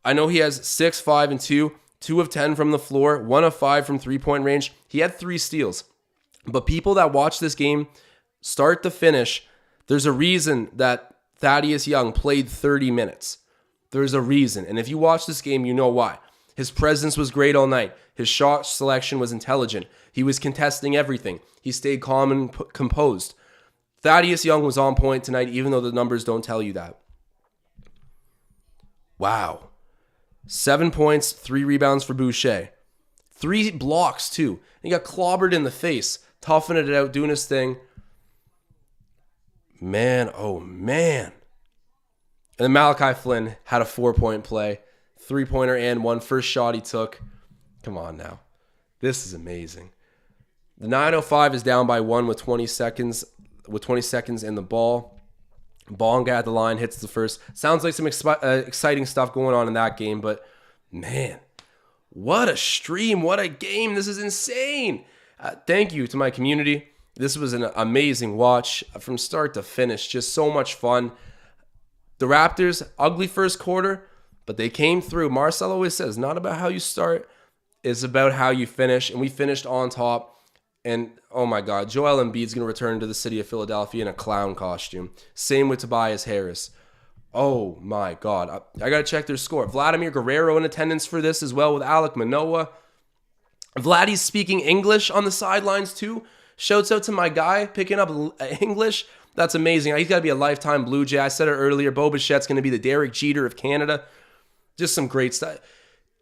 I know he has 6, 5, and 2. 2 of 10 from the floor. 1 of 5 from three-point range. He had 3 steals. But people that watch this game, start to finish, there's a reason that Thaddeus Young played 30 minutes. There's a reason. And if you watch this game, you know why. His presence was great all night. His shot selection was intelligent. He was contesting everything. He stayed calm and composed. Thaddeus Young was on point tonight, even though the numbers don't tell you that. Wow. 7 points, 3 rebounds for Boucher. 3 blocks, too. He got clobbered in the face, toughing it out, doing his thing. Man, oh man. And then Malachi Flynn had a 4-point play. 3-pointer and 1. First shot he took. Come on now. This is amazing. The 905 is down by 1 with 20 seconds. With 20 seconds in the ball. Bonga at the line, hits the first. Sounds like some exciting stuff going on in that game, but man, what a stream, what a game. This is insane. Thank you to my community. This was an amazing watch from start to finish. Just so much fun. The Raptors, ugly first quarter, but they came through. Marcel always says, not about how you start, it's about how you finish, and we finished on top. And, oh my God, Joel Embiid's going to return to the city of Philadelphia in a clown costume. Same with Tobias Harris. Oh my God. I got to check their score. Vladimir Guerrero in attendance for this as well with Alec Manoa. Vladdy's speaking English on the sidelines too. Shouts out to my guy picking up English. That's amazing. He's got to be a lifetime Blue Jay. I said it earlier. Bo Bichette's going to be the Derek Jeter of Canada. Just some great stuff.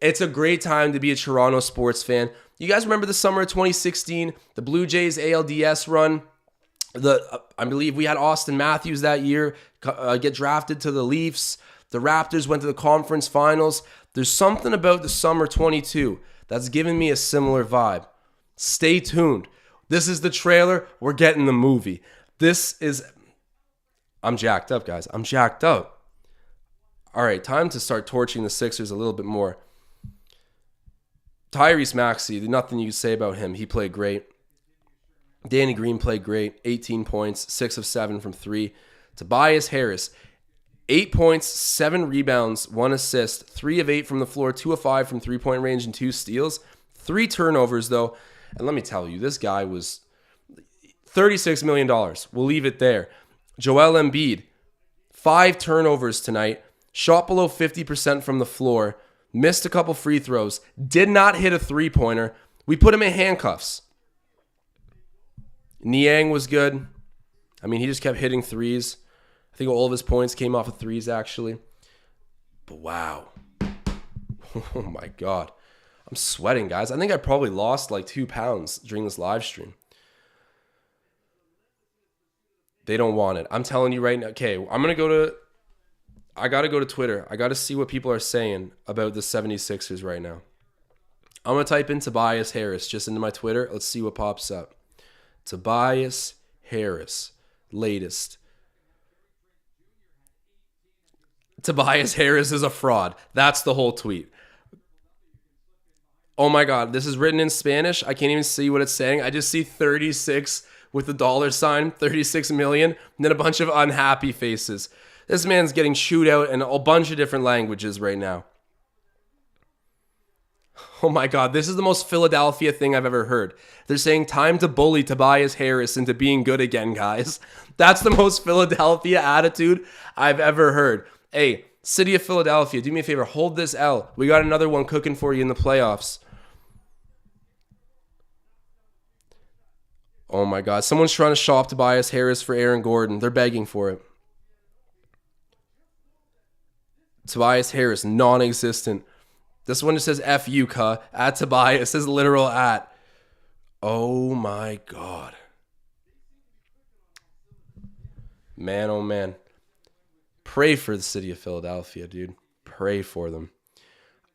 It's a great time to be a Toronto sports fan. You guys remember the summer of 2016, the Blue Jays ALDS run? I believe we had Austin Matthews that year get drafted to the Leafs. The Raptors went to the conference finals. There's something about the summer 22 that's giving me a similar vibe. Stay tuned. This is the trailer. We're getting the movie. I'm jacked up, guys. I'm jacked up. All right, time to start torching the Sixers a little bit more. Tyrese Maxey, nothing you can say about him. He played great. Danny Green played great. 18 points, 6 of 7 from 3. Tobias Harris, 8 points, 7 rebounds, 1 assist, 3 of 8 from the floor, 2 of 5 from three-point range, and 2 steals. 3 turnovers, though. And let me tell you, this guy was $36 million. We'll leave it there. Joel Embiid, 5 turnovers tonight. Shot below 50% from the floor. Missed a couple free throws. Did not hit a three-pointer. We put him in handcuffs. Niang was good. I mean, he just kept hitting threes. I think all of his points came off of threes, actually. But wow. Oh, my God. I'm sweating, guys. I think I probably lost like 2 pounds during this live stream. They don't want it. I'm telling you right now. Okay, I got to go to Twitter. I got to see what people are saying about the 76ers right now. I'm going to type in Tobias Harris just into my Twitter. Let's see what pops up. Tobias Harris, latest. Tobias Harris is a fraud. That's the whole tweet. Oh my God, this is written in Spanish. I can't even see what it's saying. I just see 36 with the $, 36 million, and then a bunch of unhappy faces. This man's getting chewed out in a bunch of different languages right now. Oh my God, this is the most Philadelphia thing I've ever heard. They're saying time to bully Tobias Harris into being good again, guys. That's the most Philadelphia attitude I've ever heard. Hey, City of Philadelphia, do me a favor, hold this L. We got another one cooking for you in the playoffs. Oh my God, someone's trying to shop Tobias Harris for Aaron Gordon. They're begging for it. Tobias Harris, non-existent. This one just says F you, cuh. At Tobias. It says literal at. Oh my God. Man, oh man. Pray for the city of Philadelphia, dude. Pray for them.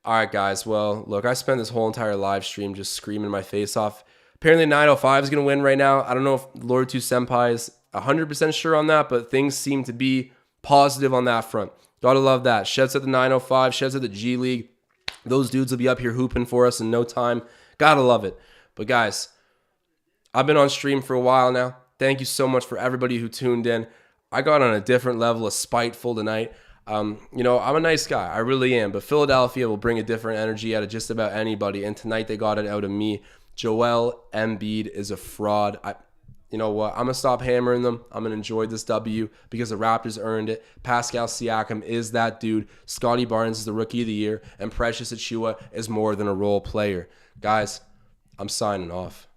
All right, guys. Well, look, I spent this whole entire live stream just screaming my face off. Apparently 905 is going to win right now. I don't know if Lord 2 Senpai is 100% sure on that, but things seem to be positive on that front. Gotta love that. Sheds at the 905, Sheds at the G League. Those dudes will be up here hooping for us in no time. Gotta love it. But guys, I've been on stream for a while now. Thank you so much for everybody who tuned in. I got on a different level of spiteful tonight. I'm a nice guy. I really am. But Philadelphia will bring a different energy out of just about anybody. And tonight they got it out of me. Joel Embiid is a fraud. You know what? I'm going to stop hammering them. I'm going to enjoy this W because the Raptors earned it. Pascal Siakam is that dude. Scotty Barnes is the Rookie of the Year. And Precious Achiuwa is more than a role player. Guys, I'm signing off.